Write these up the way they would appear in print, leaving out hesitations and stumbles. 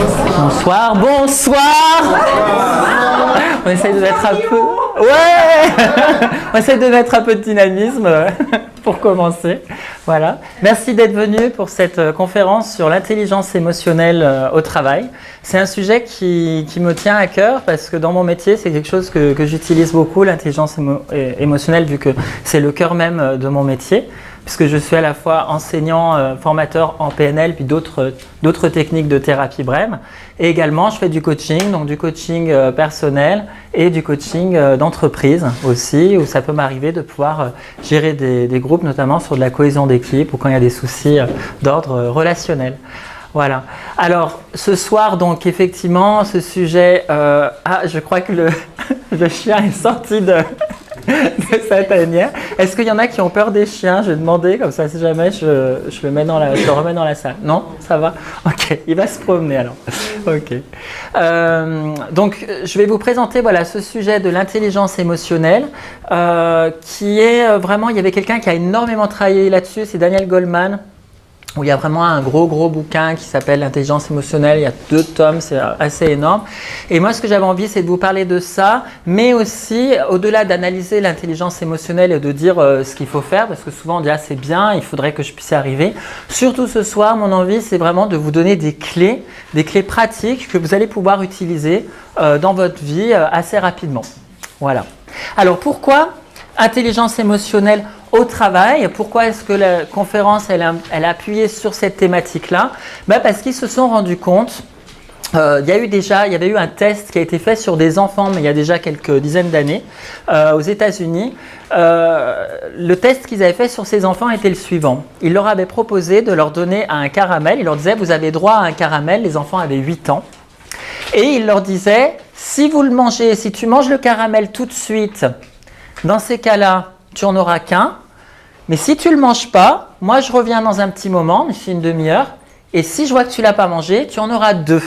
Bonsoir, bonsoir. On essaye de mettre un peu... Ouais. On essaye de mettre un peu de dynamisme pour commencer. Voilà. Merci d'être venu pour cette conférence sur l'intelligence émotionnelle au travail. C'est un sujet qui me tient à cœur parce que dans mon métier, c'est quelque chose que j'utilise beaucoup, l'intelligence émotionnelle, vu que c'est le cœur même de mon métier, puisque je suis à la fois enseignant, formateur en PNL, puis d'autres techniques de thérapie brève. Et également, je fais du coaching, donc du coaching personnel et du coaching d'entreprise aussi, où ça peut m'arriver de pouvoir gérer des groupes, notamment sur de la cohésion d'équipe ou quand il y a des soucis d'ordre relationnel. Voilà. Alors, ce soir, donc, effectivement, ce sujet... je crois que le chien est sorti de sa tanière. Est-ce qu'il y en a qui ont peur des chiens? Je vais demander, comme ça, si jamais, je le remets dans la salle. Non? Ça va? Ok, il va se promener alors. Ok. Donc, je vais vous présenter voilà, ce sujet de l'intelligence émotionnelle qui est vraiment... Il y avait quelqu'un qui a énormément travaillé là-dessus, c'est Daniel Goleman, où il y a vraiment un gros bouquin qui s'appelle l'intelligence émotionnelle. Il y a 2 tomes, c'est assez énorme. Et moi, ce que j'avais envie, c'est de vous parler de ça, mais aussi, au-delà d'analyser l'intelligence émotionnelle et de dire ce qu'il faut faire, parce que souvent on dit « Ah, c'est bien, il faudrait que je puisse y arriver ». Surtout ce soir, mon envie, c'est vraiment de vous donner des clés pratiques que vous allez pouvoir utiliser dans votre vie assez rapidement. Voilà. Alors, pourquoi intelligence émotionnelle au travail? Pourquoi est-ce que la conférence elle a appuyé sur cette thématique-là? Parce qu'ils se sont rendus compte, il y avait eu un test qui a été fait sur des enfants, mais il y a déjà quelques dizaines d'années, aux États-Unis. Le test qu'ils avaient fait sur ces enfants était le suivant. Ils leur avaient proposé de leur donner un caramel. Ils leur disaient, vous avez droit à un caramel. Les enfants avaient 8 ans. Et ils leur disaient, si vous le mangez, si tu manges le caramel tout de suite, dans ces cas-là, tu n'en auras qu'un. Mais si tu ne le manges pas, moi je reviens dans un petit moment, d'ici une demi-heure, et si je vois que tu ne l'as pas mangé, tu en auras 2.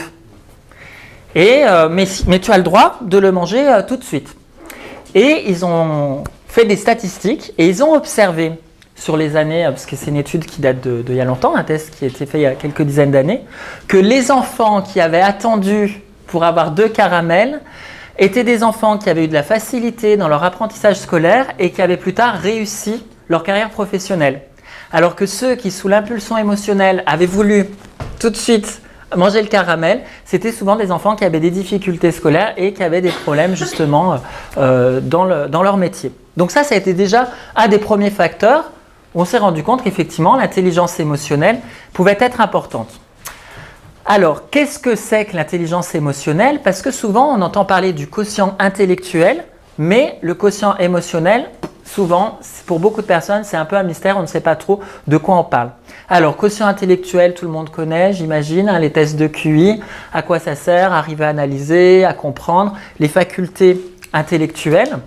Mais tu as le droit de le manger tout de suite. Et ils ont fait des statistiques et ils ont observé sur les années, parce que c'est une étude qui date d'il y a longtemps, un test qui a été fait il y a quelques dizaines d'années, que les enfants qui avaient attendu pour avoir 2 caramels étaient des enfants qui avaient eu de la facilité dans leur apprentissage scolaire et qui avaient plus tard réussi leur carrière professionnelle. Alors que ceux qui, sous l'impulsion émotionnelle, avaient voulu tout de suite manger le caramel, c'était souvent des enfants qui avaient des difficultés scolaires et qui avaient des problèmes justement dans leur métier. Donc ça a été déjà un des premiers facteurs où on s'est rendu compte qu'effectivement l'intelligence émotionnelle pouvait être importante. Alors, qu'est-ce que c'est que l'intelligence émotionnelle? Parce que souvent, on entend parler du quotient intellectuel, mais le quotient émotionnel, souvent, pour beaucoup de personnes, c'est un peu un mystère, on ne sait pas trop de quoi on parle. Alors, quotient intellectuel, tout le monde connaît, j'imagine, les tests de QI, à quoi ça sert, arriver à analyser, à comprendre les facultés intellectuelles.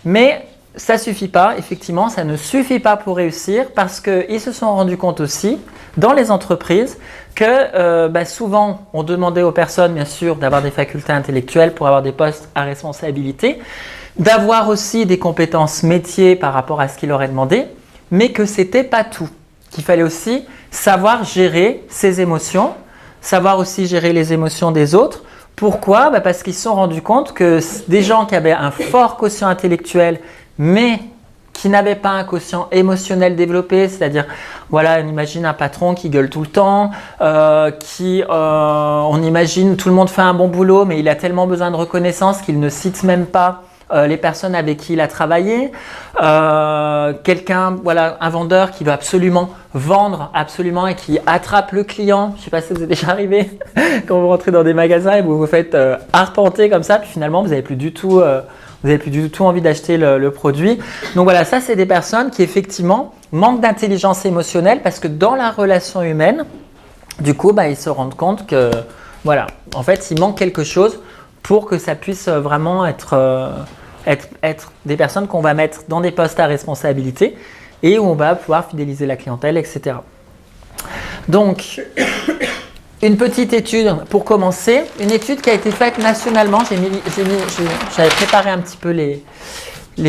Mais ça ne suffit pas, effectivement, ça ne suffit pas pour réussir parce qu'ils se sont rendus compte aussi, dans les entreprises, que souvent, on demandait aux personnes, bien sûr, d'avoir des facultés intellectuelles pour avoir des postes à responsabilité, d'avoir aussi des compétences métiers par rapport à ce qu'il leur est demandé, mais que ce n'était pas tout. Qu'il fallait aussi savoir gérer ses émotions, savoir aussi gérer les émotions des autres. Pourquoi? Parce qu'ils se sont rendus compte que des gens qui avaient un fort quotient intellectuel, mais qui n'avaient pas un quotient émotionnel développé, c'est-à-dire, voilà, on imagine un patron qui gueule tout le temps, on imagine tout le monde fait un bon boulot, mais il a tellement besoin de reconnaissance qu'il ne cite même pas les personnes avec qui il a travaillé, quelqu'un, voilà, un vendeur qui veut absolument vendre, absolument, et qui attrape le client. Je ne sais pas si ça vous est déjà arrivé quand vous rentrez dans des magasins et vous vous faites arpenter comme ça, puis finalement vous n'avez plus du tout envie d'acheter le produit. Donc voilà, ça c'est des personnes qui effectivement manquent d'intelligence émotionnelle parce que dans la relation humaine, du coup, ils se rendent compte que, voilà, en fait, il manque quelque chose pour que ça puisse vraiment être des personnes qu'on va mettre dans des postes à responsabilité et où on va pouvoir fidéliser la clientèle, etc. Donc, une petite étude pour commencer, une étude qui a été faite nationalement, j'avais préparé un petit peu les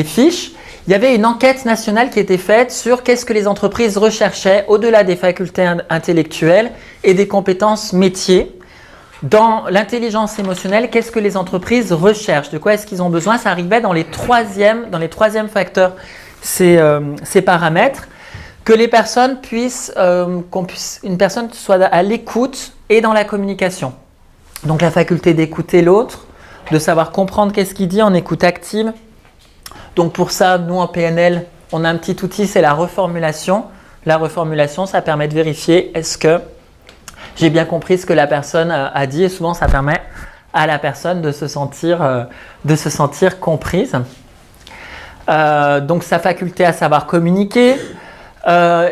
fiches. Il y avait une enquête nationale qui était faite sur qu'est-ce que les entreprises recherchaient au-delà des facultés intellectuelles et des compétences métiers dans l'intelligence émotionnelle, qu'est-ce que les entreprises recherchent? De quoi est-ce qu'ils ont besoin? Ça arrivait dans les troisièmes facteurs, ces paramètres, que les personnes une personne soit à l'écoute et dans la communication. Donc la faculté d'écouter l'autre, de savoir comprendre qu'est-ce qu'il dit en écoute active. Donc pour ça, nous en PNL, on a un petit outil, c'est la reformulation. La reformulation, ça permet de vérifier est-ce que j'ai bien compris ce que la personne a dit, et souvent ça permet à la personne de se sentir comprise. Donc sa faculté à savoir communiquer.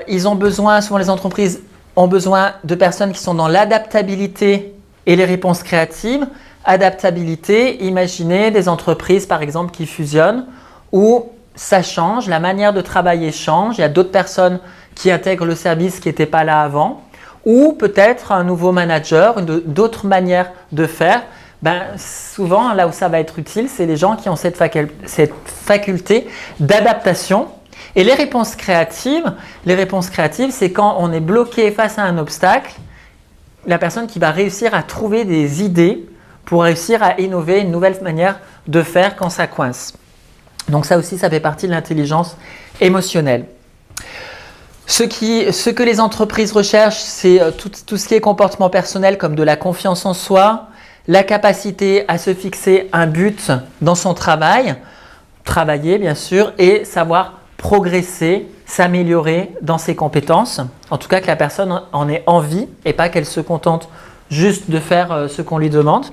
Ils ont besoin, souvent les entreprises ont besoin de personnes qui sont dans l'adaptabilité et les réponses créatives. Adaptabilité, imaginez des entreprises par exemple qui fusionnent où ça change, la manière de travailler change, il y a d'autres personnes qui intègrent le service qui n'étaient pas là avant, ou peut-être un nouveau manager, d'autres manières de faire. Souvent, là où ça va être utile, c'est les gens qui ont cette faculté d'adaptation. Et les réponses créatives, c'est quand on est bloqué face à un obstacle, la personne qui va réussir à trouver des idées pour réussir à innover une nouvelle manière de faire quand ça coince. Donc ça aussi, ça fait partie de l'intelligence émotionnelle. Ce que les entreprises recherchent, c'est tout ce qui est comportement personnel, comme de la confiance en soi, la capacité à se fixer un but dans son travail, travailler bien sûr, et savoir progresser, s'améliorer dans ses compétences. En tout cas, que la personne en ait envie et pas qu'elle se contente juste de faire ce qu'on lui demande.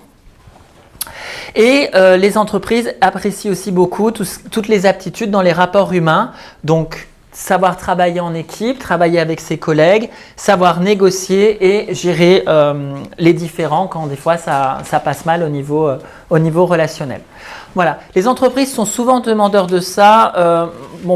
Et les entreprises apprécient aussi beaucoup toutes les aptitudes dans les rapports humains. Donc, savoir travailler en équipe, travailler avec ses collègues, savoir négocier et gérer les différends quand des fois ça passe mal au niveau relationnel. Voilà, les entreprises sont souvent demandeurs de ça.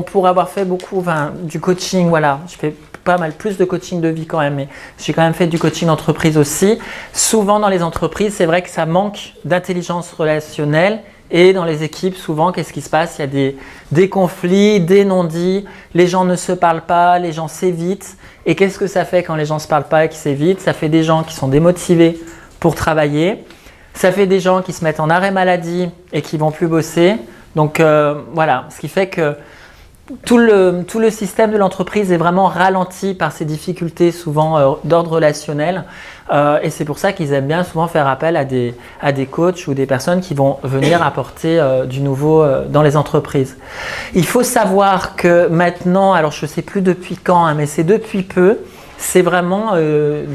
Pour avoir fait beaucoup du coaching, voilà, je fais pas mal plus de coaching de vie quand même, mais j'ai quand même fait du coaching d'entreprise aussi. Souvent dans les entreprises, c'est vrai que ça manque d'intelligence relationnelle. Et dans les équipes, souvent, qu'est-ce qui se passe? Il y a des conflits, des non-dits, les gens ne se parlent pas, les gens s'évitent. Et qu'est-ce que ça fait quand les gens ne se parlent pas et qu'ils s'évitent? Ça fait des gens qui sont démotivés pour travailler. Ça fait des gens qui se mettent en arrêt maladie et qui ne vont plus bosser. Donc voilà, ce qui fait que tout le système de l'entreprise est vraiment ralenti par ces difficultés souvent d'ordre relationnel. Et c'est pour ça qu'ils aiment bien souvent faire appel à des coachs ou des personnes qui vont venir apporter du nouveau dans les entreprises. Il faut savoir que maintenant, alors je ne sais plus depuis quand, mais c'est depuis peu, c'est vraiment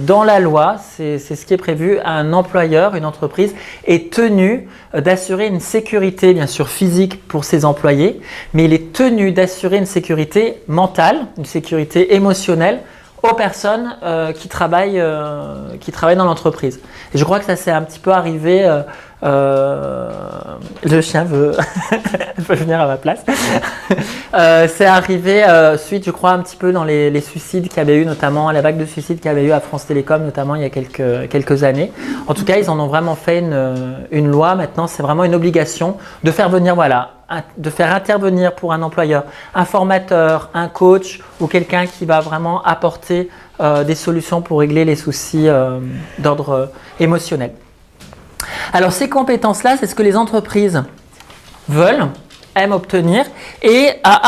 dans la loi, c'est ce qui est prévu, un employeur, une entreprise est tenu d'assurer une sécurité bien sûr physique pour ses employés, mais il est tenu d'assurer une sécurité mentale, une sécurité émotionnelle aux personnes qui travaillent dans l'entreprise. Et je crois que ça s'est un petit peu arrivé, le chien veut venir à ma place, c'est arrivé suite je crois un petit peu dans les suicides qu'il y avait eu, notamment la vague de suicides qu'il y avait eu à France Télécom notamment il y a quelques années. En tout cas ils en ont vraiment fait une loi. Maintenant c'est vraiment une obligation de faire venir de faire intervenir pour un employeur un formateur, un coach ou quelqu'un qui va vraiment apporter des solutions pour régler les soucis d'ordre émotionnel. Alors ces compétences-là, c'est ce que les entreprises aiment obtenir. Et à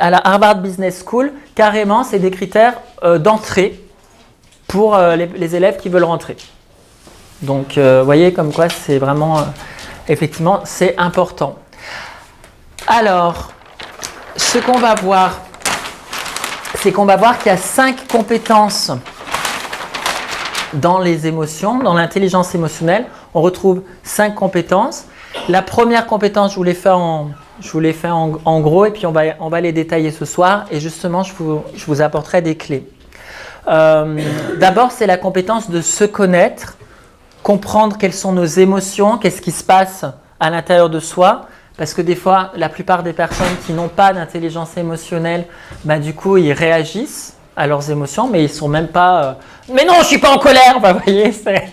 la Harvard Business School, carrément, c'est des critères d'entrée pour les élèves qui veulent rentrer. Donc, vous voyez comme quoi c'est vraiment, effectivement, c'est important. Alors, ce qu'on va voir, c'est qu'on va voir qu'il y a 5 compétences dans les émotions, dans l'intelligence émotionnelle. On retrouve 5 compétences. La première compétence, je vous l'ai fait en gros et puis on va les détailler ce soir et justement, je vous apporterai des clés. D'abord, c'est la compétence de se connaître, comprendre quelles sont nos émotions, qu'est-ce qui se passe à l'intérieur de soi. Parce que des fois, la plupart des personnes qui n'ont pas d'intelligence émotionnelle, du coup, ils réagissent à leurs émotions, mais ils ne sont même pas mais non, je ne suis pas en colère !» Vous voyez, c'est…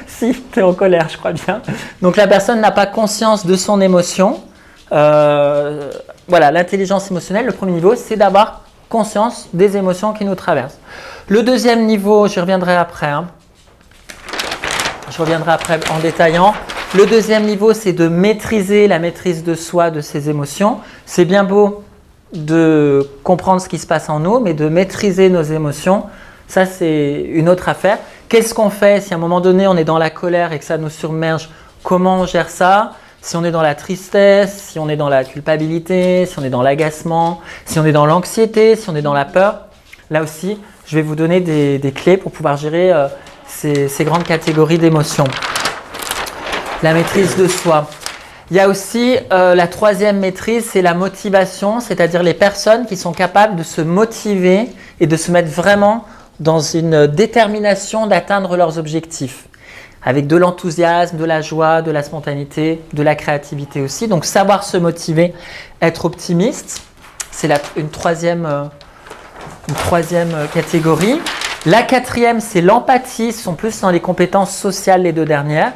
Si, tu es en colère, je crois bien. Donc, la personne n'a pas conscience de son émotion. Voilà, l'intelligence émotionnelle, le premier niveau, c'est d'avoir conscience des émotions qui nous traversent. Le deuxième niveau, j'y reviendrai après, Je reviendrai après en détaillant. Le deuxième niveau, c'est de maîtriser la maîtrise de soi, de ses émotions. C'est bien beau de comprendre ce qui se passe en nous, mais de maîtriser nos émotions, ça c'est une autre affaire. Qu'est-ce qu'on fait si à un moment donné on est dans la colère et que ça nous submerge? Comment on gère ça? Si on est dans la tristesse, si on est dans la culpabilité, si on est dans l'agacement, si on est dans l'anxiété, si on est dans la peur, là aussi, je vais vous donner des clés pour pouvoir gérer ces grandes catégories d'émotions. La maîtrise de soi. Il y a aussi la troisième maîtrise, c'est la motivation, c'est-à-dire les personnes qui sont capables de se motiver et de se mettre vraiment dans une détermination d'atteindre leurs objectifs, avec de l'enthousiasme, de la joie, de la spontanéité, de la créativité aussi. Donc savoir se motiver, être optimiste, c'est une troisième catégorie. La quatrième, c'est l'empathie, ce sont plus dans les compétences sociales les deux dernières.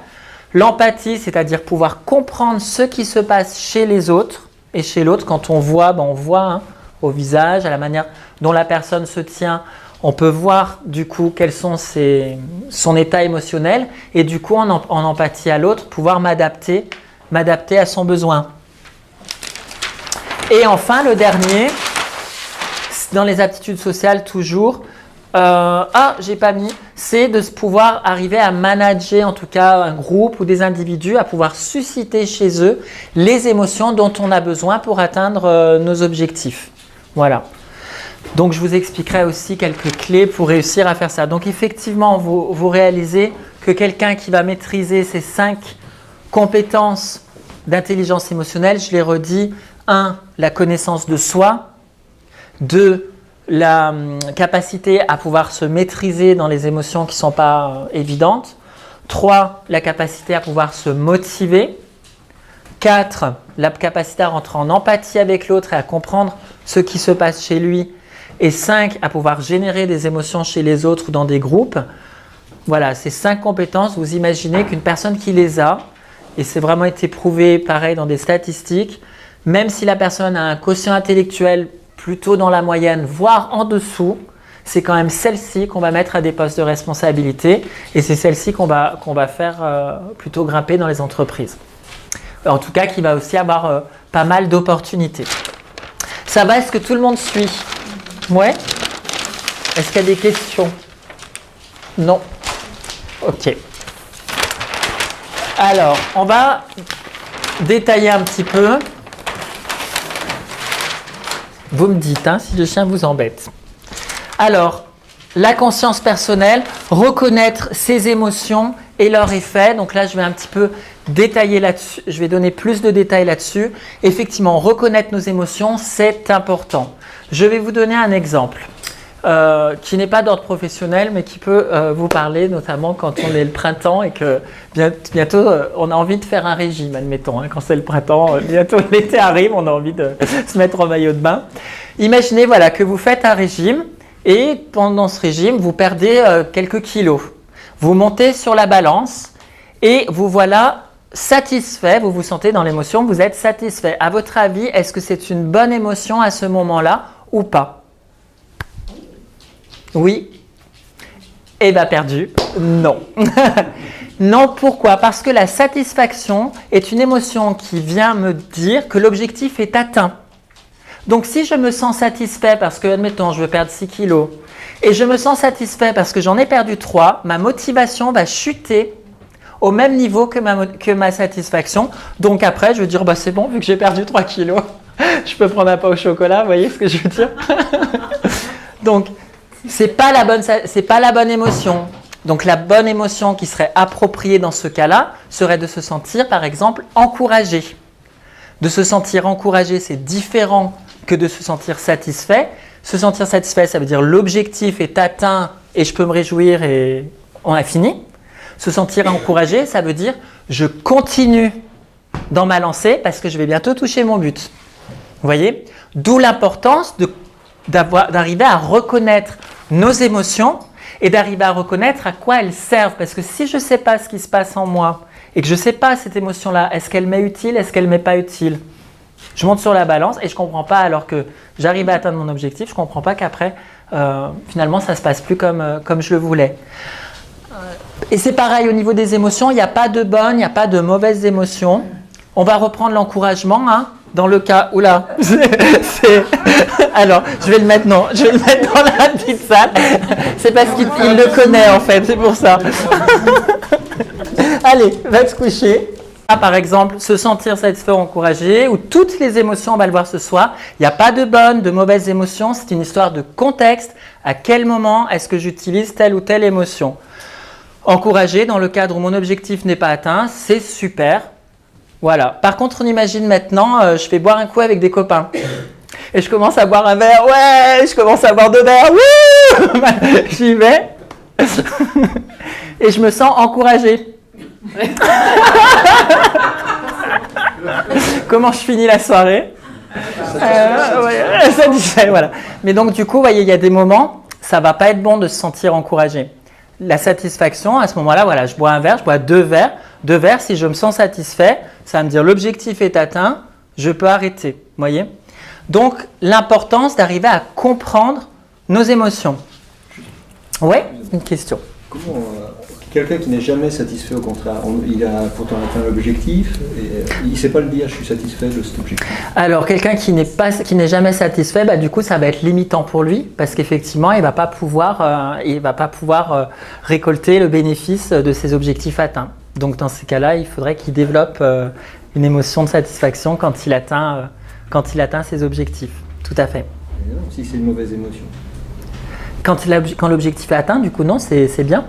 L'empathie, c'est-à-dire pouvoir comprendre ce qui se passe chez les autres et chez l'autre. Quand on voit, on voit au visage, à la manière dont la personne se tient, on peut voir du coup quels sont son état émotionnel et du coup en empathie à l'autre, pouvoir m'adapter à son besoin. Et enfin, le dernier, dans les aptitudes sociales toujours, j'ai pas mis, c'est de pouvoir arriver à manager en tout cas un groupe ou des individus, à pouvoir susciter chez eux les émotions dont on a besoin pour atteindre nos objectifs. Voilà. Donc je vous expliquerai aussi quelques clés pour réussir à faire ça. Donc effectivement, vous réalisez que quelqu'un qui va maîtriser ces 5 compétences d'intelligence émotionnelle, je les redis, 1, la connaissance de soi, 2, la capacité à pouvoir se maîtriser dans les émotions qui ne sont pas évidentes. 3, la capacité à pouvoir se motiver. 4, la capacité à rentrer en empathie avec l'autre et à comprendre ce qui se passe chez lui. Et 5, à pouvoir générer des émotions chez les autres ou dans des groupes. Voilà, ces 5 compétences, vous imaginez qu'une personne qui les a, et c'est vraiment été prouvé pareil dans des statistiques, même si la personne a un quotient intellectuel plutôt dans la moyenne, voire en dessous, c'est quand même celle-ci qu'on va mettre à des postes de responsabilité et c'est celle-ci qu'on va faire plutôt grimper dans les entreprises. En tout cas, qui va aussi avoir pas mal d'opportunités. Ça va, est-ce que tout le monde suit? Ouais? Est-ce qu'il y a des questions? Non? Ok. Alors, on va détailler un petit peu. Vous me dites si le chien vous embête. Alors, la conscience personnelle, reconnaître ses émotions et leurs effets. Donc là, je vais un petit peu détailler là-dessus. Je vais donner plus de détails là-dessus. Effectivement, reconnaître nos émotions, c'est important. Je vais vous donner un exemple qui n'est pas d'ordre professionnel, mais qui peut vous parler, notamment quand on est le printemps et que bientôt on a envie de faire un régime, admettons. Quand c'est le printemps, bientôt l'été arrive, on a envie de se mettre en maillot de bain. Imaginez que vous faites un régime et pendant ce régime, vous perdez quelques kilos. Vous montez sur la balance et vous voilà satisfait, vous vous sentez dans l'émotion, vous êtes satisfait. À votre avis, est-ce que c'est une bonne émotion à ce moment-là ou pas? Oui. Eh bien, perdu. Non. Non, pourquoi? Parce que la satisfaction est une émotion qui vient me dire que l'objectif est atteint. Donc, si je me sens satisfait parce que, admettons, je veux perdre 6 kilos et je me sens satisfait parce que j'en ai perdu 3, ma motivation va chuter au même niveau que ma satisfaction. Donc, après, je veux dire, c'est bon, vu que j'ai perdu 3 kilos, je peux prendre un pain au chocolat, vous voyez ce que je veux dire? Donc, c'est pas la bonne émotion. Donc la bonne émotion qui serait appropriée dans ce cas-là serait de se sentir par exemple encouragé. De se sentir encouragé, c'est différent que de se sentir satisfait. Se sentir satisfait, ça veut dire l'objectif est atteint et je peux me réjouir et on a fini. Se sentir encouragé, ça veut dire je continue dans ma lancée parce que je vais bientôt toucher mon but. Vous voyez? D'où l'importance d'arriver à reconnaître nos émotions et d'arriver à reconnaître à quoi elles servent. Parce que si je ne sais pas ce qui se passe en moi et que je ne sais pas cette émotion-là, est-ce qu'elle m'est utile, est-ce qu'elle ne m'est pas utile? Je monte sur la balance et je ne comprends pas alors que j'arrive à atteindre mon objectif, je ne comprends pas qu'après, finalement, ça ne se passe plus comme je le voulais. Et c'est pareil au niveau des émotions, il n'y a pas de bonnes, il n'y a pas de mauvaises émotions. On va reprendre l'encouragement, hein, dans le cas... Oula, alors, je vais le mettre dans la petite salle. C'est parce qu'il le connaît, en fait, c'est pour ça. Allez, va te coucher. Par exemple, se sentir satisfait ou encouragé, ou toutes les émotions, on va le voir ce soir. Il n'y a pas de bonnes, de mauvaises émotions, c'est une histoire de contexte. À quel moment est-ce que j'utilise telle ou telle émotion? Encouragé, dans le cadre où mon objectif n'est pas atteint, c'est super. Voilà. Par contre, on imagine maintenant, je vais boire un coup avec des copains. Et je commence à boire un verre, ouais, je commence à boire 2 verres, wouh, j'y vais. Et je me sens encouragé. Comment je finis la soirée? Satisfait, voilà. Mais donc du coup, vous voyez, il y a des moments, ça va pas être bon de se sentir encouragé. La satisfaction, à ce moment-là, voilà, je bois un verre, je bois 2 verres. 2 verres, si je me sens satisfait, ça va me dire l'objectif est atteint, je peux arrêter. Vous voyez? Donc l'importance d'arriver à comprendre nos émotions. Ouais, une question. Comment quelqu'un qui n'est jamais satisfait, au contraire, il a pourtant atteint l'objectif, et il ne sait pas le dire, je suis satisfait de cet objectif. Alors quelqu'un qui n'est jamais satisfait, bah, du coup ça va être limitant pour lui, parce qu'effectivement il ne va pas pouvoir, récolter le bénéfice de ses objectifs atteints. Donc dans ces cas-là, il faudrait qu'il développe une émotion de satisfaction quand il atteint ses objectifs. Tout à fait. Et non, si c'est une mauvaise émotion. Quand l'objectif est atteint, du coup non, c'est bien.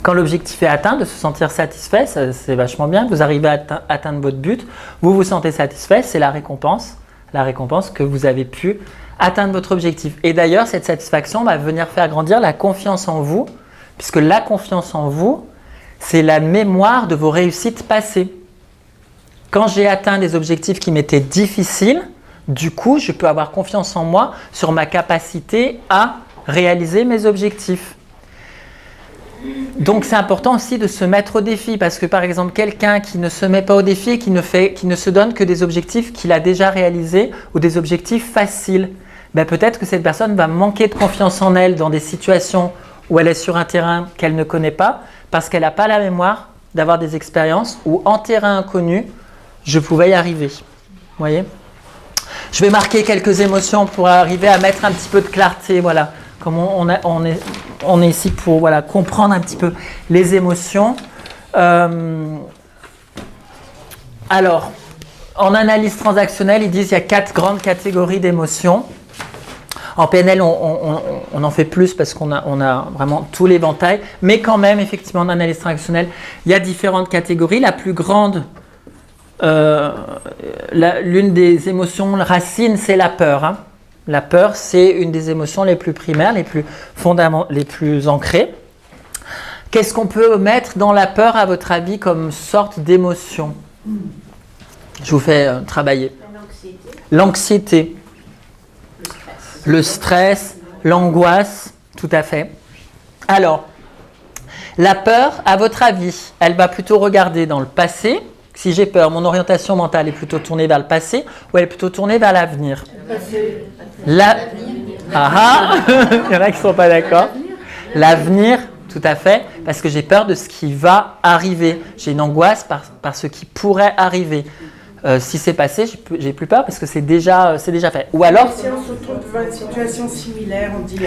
Quand l'objectif est atteint, de se sentir satisfait, c'est vachement bien. Vous arrivez à atteindre votre but, vous vous sentez satisfait, c'est la récompense que vous avez pu atteindre votre objectif. Et d'ailleurs, cette satisfaction va venir faire grandir la confiance en vous, puisque la confiance en vous, c'est la mémoire de vos réussites passées. Quand j'ai atteint des objectifs qui m'étaient difficiles, du coup, je peux avoir confiance en moi sur ma capacité à réaliser mes objectifs. Donc c'est important aussi de se mettre au défi, parce que par exemple quelqu'un qui ne se met pas au défi et qui ne se donne que des objectifs qu'il a déjà réalisés ou des objectifs faciles, ben peut-être que cette personne va manquer de confiance en elle dans des situations où elle est sur un terrain qu'elle ne connaît pas, parce qu'elle n'a pas la mémoire d'avoir des expériences où en terrain inconnu, je pouvais y arriver. Vous voyez? Je vais marquer quelques émotions pour arriver à mettre un petit peu de clarté, voilà. Comme on est ici pour voilà, comprendre un petit peu les émotions. Alors, en analyse transactionnelle, ils disent qu'il y a 4 grandes catégories d'émotions. En PNL, on en fait plus parce qu'on a vraiment tout l'éventail. Mais quand même, effectivement, en analyse transactionnelle, il y a différentes catégories. La plus grande, l'une des émotions racines, c'est la peur, hein. La peur, c'est une des émotions les plus primaires, les plus fondamentales, les plus ancrées. Qu'est-ce qu'on peut mettre dans la peur, à votre avis, comme sorte d'émotion? Je vous fais travailler. L'anxiété. Le stress, l'angoisse, tout à fait. Alors, la peur, à votre avis, elle va plutôt regarder dans le passé. Si j'ai peur, mon orientation mentale est plutôt tournée vers le passé ou elle est plutôt tournée vers l'avenir? Ah, il y en a qui ne sont pas d'accord. L'avenir, tout à fait, parce que j'ai peur de ce qui va arriver. J'ai une angoisse par ce qui pourrait arriver. Si c'est passé, j'ai plus peur parce que c'est déjà fait. Ou alors, si on se retrouve devant une situation similaire, on dit...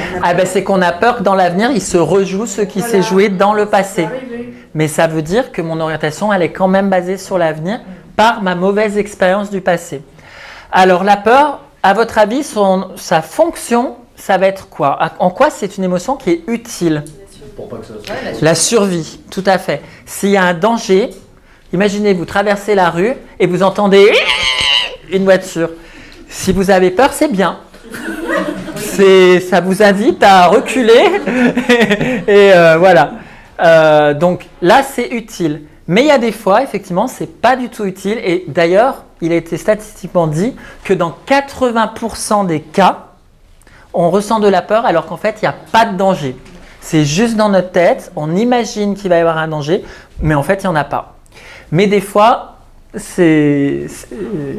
c'est qu'on a peur que dans l'avenir, il se rejoue ce qui s'est joué dans le passé. Mais ça veut dire que mon orientation, elle est quand même basée sur l'avenir par ma mauvaise expérience du passé. Alors la peur, à votre avis, sa fonction, ça va être quoi? En quoi c'est une émotion qui est utile? La survie, tout à fait. S'il y a un danger, imaginez, vous traversez la rue et vous entendez une voiture. Si vous avez peur, c'est bien. Ça vous invite à reculer et voilà. Donc là, c'est utile. Mais il y a des fois, effectivement, ce n'est pas du tout utile. Et d'ailleurs, il a été statistiquement dit que dans 80% des cas, on ressent de la peur alors qu'en fait, il n'y a pas de danger. C'est juste dans notre tête, on imagine qu'il va y avoir un danger, mais en fait, il n'y en a pas. Mais des fois, c'est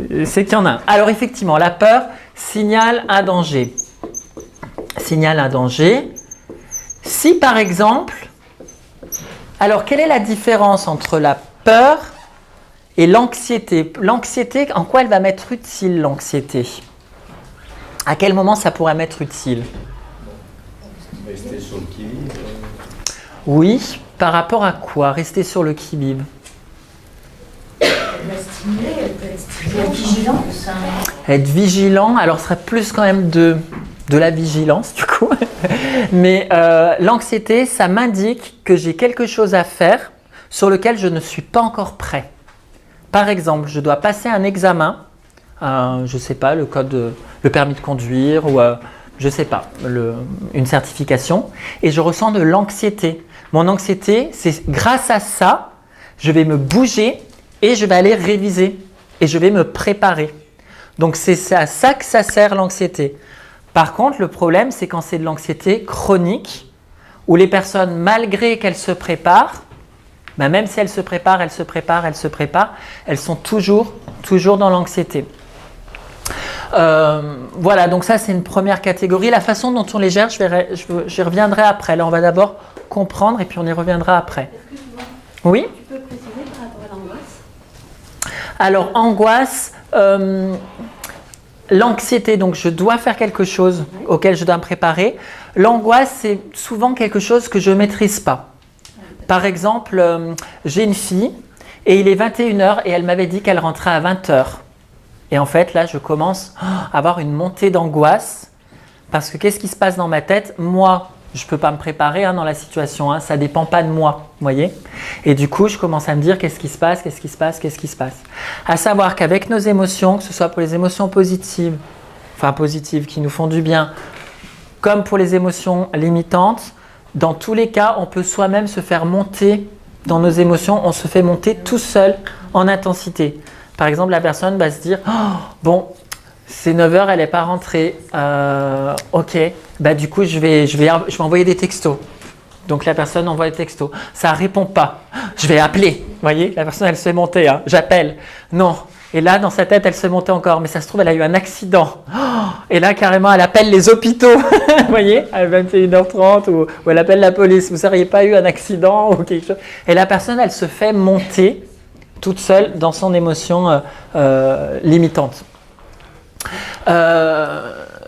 qu'il y en a un. Alors effectivement, la peur signale un danger. Signale un danger. Si par exemple, Alors, quelle est la différence entre la peur et l'anxiété? L'anxiété, en quoi elle va m'être utile, l'anxiété? À quel moment ça pourrait m'être utile? Rester sur le qui-vive. Oui, par rapport à quoi? Rester sur le qui-vive. Elle va stimuler, elle peut être stimulée. Vigilante. Être vigilant, alors ce serait plus quand même de la vigilance du coup. Mais l'anxiété, ça m'indique que j'ai quelque chose à faire sur lequel je ne suis pas encore prêt. Par exemple, je dois passer un examen, je ne sais pas, le permis de conduire ou je ne sais pas, une certification, et je ressens de l'anxiété. Mon anxiété, c'est grâce à ça, je vais me bouger et je vais aller réviser et je vais me préparer. Donc c'est à ça que ça sert l'anxiété. Par contre, le problème, c'est quand c'est de l'anxiété chronique, où les personnes, malgré qu'elles se préparent, ben même si elles se préparent, elles sont toujours dans l'anxiété. Voilà, donc ça c'est une première catégorie. La façon dont on les gère, j'y reviendrai après. Là, on va d'abord comprendre et puis on y reviendra après. Excuse-moi, Oui? tu peux préciser par rapport à l'angoisse? Alors, angoisse, l'anxiété, donc je dois faire quelque chose auquel je dois me préparer. L'angoisse, c'est souvent quelque chose que je ne maîtrise pas. Par exemple, j'ai une fille et il est 21h et elle m'avait dit qu'elle rentrait à 20h. Et en fait, là, je commence à avoir une montée d'angoisse parce que qu'est-ce qui se passe dans ma tête? Moi, je ne peux pas me préparer dans la situation, ça ne dépend pas de moi, vous voyez? Et du coup, je commence à me dire qu'est-ce qui se passe? À savoir qu'avec nos émotions, que ce soit pour les émotions positives, qui nous font du bien, comme pour les émotions limitantes, dans tous les cas, on peut soi-même se faire monter dans nos émotions, on se fait monter tout seul en intensité. Par exemple, la personne va se dire « Oh, bon, c'est 9h, elle n'est pas rentrée. Ok, bah, du coup, je vais envoyer des textos. » Donc, la personne envoie des textos. Ça ne répond pas. Je vais appeler. Vous voyez, la personne, elle se fait monter. J'appelle. Non. Et là, dans sa tête, elle se montait encore. Mais ça se trouve, elle a eu un accident. Et là, carrément, elle appelle les hôpitaux. Vous voyez, à 21h30 ou elle appelle la police. Vous n'auriez pas eu un accident ou quelque chose. Et la personne, elle se fait monter toute seule dans son émotion limitante.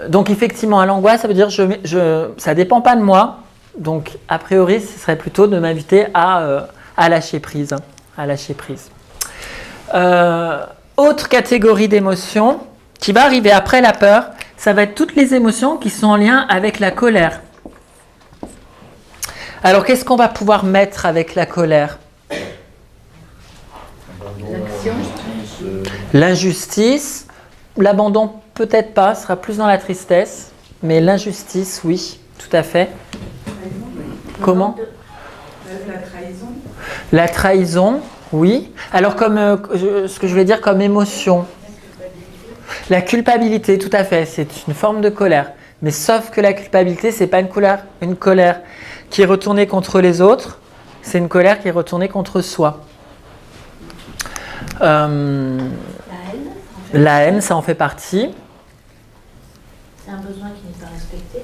Donc effectivement, à l'angoisse, ça veut dire ça ne dépend pas de moi. Donc a priori, ce serait plutôt de m'inviter à lâcher prise. Autre catégorie d'émotions qui va arriver après la peur, ça va être toutes les émotions qui sont en lien avec la colère. Alors qu'est-ce qu'on va pouvoir mettre avec la colère? L'injustice, l'abandon peut-être pas, ce sera plus dans la tristesse, mais l'injustice, oui, tout à fait. Comment? La trahison. La trahison, oui. Alors comme ce que je voulais dire comme émotion. La culpabilité, tout à fait, c'est une forme de colère. Mais sauf que la culpabilité, c'est pas une colère qui est retournée contre les autres, c'est une colère qui est retournée contre soi. La haine, ça en fait partie. C'est un besoin qui n'est pas respecté.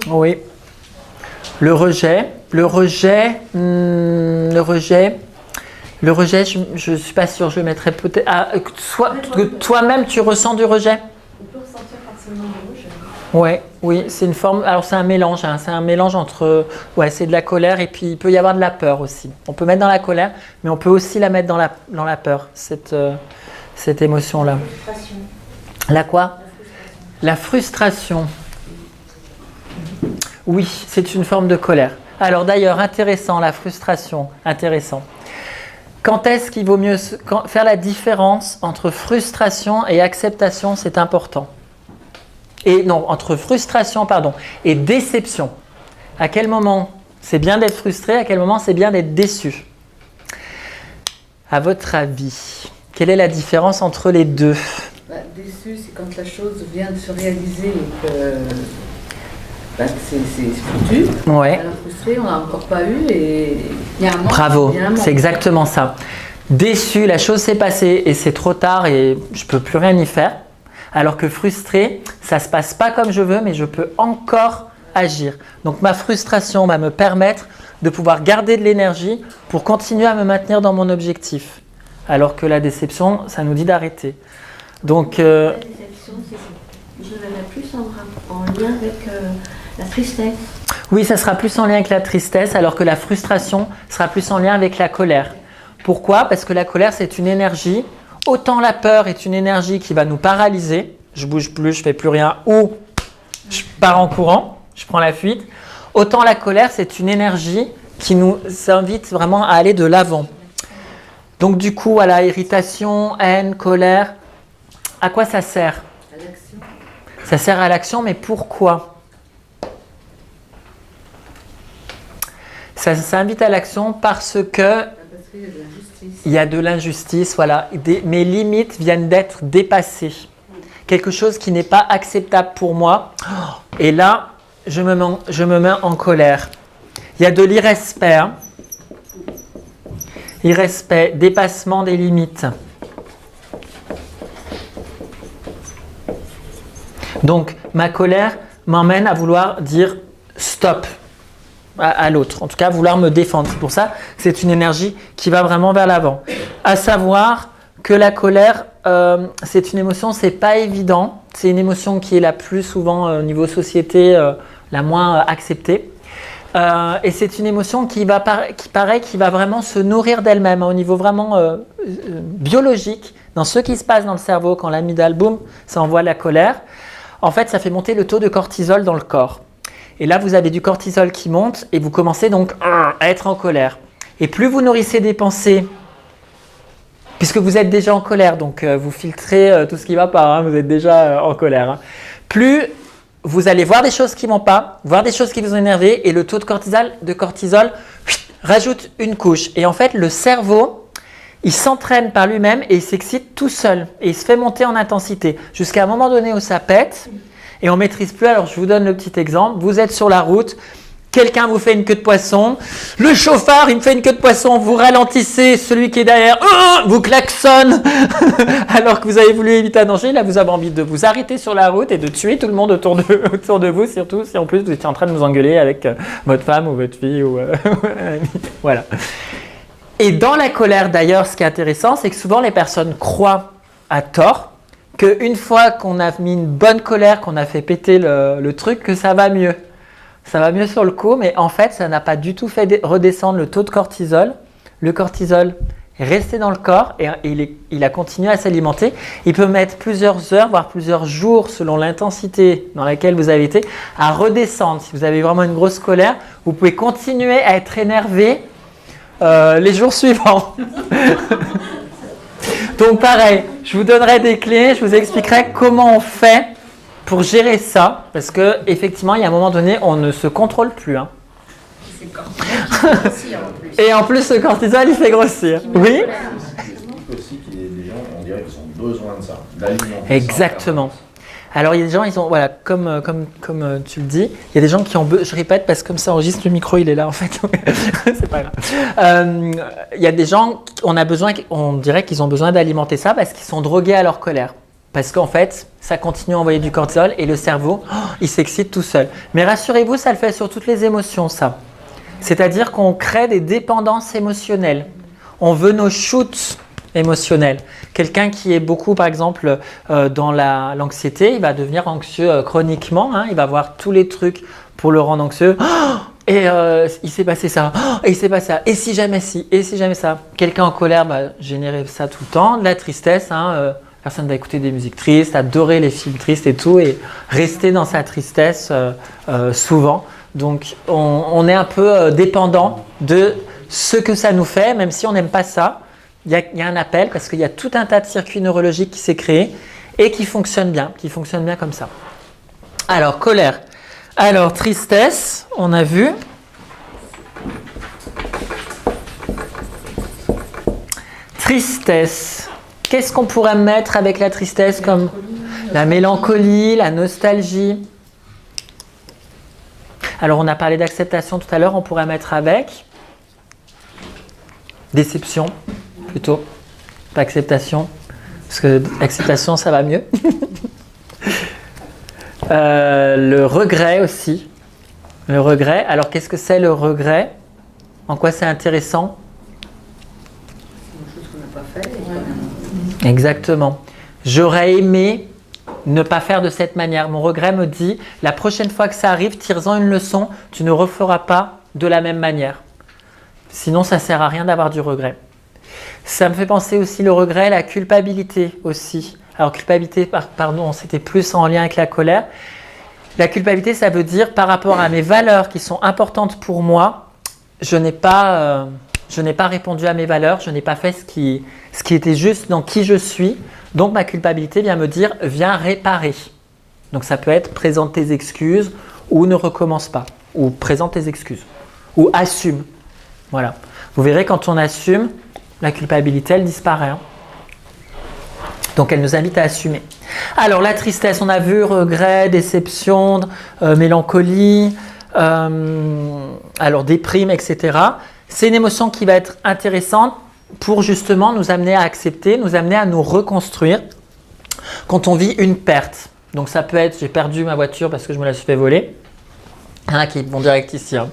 Oui. Le rejet, je ne suis pas sûre, je le mettrais peut-être. Que toi-même tu ressens du rejet? On peut ressentir forcément du rejet. Oui, c'est une forme. Alors c'est un mélange, entre. Ouais, c'est de la colère et puis il peut y avoir de la peur aussi. On peut mettre dans la colère, mais on peut aussi la mettre dans la peur, cette émotion-là. La frustration. La quoi? La frustration. Oui, c'est une forme de colère. Alors d'ailleurs, intéressant, la frustration, intéressant. Quand est-ce qu'il vaut mieux faire la différence entre frustration et acceptation, c'est important. Entre frustration, et déception. À quel moment c'est bien d'être frustré, à quel moment c'est bien d'être déçu? À votre avis, quelle est la différence entre les deux? Déçu, c'est quand la chose vient de se réaliser et que c'est foutu. Ouais. Alors frustré, on n'a encore pas eu et il y a un manque. Bravo, c'est exactement ça. Déçu, la chose s'est passée et c'est trop tard et je ne peux plus rien y faire. Alors que frustré, ça ne se passe pas comme je veux, mais je peux encore agir. Donc ma frustration va me permettre de pouvoir garder de l'énergie pour continuer à me maintenir dans mon objectif. Alors que la déception, ça nous dit d'arrêter. Donc, La déception, je le verrais plus en lien avec la tristesse. oui, ça sera plus en lien avec la tristesse, alors que la frustration sera plus en lien avec la colère. Pourquoi? Parce que la colère, c'est une énergie. Autant la peur est une énergie qui va nous paralyser. Je bouge plus, je fais plus rien, ou je pars en courant, je prends la fuite. Autant la colère, c'est une énergie qui nous invite vraiment à aller de l'avant. Donc du coup, voilà, irritation, haine, colère, à quoi ça sert? À l'action. Ça sert à l'action, mais pourquoi? Ça invite à l'action parce que Parce qu'il y a de l'injustice. il y a de l'injustice, voilà. Mes limites viennent d'être dépassées. Quelque chose qui n'est pas acceptable pour moi. Et là, je me mets en colère. Il y a de l'irrespect. Hein. Irrespect, dépassement des limites. Donc, ma colère m'emmène à vouloir dire stop à l'autre. En tout cas, vouloir me défendre. C'est pour ça que c'est une énergie qui va vraiment vers l'avant. À savoir que la colère, c'est une émotion, c'est pas évident. C'est une émotion qui est la plus souvent au niveau société, la moins acceptée. Et c'est une émotion qui va vraiment se nourrir d'elle-même au niveau vraiment biologique, dans ce qui se passe dans le cerveau quand l'amygdale, boum, ça envoie la colère. En fait, ça fait monter le taux de cortisol dans le corps. Et là, vous avez du cortisol qui monte et vous commencez donc à être en colère. Et plus vous nourrissez des pensées, puisque vous êtes déjà en colère, donc vous filtrez tout ce qui ne va pas, hein, vous êtes déjà en colère. Hein. Plus vous allez voir des choses qui ne vont pas, voir des choses qui vous ont énervé et le taux de cortisol rajoute une couche. Et en fait, le cerveau, il s'entraîne par lui-même et il s'excite tout seul. Et il se fait monter en intensité jusqu'à un moment donné où ça pète et on ne maîtrise plus. Alors, je vous donne le petit exemple. Vous êtes sur la route. Quelqu'un vous fait une queue de poisson, le chauffard il me fait une queue de poisson, vous ralentissez, celui qui est derrière vous klaxonne alors que vous avez voulu éviter un danger. Là vous avez envie de vous arrêter sur la route et de tuer tout le monde autour de vous, surtout si en plus vous étiez en train de vous engueuler avec votre femme ou votre fille ou voilà. Et dans la colère d'ailleurs, ce qui est intéressant, c'est que souvent les personnes croient à tort qu'une fois qu'on a mis une bonne colère, qu'on a fait péter le truc, que ça va mieux. Ça va mieux sur le coup, mais en fait, ça n'a pas du tout fait redescendre le taux de cortisol. Le cortisol est resté dans le corps et il a continué à s'alimenter. Il peut mettre plusieurs heures, voire plusieurs jours, selon l'intensité dans laquelle vous avez été, à redescendre. Si vous avez vraiment une grosse colère, vous pouvez continuer à être énervé les jours suivants. Donc pareil, je vous donnerai des clés, je vous expliquerai comment on fait pour gérer ça, parce que effectivement, il y a un moment donné, on ne se contrôle plus. Hein. C'est le cortisol qui fait grossir en plus. Et en plus, le cortisol, il fait grossir. Oui. C'est aussi qu'il y a des gens, on dirait qu'ils ont besoin de ça, d'alimenter. Exactement. Alors, il y a des gens, ils ont, voilà, comme tu le dis, il y a des gens qui ont besoin, je répète, parce que comme ça enregistre, le micro, il est là en fait, c'est pas grave. Il y a des gens, on dirait qu'ils ont besoin d'alimenter ça parce qu'ils sont drogués à leur colère. Parce qu'en fait, ça continue à envoyer du cortisol et le cerveau, il s'excite tout seul. Mais rassurez-vous, ça le fait sur toutes les émotions, ça. C'est-à-dire qu'on crée des dépendances émotionnelles. On veut nos shoots émotionnels. Quelqu'un qui est beaucoup, par exemple, dans l'anxiété, il va devenir anxieux chroniquement. Hein, il va voir tous les trucs pour le rendre anxieux. Et il s'est passé ça. Et il s'est passé ça. Et si jamais ci, et si jamais ça. Quelqu'un en colère va générer ça tout le temps. De la tristesse, personne va écouter des musiques tristes, adorer les films tristes et tout, et rester dans sa tristesse souvent. Donc, on est un peu dépendant de ce que ça nous fait, même si on n'aime pas ça. Il y a un appel parce qu'il y a tout un tas de circuits neurologiques qui s'est créé et qui fonctionnent bien comme ça. Alors, colère. Alors, tristesse, on a vu. Tristesse. Qu'est-ce qu'on pourrait mettre avec la tristesse comme la mélancolie, la nostalgie? Alors, on a parlé d'acceptation tout à l'heure, on pourrait mettre avec déception, plutôt, pas acceptation, parce que acceptation, ça va mieux. Le regret aussi. Le regret, alors qu'est-ce que c'est le regret? En quoi c'est intéressant? C'est une chose qu'on n'a pas fait. Et quand même. Exactement. J'aurais aimé ne pas faire de cette manière. Mon regret me dit, la prochaine fois que ça arrive, tire-en une leçon, tu ne referas pas de la même manière. Sinon, ça ne sert à rien d'avoir du regret. Ça me fait penser aussi le regret, la culpabilité aussi. Alors, culpabilité, pardon, c'était plus en lien avec la colère. La culpabilité, ça veut dire par rapport à mes valeurs qui sont importantes pour moi, je n'ai pas répondu à mes valeurs, je n'ai pas fait ce qui était juste dans qui je suis. Donc, ma culpabilité vient me dire, viens réparer. Donc, ça peut être présente tes excuses ou ne recommence pas. Ou présente tes excuses. Ou assume. Voilà. Vous verrez, quand on assume, la culpabilité, elle disparaît. Hein. Donc, elle nous invite à assumer. Alors, la tristesse, on a vu regret, déception, mélancolie, alors déprime, etc. C'est une émotion qui va être intéressante pour justement nous amener à accepter, nous amener à nous reconstruire quand on vit une perte. Donc, ça peut être, j'ai perdu ma voiture parce que je me la suis fait voler. Il y en a qui vont direct ici. Hein.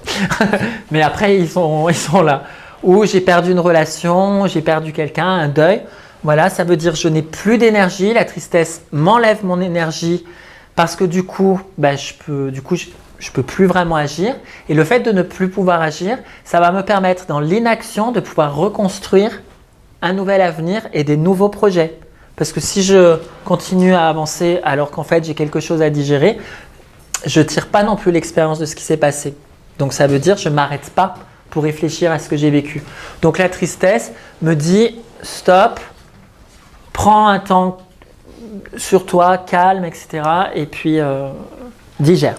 Mais après, ils sont là. Ou j'ai perdu une relation, j'ai perdu quelqu'un, un deuil. Voilà, ça veut dire je n'ai plus d'énergie. La tristesse m'enlève mon énergie parce que du coup, je peux plus vraiment agir. Et le fait de ne plus pouvoir agir, ça va me permettre dans l'inaction de pouvoir reconstruire un nouvel avenir et des nouveaux projets. Parce que si je continue à avancer alors qu'en fait j'ai quelque chose à digérer, je ne tire pas non plus l'expérience de ce qui s'est passé. Donc ça veut dire je ne m'arrête pas pour réfléchir à ce que j'ai vécu. Donc la tristesse me dit stop, prends un temps sur toi, calme, etc. Et puis digère.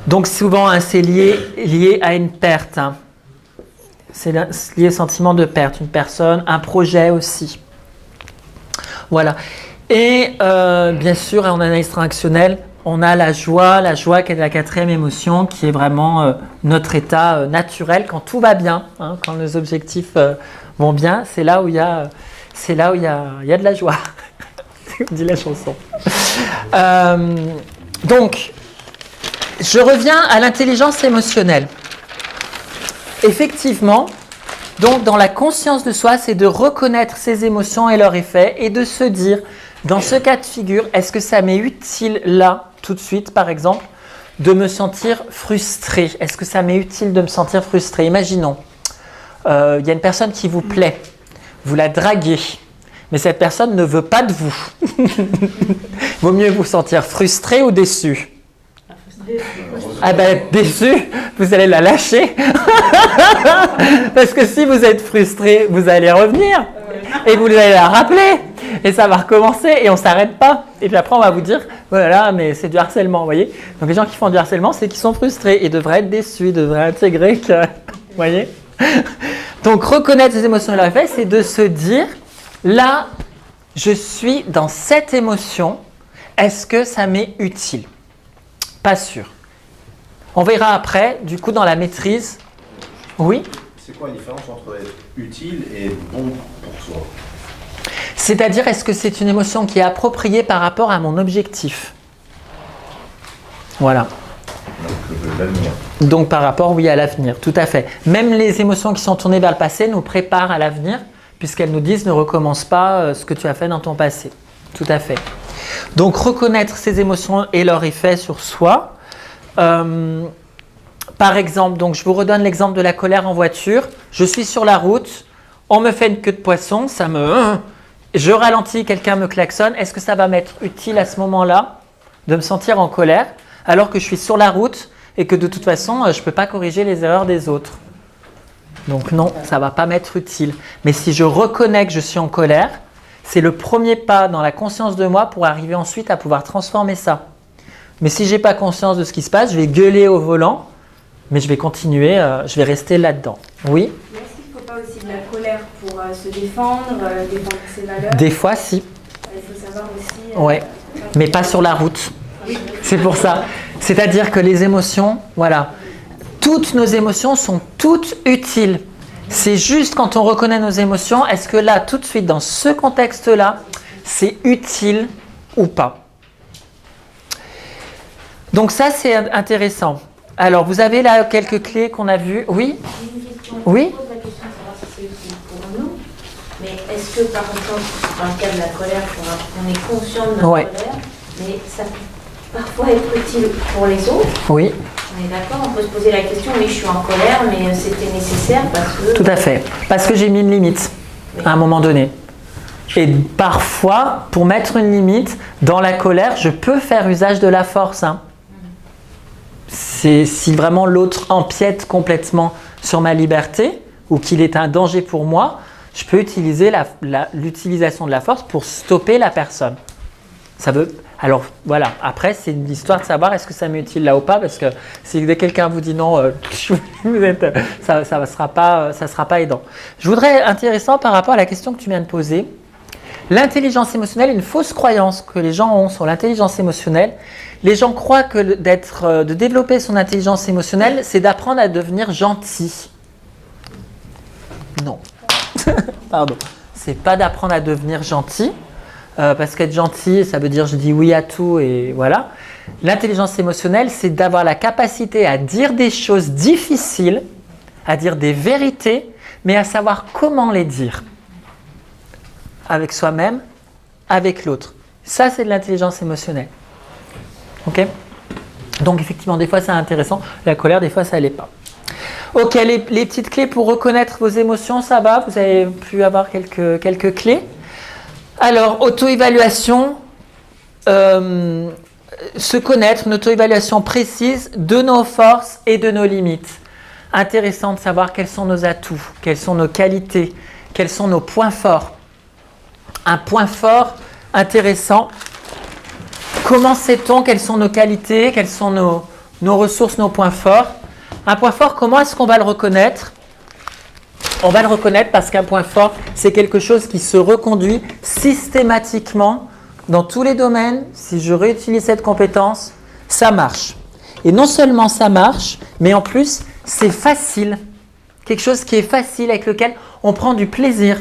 Donc souvent hein, c'est lié à une perte. Hein. C'est lié au sentiment de perte, une personne, un projet aussi. Voilà. Et bien sûr, en analyse transactionnelle, on a la joie qui est la quatrième émotion, qui est vraiment notre état naturel quand tout va bien, hein, quand nos objectifs vont bien, c'est là où il y a de la joie. Dit la chanson. Donc, je reviens à l'intelligence émotionnelle. Effectivement, donc dans la conscience de soi, c'est de reconnaître ses émotions et leurs effets et de se dire, dans ce cas de figure, est-ce que ça m'est utile là, tout de suite, par exemple, de me sentir frustré? Est-ce que ça m'est utile de me sentir frustré? Imaginons, il y a une personne qui vous plaît, vous la draguez, mais cette personne ne veut pas de vous. Vaut mieux vous sentir frustré ou déçu? Ah ben déçu, vous allez la lâcher. Parce que si vous êtes frustré, vous allez revenir et vous allez la rappeler et ça va recommencer et on ne s'arrête pas. Et puis après on va vous dire voilà, mais c'est du harcèlement, vous voyez. Donc les gens qui font du harcèlement, c'est qu'ils sont frustrés et devraient être déçus, ils devraient intégrer que, vous voyez. Donc reconnaître ses émotions et leurs effets, c'est de se dire là, je suis dans cette émotion, est-ce que ça m'est utile? Pas sûr. On verra après, du coup, dans la maîtrise. Oui? C'est quoi la différence entre être utile et bon pour soi? C'est-à-dire, est-ce que c'est une émotion qui est appropriée par rapport à mon objectif? Voilà. Donc, l'avenir. Donc, par rapport, oui, à l'avenir, tout à fait. Même les émotions qui sont tournées vers le passé nous préparent à l'avenir, puisqu'elles nous disent ne recommence pas ce que tu as fait dans ton passé. Tout à fait. Donc, reconnaître ces émotions et leur effet sur soi. Par exemple, donc je vous redonne l'exemple de la colère en voiture. Je suis sur la route, on me fait une queue de poisson, je ralentis, quelqu'un me klaxonne. Est-ce que ça va m'être utile à ce moment-là de me sentir en colère alors que je suis sur la route et que de toute façon, je ne peux pas corriger les erreurs des autres? Donc non, ça ne va pas m'être utile. Mais si je reconnais que je suis en colère, c'est le premier pas dans la conscience de moi pour arriver ensuite à pouvoir transformer ça. Mais si je n'ai pas conscience de ce qui se passe, je vais gueuler au volant, mais je vais continuer, je vais rester là-dedans. Oui? Mais est-ce qu'il ne faut pas aussi de la colère pour se défendre, défendre ses valeurs? Des fois, si. Il faut savoir aussi… Ouais, mais pas sur la route. C'est pour ça. C'est-à-dire que les émotions, voilà, toutes nos émotions sont toutes utiles. C'est juste quand on reconnaît nos émotions, est-ce que là, tout de suite, dans ce contexte-là, c'est utile ou pas? Donc ça, c'est intéressant. Alors, vous avez là quelques clés qu'on a vues. Oui? J'ai une Oui. On pose la question de savoir si c'est utile pour nous, mais est-ce que par exemple, dans le cas de la colère, on est conscient de notre Ouais. colère, mais ça peut parfois être utile pour les autres? Oui, On est d'accord, on peut se poser la question, oui, je suis en colère, mais c'était nécessaire parce que... tout à fait. Parce que j'ai mis une limite à un moment donné. Et parfois, pour mettre une limite, dans la colère, je peux faire usage de la force. Hein. C'est si vraiment l'autre empiète complètement sur ma liberté ou qu'il est un danger pour moi, je peux utiliser l'utilisation de la force pour stopper la personne. Ça veut... Alors voilà, après c'est une histoire de savoir est-ce que ça m'est utile là ou pas, parce que si dès quelqu'un vous dit non, ça sera pas aidant. Je voudrais être par rapport à la question que tu viens de poser. L'intelligence émotionnelle, une fausse croyance que les gens ont sur l'intelligence émotionnelle. Les gens croient que de développer son intelligence émotionnelle, c'est d'apprendre à devenir gentil. Non. Pardon. C'est pas d'apprendre à devenir gentil, parce qu'être gentil, ça veut dire je dis oui à tout et voilà. L'intelligence émotionnelle, c'est d'avoir la capacité à dire des choses difficiles, à dire des vérités, mais à savoir comment les dire. Avec soi-même, avec l'autre. Ça, c'est de l'intelligence émotionnelle. Ok? Donc, effectivement, des fois, c'est intéressant. La colère, des fois, ça ne l'est pas. Ok, les petites clés pour reconnaître vos émotions, ça va? Vous avez pu avoir quelques clés? Alors, auto-évaluation. Se connaître, une auto-évaluation précise de nos forces et de nos limites. Intéressant de savoir quels sont nos atouts, quelles sont nos qualités, quels sont nos points forts. Un point fort intéressant. Comment sait-on quelles sont nos qualités, quelles sont nos ressources, nos points forts? Un point fort, comment est-ce qu'on va le reconnaître? On va le reconnaître parce qu'un point fort, c'est quelque chose qui se reconduit systématiquement dans tous les domaines. Si je réutilise cette compétence, ça marche. Et non seulement ça marche, mais en plus, c'est facile. Quelque chose qui est facile, avec lequel on prend du plaisir.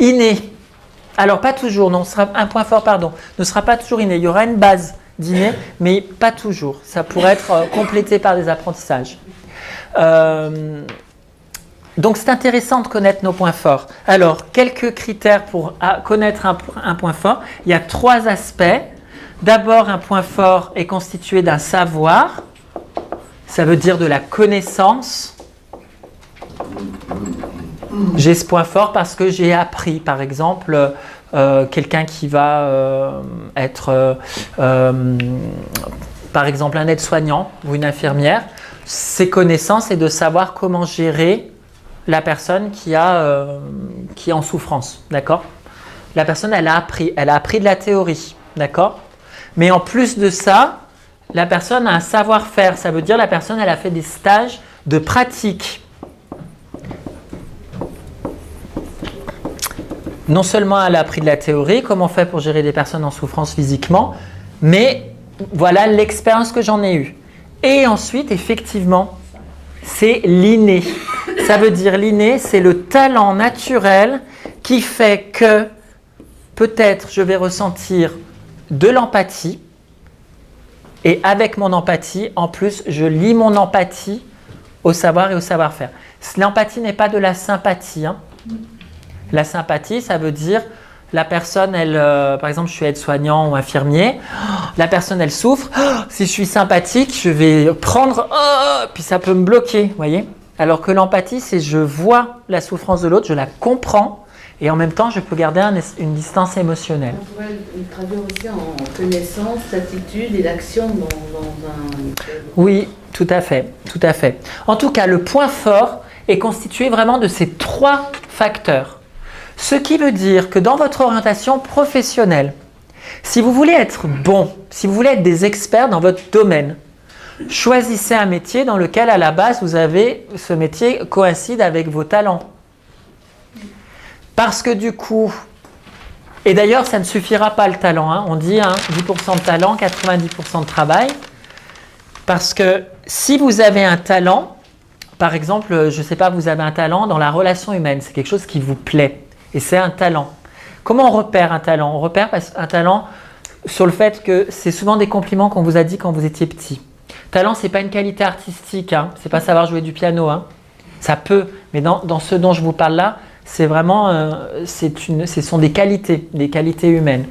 Inné. Alors pas toujours, non, un point fort, pardon, ne sera pas toujours inné. Il y aura une base d'inné, mais pas toujours. Ça pourrait être complété par des apprentissages. Donc c'est intéressant de connaître nos points forts. Alors, quelques critères pour connaître un point fort. Il y a 3 aspects. D'abord, un point fort est constitué d'un savoir. Ça veut dire de la connaissance. J'ai ce point fort parce que j'ai appris, par exemple, quelqu'un qui va être, par exemple, un aide-soignant ou une infirmière, ses connaissances est de savoir comment gérer la personne qui est en souffrance, d'accord? La personne, elle a appris de la théorie, d'accord? Mais en plus de ça, la personne a un savoir-faire, ça veut dire la personne, elle a fait des stages de pratique. Non seulement elle a appris de la théorie, comment on fait pour gérer des personnes en souffrance physiquement, mais voilà l'expérience que j'en ai eue. Et ensuite, effectivement, c'est l'inné. Ça veut dire l'inné, c'est le talent naturel qui fait que peut-être je vais ressentir de l'empathie. Et avec mon empathie, en plus, je lie mon empathie au savoir et au savoir-faire. L'empathie n'est pas de la sympathie, hein. La sympathie, ça veut dire la personne, elle, par exemple, je suis aide-soignant ou infirmier, la personne, elle souffre. Si je suis sympathique, je vais prendre, puis ça peut me bloquer, vous voyez? Alors que l'empathie, c'est je vois la souffrance de l'autre, je la comprends, et en même temps, je peux garder une distance émotionnelle. On pourrait le traduire aussi en connaissance, attitude et l'action dans un... Oui, tout à fait, tout à fait. En tout cas, le point fort est constitué vraiment de ces 3 facteurs. Ce qui veut dire que dans votre orientation professionnelle, si vous voulez être bon, si vous voulez être des experts dans votre domaine, choisissez un métier dans lequel à la base ce métier coïncide avec vos talents. Parce que du coup, et d'ailleurs ça ne suffira pas le talent, hein, on dit 10% de talent, 90% de travail, parce que si vous avez un talent, par exemple, je ne sais pas, vous avez un talent dans la relation humaine, c'est quelque chose qui vous plaît. Et c'est un talent. Comment on repère un talent? On repère un talent sur le fait que c'est souvent des compliments qu'on vous a dit quand vous étiez petit. Talent, ce n'est pas une qualité artistique, hein. Ce n'est pas savoir jouer du piano. Hein. Ça peut, mais dans ce dont je vous parle là, c'est vraiment, ce sont des qualités humaines.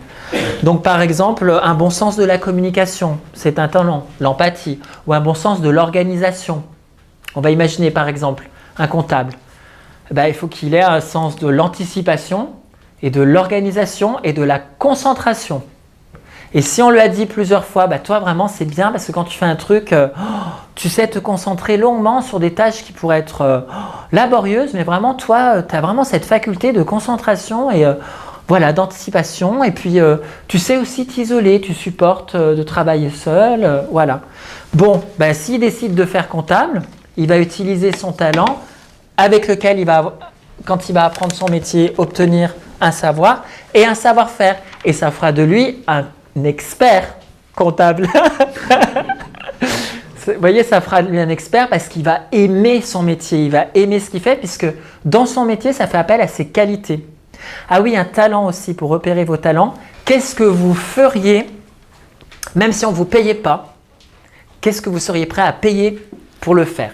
Donc par exemple, un bon sens de la communication, c'est un talent, l'empathie, ou un bon sens de l'organisation. On va imaginer par exemple un comptable. Il faut qu'il ait un sens de l'anticipation et de l'organisation et de la concentration. Et si on lui a dit plusieurs fois, toi vraiment c'est bien parce que quand tu fais un truc, tu sais te concentrer longuement sur des tâches qui pourraient être laborieuses, mais vraiment toi, tu as vraiment cette faculté de concentration et voilà, d'anticipation. Et puis tu sais aussi t'isoler, tu supportes de travailler seul, voilà. Bon, s'il décide de faire comptable, il va utiliser son talent avec lequel il va, quand il va apprendre son métier, obtenir un savoir et un savoir-faire. Et ça fera de lui un expert comptable. Vous voyez, ça fera de lui un expert parce qu'il va aimer son métier, il va aimer ce qu'il fait puisque dans son métier, ça fait appel à ses qualités. Ah oui, un talent aussi, pour repérer vos talents. Qu'est-ce que vous feriez, même si on ne vous payait pas, qu'est-ce que vous seriez prêt à payer pour le faire?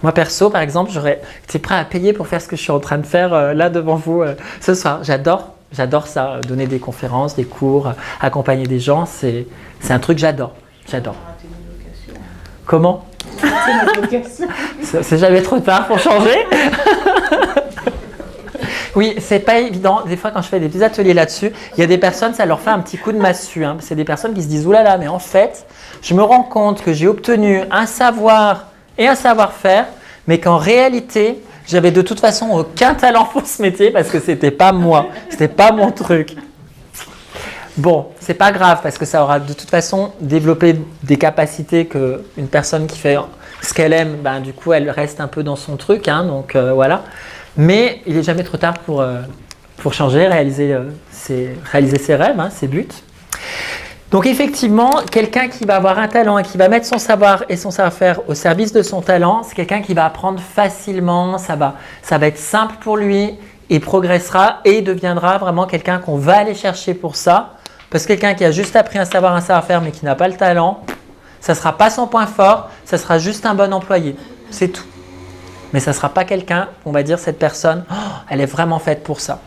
Moi perso, par exemple, j'aurais été prêt à payer pour faire ce que je suis en train de faire là devant vous ce soir. J'adore ça, donner des conférences, des cours, accompagner des gens, c'est un truc que j'adore. Comment? C'est jamais trop tard pour changer. Oui, c'est pas évident. Des fois, quand je fais des petits ateliers là-dessus, il y a des personnes, ça leur fait un petit coup de massue. C'est des personnes qui se disent « Oulala, mais en fait, je me rends compte que j'ai obtenu un savoir et un savoir-faire, mais qu'en réalité, j'avais de toute façon aucun talent pour ce métier parce que c'était pas moi, c'était pas mon truc. » Bon, c'est pas grave parce que ça aura de toute façon développé des capacités qu'une personne qui fait ce qu'elle aime, du coup, elle reste un peu dans son truc, donc voilà. Mais il n'est jamais trop tard pour changer, réaliser ses rêves, ses buts. Donc effectivement, quelqu'un qui va avoir un talent et qui va mettre son savoir et son savoir-faire au service de son talent, c'est quelqu'un qui va apprendre facilement, ça va être simple pour lui, il progressera et il deviendra vraiment quelqu'un qu'on va aller chercher pour ça. Parce que quelqu'un qui a juste appris un savoir-faire mais qui n'a pas le talent, ça ne sera pas son point fort, ça sera juste un bon employé, c'est tout. Mais ça ne sera pas quelqu'un, on va dire cette personne, elle est vraiment faite pour ça.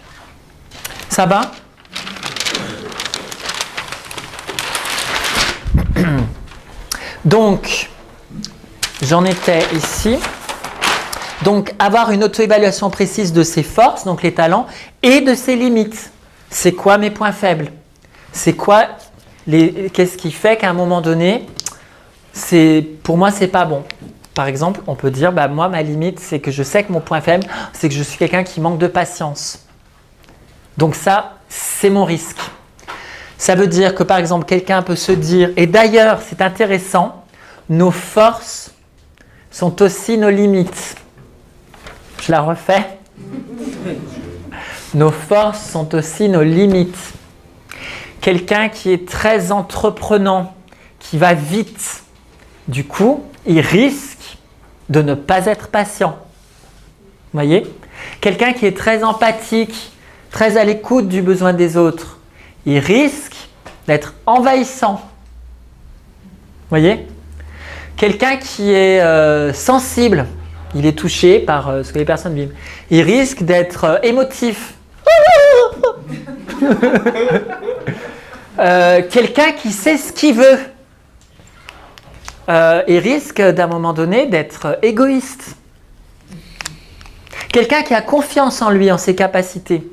Ça va ? Donc, j'en étais ici. Donc, avoir une auto-évaluation précise de ses forces, donc les talents, et de ses limites. C'est quoi mes points faibles? C'est quoi, qu'est-ce qui fait qu'à un moment donné, pour moi, c'est pas bon? Par exemple, on peut dire, moi, ma limite, c'est que je sais que mon point faible, c'est que je suis quelqu'un qui manque de patience. Donc ça, c'est mon risque. Ça veut dire que, par exemple, quelqu'un peut se dire, et d'ailleurs, c'est intéressant, nos forces sont aussi nos limites. Je la refais. Nos forces sont aussi nos limites. Quelqu'un qui est très entreprenant, qui va vite, du coup, il risque de ne pas être patient. Vous voyez? Quelqu'un qui est très empathique, très à l'écoute du besoin des autres, il risque d'être envahissant. Vous voyez? Quelqu'un qui est sensible, il est touché par ce que les personnes vivent, il risque d'être émotif. Quelqu'un qui sait ce qu'il veut, il risque d'un moment donné d'être égoïste. Quelqu'un qui a confiance en lui, en ses capacités,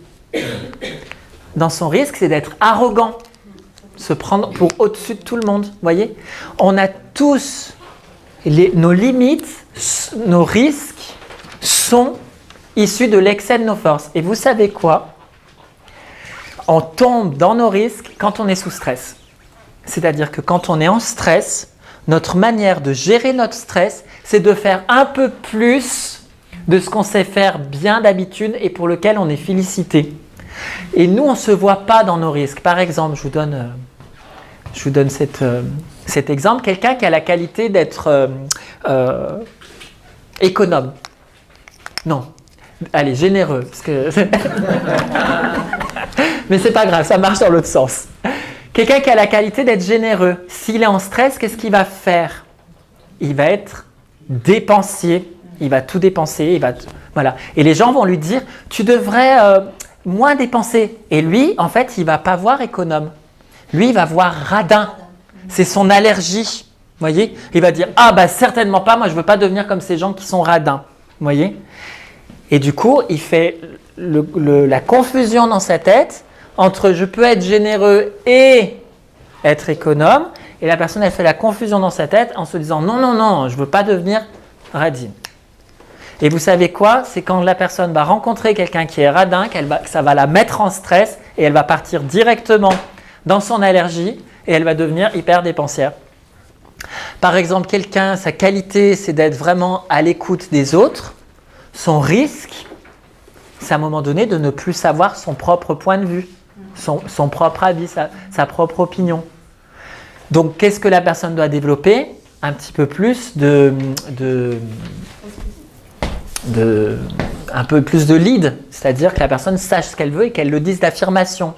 dans son risque, c'est d'être arrogant, se prendre pour au-dessus de tout le monde. Vous voyez? On a tous nos limites, nos risques sont issus de l'excès de nos forces. Et vous savez quoi? On tombe dans nos risques quand on est sous stress. C'est-à-dire que quand on est en stress, notre manière de gérer notre stress, c'est de faire un peu plus de ce qu'on sait faire bien d'habitude et pour lequel on est félicité. Et nous, on ne se voit pas dans nos risques. Par exemple, je vous donne cet exemple. Quelqu'un qui a la qualité d'être économe. Non. Allez, généreux. Parce que mais c'est pas grave, ça marche dans l'autre sens. Quelqu'un qui a la qualité d'être généreux. S'il est en stress, qu'est-ce qu'il va faire? Il va être dépensier. il va tout dépenser, voilà. Et les gens vont lui dire, tu devrais moins dépenser. Et lui, en fait, il va pas voir économe. Lui, il va voir radin. C'est son allergie. Vous voyez? Il va dire, ah bah certainement pas, moi je veux pas devenir comme ces gens qui sont radins. Vous voyez? Et du coup, il fait la confusion dans sa tête entre je peux être généreux et être économe. Et la personne, elle fait la confusion dans sa tête en se disant non, non, non, je ne veux pas devenir radine. Et vous savez quoi? C'est quand la personne va rencontrer quelqu'un qui est radin, que ça va la mettre en stress et elle va partir directement dans son allergie et elle va devenir hyper dépensière. Par exemple, quelqu'un, sa qualité, c'est d'être vraiment à l'écoute des autres. Son risque, c'est à un moment donné de ne plus savoir son propre point de vue, son propre avis, sa propre opinion. Donc, qu'est-ce que la personne doit développer? Un petit peu plus un peu plus de lead, c'est-à-dire que la personne sache ce qu'elle veut et qu'elle le dise d'affirmation.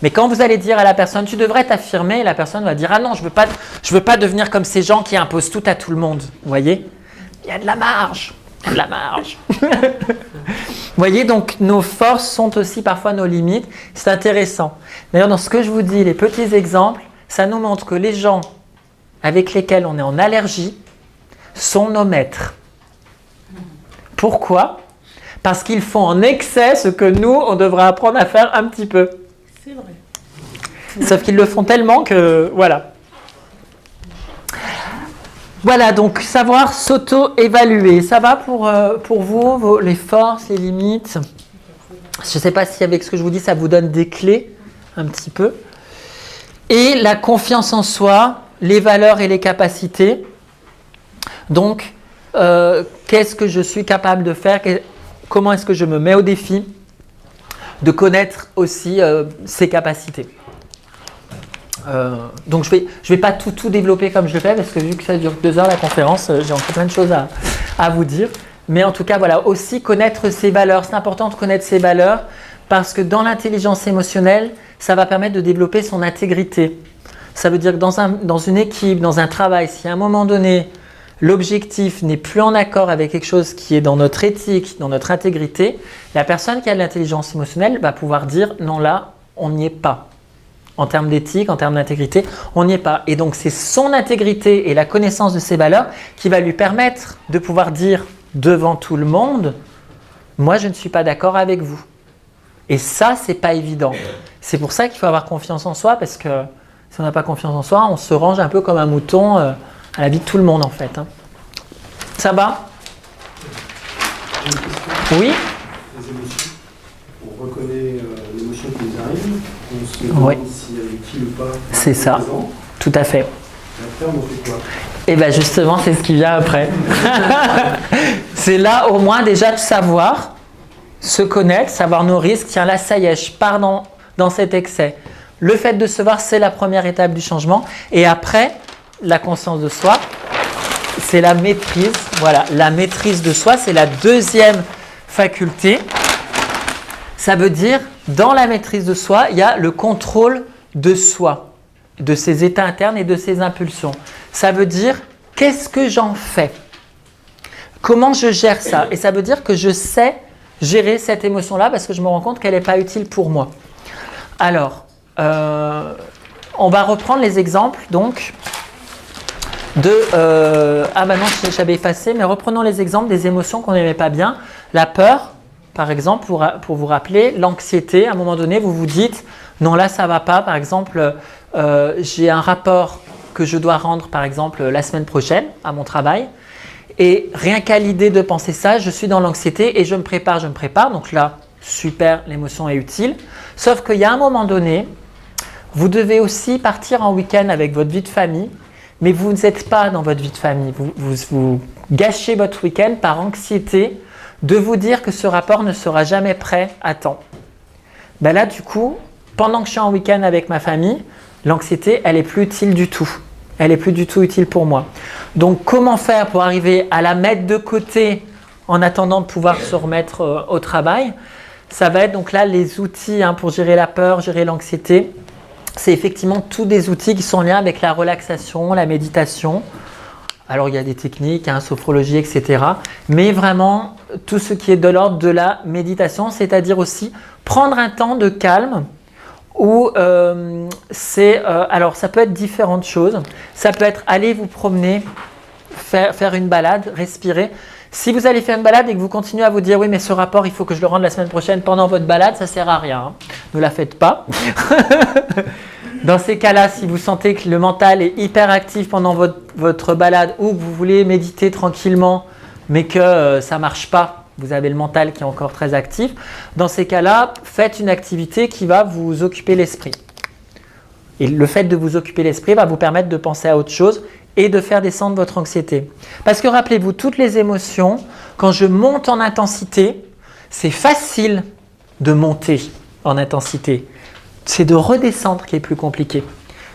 Mais quand vous allez dire à la personne, tu devrais t'affirmer, la personne va dire, ah non, je veux pas devenir comme ces gens qui imposent tout à tout le monde. Vous voyez? Il y a de la marge. Il y a de la marge. Vous voyez, donc nos forces sont aussi parfois nos limites. C'est intéressant. D'ailleurs, dans ce que je vous dis, les petits exemples, ça nous montre que les gens avec lesquels on est en allergie sont nos maîtres. Pourquoi? Parce qu'ils font en excès ce que nous, on devrait apprendre à faire un petit peu. C'est vrai. Sauf qu'ils le font tellement que, voilà. Voilà, donc savoir s'auto-évaluer. Ça va pour vous, les forces, les limites? Je ne sais pas si avec ce que je vous dis, ça vous donne des clés, un petit peu. Et la confiance en soi, les valeurs et les capacités. Donc, qu'est-ce que je suis capable de faire? Comment est-ce que je me mets au défi de connaître aussi ses capacités? Donc, je vais pas tout développer comme je le fais parce que vu que ça dure 2 heures la conférence, j'ai encore plein de choses à vous dire. Mais en tout cas, voilà, aussi connaître ses valeurs. C'est important de connaître ses valeurs parce que dans l'intelligence émotionnelle, ça va permettre de développer son intégrité. Ça veut dire que dans une équipe, dans un travail, si à un moment donné, l'objectif n'est plus en accord avec quelque chose qui est dans notre éthique, dans notre intégrité, la personne qui a de l'intelligence émotionnelle va pouvoir dire non, là, on n'y est pas. En termes d'éthique, en termes d'intégrité, on n'y est pas. Et donc, c'est son intégrité et la connaissance de ses valeurs qui va lui permettre de pouvoir dire devant tout le monde, moi, je ne suis pas d'accord avec vous. Et ça, c'est pas évident. C'est pour ça qu'il faut avoir confiance en soi parce que si on n'a pas confiance en soi, on se range un peu comme un mouton à la vie de tout le monde en fait. Hein. Ça va? Oui? Les émotions. On reconnaît l'émotion qui nous arrive, on se demande si elle est utile ou pas. C'est ça, présent. Tout à fait. Et après, on fait quoi? Et bien justement, c'est ce qui vient après. C'est là au moins déjà de savoir, se connaître, savoir nos risques. Tiens là, ça y est, je pars dans cet excès. Le fait de se voir, c'est la première étape du changement. Et après, la conscience de soi, c'est la maîtrise. Voilà, la maîtrise de soi, c'est la deuxième faculté. Ça veut dire, dans la maîtrise de soi, il y a le contrôle de soi, de ses états internes et de ses impulsions. Ça veut dire, qu'est-ce que j'en fais? Comment je gère ça? Et ça veut dire que je sais gérer cette émotion-là parce que je me rends compte qu'elle n'est pas utile pour moi. Alors, on va reprendre les exemples donc de... ah bah non, j'avais effacé, mais reprenons les exemples des émotions qu'on n'aimait pas bien. La peur, par exemple, pour vous rappeler, l'anxiété, à un moment donné, vous vous dites, non là ça va pas, par exemple, j'ai un rapport que je dois rendre, par exemple, la semaine prochaine à mon travail, et rien qu'à l'idée de penser ça, je suis dans l'anxiété et je me prépare, donc là, super, l'émotion est utile, sauf qu'il y a un moment donné, vous devez aussi partir en week-end avec votre vie de famille, mais vous n'êtes pas dans votre vie de famille. Vous gâchez votre week-end par anxiété de vous dire que ce rapport ne sera jamais prêt à temps. Ben là, du coup, pendant que je suis en week-end avec ma famille, l'anxiété, elle n'est plus utile du tout. Elle n'est plus du tout utile pour moi. Donc, comment faire pour arriver à la mettre de côté en attendant de pouvoir se remettre au travail? Ça va être donc là les outils pour gérer la peur, gérer l'anxiété. C'est effectivement tous des outils qui sont en lien avec la relaxation, la méditation. Alors il y a des techniques, hein, sophrologie, etc. Mais vraiment, tout ce qui est de l'ordre de la méditation, c'est-à-dire aussi prendre un temps de calme où alors ça peut être différentes choses. Ça peut être aller vous promener, faire une balade, respirer. Si vous allez faire une balade et que vous continuez à vous dire « Oui, mais ce rapport, il faut que je le rende la semaine prochaine pendant votre balade », ça ne sert à rien. Hein. Ne la faites pas. Dans ces cas-là, si vous sentez que le mental est hyper actif pendant votre balade ou que vous voulez méditer tranquillement, mais que ça ne marche pas, vous avez le mental qui est encore très actif, dans ces cas-là, faites une activité qui va vous occuper l'esprit. Et le fait de vous occuper l'esprit va vous permettre de penser à autre chose et de faire descendre votre anxiété. Parce que rappelez-vous, toutes les émotions, quand je monte en intensité, c'est facile de monter en intensité. C'est de redescendre qui est plus compliqué.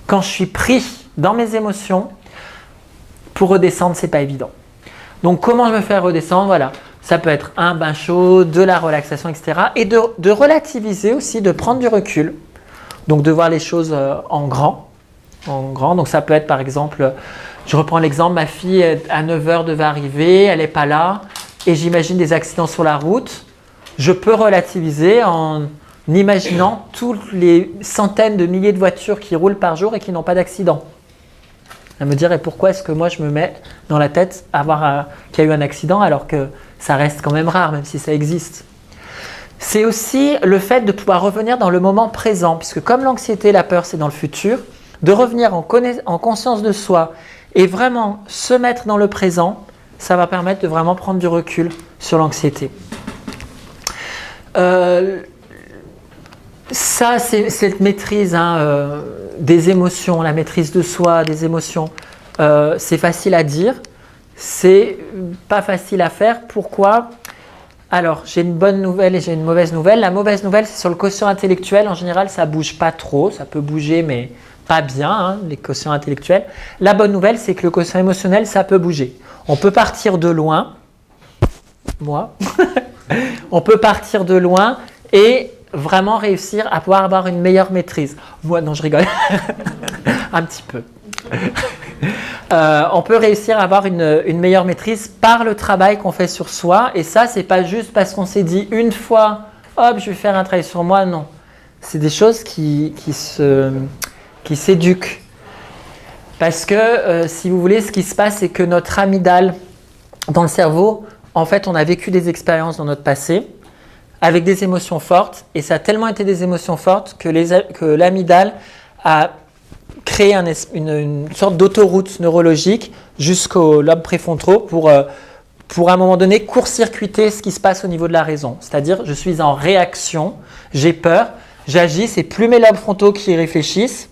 Quand je suis pris dans mes émotions, pour redescendre, c'est pas évident. Donc comment je me fais redescendre? Voilà, ça peut être un bain chaud, de la relaxation, etc. Et de relativiser aussi, de prendre du recul. Donc de voir les choses en grand. Donc ça peut être par exemple, je reprends l'exemple, ma fille à 9h devait arriver, elle n'est pas là, et j'imagine des accidents sur la route. Je peux relativiser en imaginant toutes les centaines de milliers de voitures qui roulent par jour et qui n'ont pas d'accident. À me dire, et pourquoi est-ce que moi je me mets dans la tête qu'il y a eu un accident alors que ça reste quand même rare, même si ça existe. C'est aussi le fait de pouvoir revenir dans le moment présent, puisque comme l'anxiété et la peur, c'est dans le futur, de revenir en conscience de soi et vraiment se mettre dans le présent, ça va permettre de vraiment prendre du recul sur l'anxiété. Ça, c'est cette maîtrise des émotions, la maîtrise de soi, des émotions. C'est facile à dire, c'est pas facile à faire. Pourquoi ? Alors, j'ai une bonne nouvelle et j'ai une mauvaise nouvelle. La mauvaise nouvelle, c'est sur le quotient intellectuel. En général, ça bouge pas trop. Ça peut bouger, mais pas bien, hein, les quotients intellectuels. La bonne nouvelle, c'est que le quotient émotionnel, ça peut bouger. On peut partir de loin. Moi. On peut partir de loin et vraiment réussir à pouvoir avoir une meilleure maîtrise. Moi, non, je rigole. Un petit peu. On peut réussir à avoir une meilleure maîtrise par le travail qu'on fait sur soi. Et ça, c'est pas juste parce qu'on s'est dit une fois, hop, je vais faire un travail sur moi. Non. C'est des choses qui s'éduquent. Parce que, si vous voulez, ce qui se passe, c'est que notre amygdale, dans le cerveau, en fait, on a vécu des expériences dans notre passé avec des émotions fortes. Et ça a tellement été des émotions fortes que l'amygdale a créé une sorte d'autoroute neurologique jusqu'aux lobes préfrontaux pour à un moment donné court-circuiter ce qui se passe au niveau de la raison. C'est-à-dire, je suis en réaction, j'ai peur, j'agis, c'est plus mes lobes frontaux qui réfléchissent,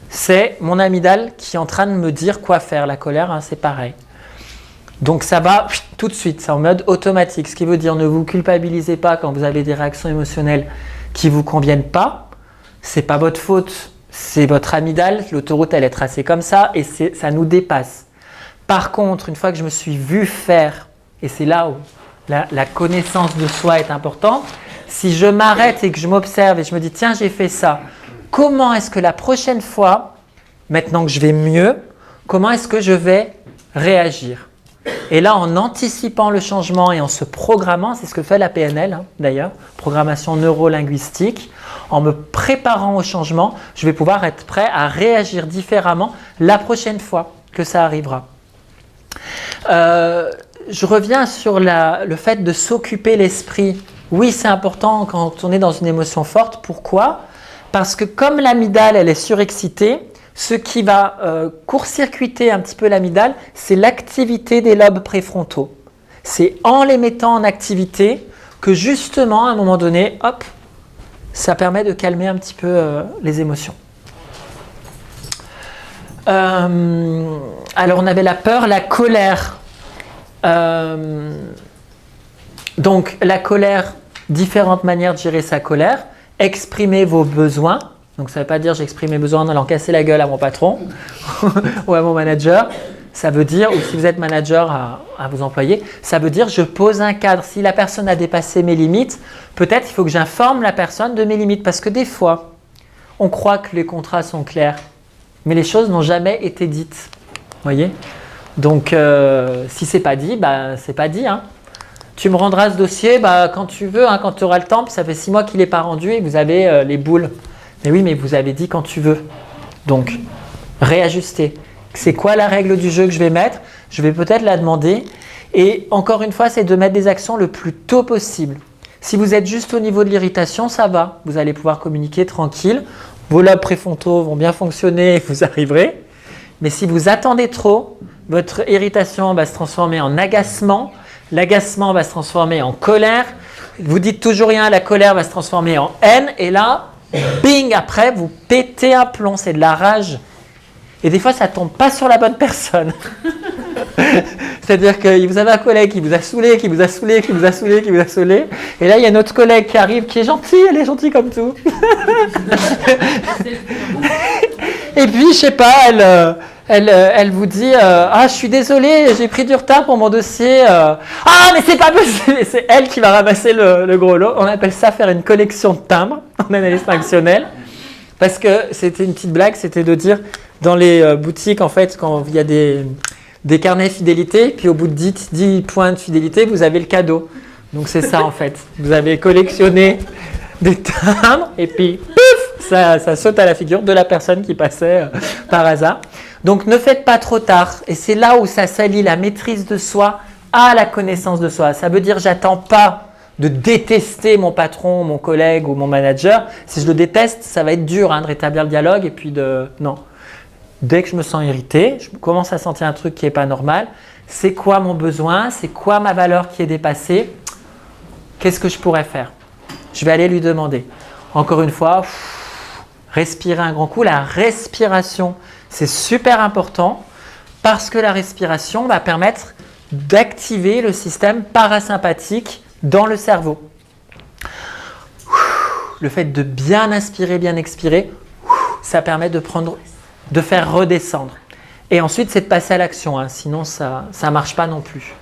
c'est mon amygdale qui est en train de me dire quoi faire. La colère, hein, c'est pareil. Donc ça va tout de suite, c'est en mode automatique, ce qui veut dire ne vous culpabilisez pas quand vous avez des réactions émotionnelles qui ne vous conviennent pas, c'est pas votre faute, c'est votre amygdale, l'autoroute elle est tracée comme ça et ça nous dépasse. Par contre, une fois que je me suis vu faire, et c'est là où la connaissance de soi est importante, si je m'arrête et que je m'observe et je me dis tiens j'ai fait ça, comment est-ce que la prochaine fois, maintenant que je vais mieux, comment est-ce que je vais réagir ? Et là, en anticipant le changement et en se programmant, c'est ce que fait la PNL hein, d'ailleurs, programmation neurolinguistique, en me préparant au changement, je vais pouvoir être prêt à réagir différemment la prochaine fois que ça arrivera. Je reviens sur le fait de s'occuper l'esprit. Oui, c'est important quand on est dans une émotion forte. Pourquoi ? Parce que comme l'amygdale, elle est surexcitée, ce qui va court-circuiter un petit peu l'amygdale, c'est l'activité des lobes préfrontaux. C'est en les mettant en activité que justement, à un moment donné, hop, ça permet de calmer un petit peu les émotions. Alors, on avait la peur, la colère. Donc, la colère, différentes manières de gérer sa colère. Exprimer vos besoins. Donc ça ne veut pas dire j'exprime mes besoins en allant casser la gueule à mon patron ou à mon manager. Ça veut dire, ou si vous êtes manager à vos employés, ça veut dire je pose un cadre. Si la personne a dépassé mes limites, peut-être il faut que j'informe la personne de mes limites. Parce que des fois, on croit que les contrats sont clairs, mais les choses n'ont jamais été dites. Vous voyez ? Donc, si c'est pas dit, bah, c'est pas dit. Hein. Tu me rendras ce dossier quand tu veux, hein, quand tu auras le temps. Puis ça fait 6 mois qu'il n'est pas rendu et vous avez les boules. Mais oui, mais vous avez dit quand tu veux. Donc, réajuster. C'est quoi la règle du jeu que je vais mettre? Je vais peut-être la demander. Et encore une fois, c'est de mettre des actions le plus tôt possible. Si vous êtes juste au niveau de l'irritation, ça va. Vous allez pouvoir communiquer tranquille. Vos lobes préfrontaux vont bien fonctionner et vous arriverez. Mais si vous attendez trop, votre irritation va se transformer en agacement. L'agacement va se transformer en colère. Vous dites toujours rien, la colère va se transformer en haine. Et là, bing, après, vous pétez un plomb. C'est de la rage. Et des fois, ça ne tombe pas sur la bonne personne. C'est-à-dire que vous avez un collègue qui vous a saoulé, qui vous a saoulé, qui vous a saoulé, qui vous a saoulé. Et là, il y a notre collègue qui arrive, qui est gentil, elle est gentille comme tout. Et puis, je sais pas, elle vous dit ah, je suis désolée, j'ai pris du retard pour mon dossier. Ah, mais c'est pas possible. C'est elle qui va ramasser le gros lot. On appelle ça faire une collection de timbres en analyse fonctionnelle. Parce que c'était une petite blague, c'était de dire dans les boutiques, en fait, quand il y a des carnets fidélité, puis au bout de 10 points de fidélité, vous avez le cadeau. Donc c'est ça en fait. Vous avez collectionné des timbres et puis pouf, ça saute à la figure de la personne qui passait par hasard. Donc ne faites pas trop tard. Et c'est là où ça s'allie la maîtrise de soi à la connaissance de soi. Ça veut dire j'attends pas de détester mon patron, mon collègue ou mon manager. Si je le déteste, ça va être dur de rétablir le dialogue et puis non. Dès que je me sens irrité, je commence à sentir un truc qui n'est pas normal. C'est quoi mon besoin? C'est quoi ma valeur qui est dépassée? Qu'est-ce que je pourrais faire? Je vais aller lui demander. Encore une fois, respirer un grand coup. La respiration, c'est super important parce que la respiration va permettre d'activer le système parasympathique dans le cerveau. Le fait de bien inspirer, bien expirer, ça permet de faire redescendre. Et ensuite, c'est de passer à l'action, sinon ça ne marche pas non plus.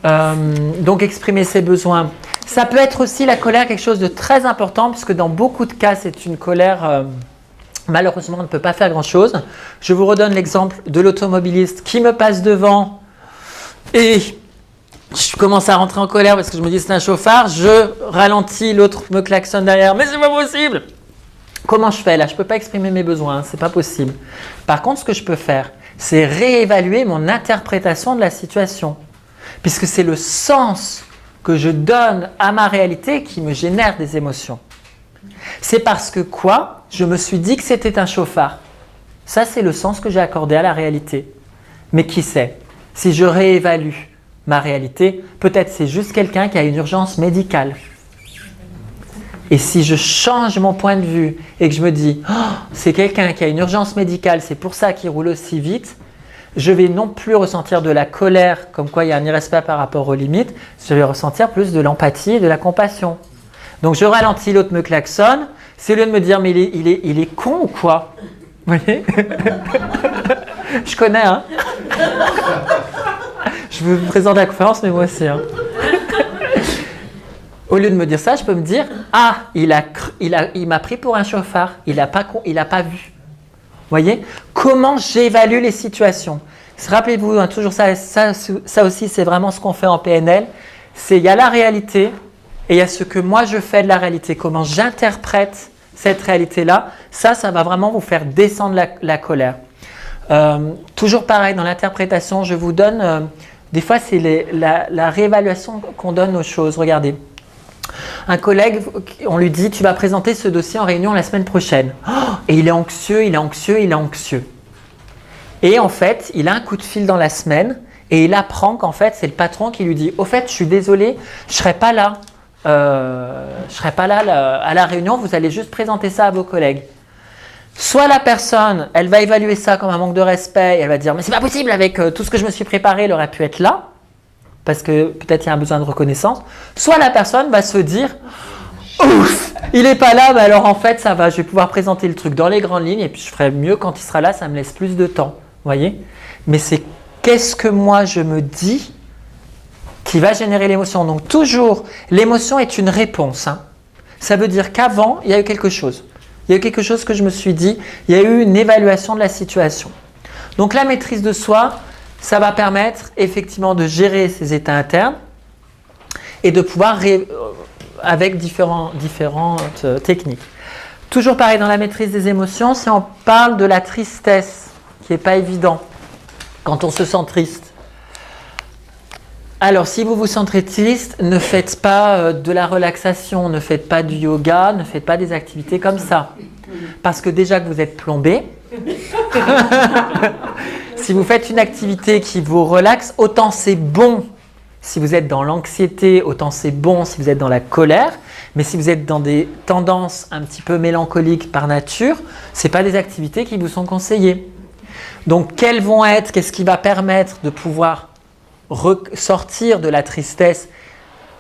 Donc, exprimer ses besoins. Ça peut être aussi la colère, quelque chose de très important, puisque dans beaucoup de cas, c'est une colère, malheureusement, on ne peut pas faire grand-chose. Je vous redonne l'exemple de l'automobiliste qui me passe devant et je commence à rentrer en colère parce que je me dis c'est un chauffard, je ralentis, l'autre me klaxonne derrière, mais c'est pas possible! Comment je fais là? Je ne peux pas exprimer mes besoins, c'est pas possible. Par contre, ce que je peux faire, c'est réévaluer mon interprétation de la situation. Puisque c'est le sens que je donne à ma réalité qui me génère des émotions. C'est parce que quoi? Je me suis dit que c'était un chauffard. Ça, c'est le sens que j'ai accordé à la réalité. Mais qui sait? Si je réévalue ma réalité, peut-être c'est juste quelqu'un qui a une urgence médicale. Et si je change mon point de vue et que je me dis oh, c'est quelqu'un qui a une urgence médicale, c'est pour ça qu'il roule aussi vite, je vais non plus ressentir de la colère, comme quoi il y a un irrespect par rapport aux limites, je vais ressentir plus de l'empathie et de la compassion. Donc je ralentis, l'autre me klaxonne, c'est au lieu de me dire mais il est con ou quoi? Vous voyez? Je connais, hein? Je vous présente la conférence, mais moi aussi. Hein. Au lieu de me dire ça, je peux me dire ah, il m'a pris pour un chauffard, il n'a pas vu. Vous voyez? Comment j'évalue les situations? Rappelez-vous, hein, toujours ça aussi, c'est vraiment ce qu'on fait en PNL. Il y a la réalité et il y a ce que moi je fais de la réalité. Comment j'interprète cette réalité-là, ça va vraiment vous faire descendre la colère. Toujours pareil, dans l'interprétation, je vous donne, des fois c'est la réévaluation qu'on donne aux choses. Regardez, un collègue, on lui dit tu vas présenter ce dossier en réunion la semaine prochaine. Oh, et il est anxieux. Et en fait, il a un coup de fil dans la semaine et il apprend qu'en fait, c'est le patron qui lui dit au fait, je suis désolé, je ne serai pas là. À la réunion, vous allez juste présenter ça à vos collègues. Soit la personne, elle va évaluer ça comme un manque de respect et elle va dire mais c'est pas possible avec tout ce que je me suis préparé, il aurait pu être là parce que peut-être il y a un besoin de reconnaissance. Soit la personne va se dire ouf, il n'est pas là, mais alors en fait ça va, je vais pouvoir présenter le truc dans les grandes lignes et puis je ferai mieux quand il sera là, ça me laisse plus de temps. Voyez? Mais c'est qu'est-ce que moi je me dis qui va générer l'émotion. Donc toujours, l'émotion est une réponse. Hein. Ça veut dire qu'avant, il y a eu quelque chose. Il y a eu quelque chose que je me suis dit, il y a eu une évaluation de la situation. Donc la maîtrise de soi, ça va permettre effectivement de gérer ces états internes et de pouvoir avec différentes techniques. Toujours pareil dans la maîtrise des émotions, si on parle de la tristesse, qui n'est pas évident quand on se sent triste. Alors, si vous vous sentez triste, ne faites pas de la relaxation, ne faites pas du yoga, ne faites pas des activités comme ça. Parce que déjà que vous êtes plombé, si vous faites une activité qui vous relaxe, autant c'est bon si vous êtes dans l'anxiété, autant c'est bon si vous êtes dans la colère, mais si vous êtes dans des tendances un petit peu mélancoliques par nature, ce n'est pas des activités qui vous sont conseillées. Donc, qu'est-ce qui va permettre de pouvoir sortir de la tristesse,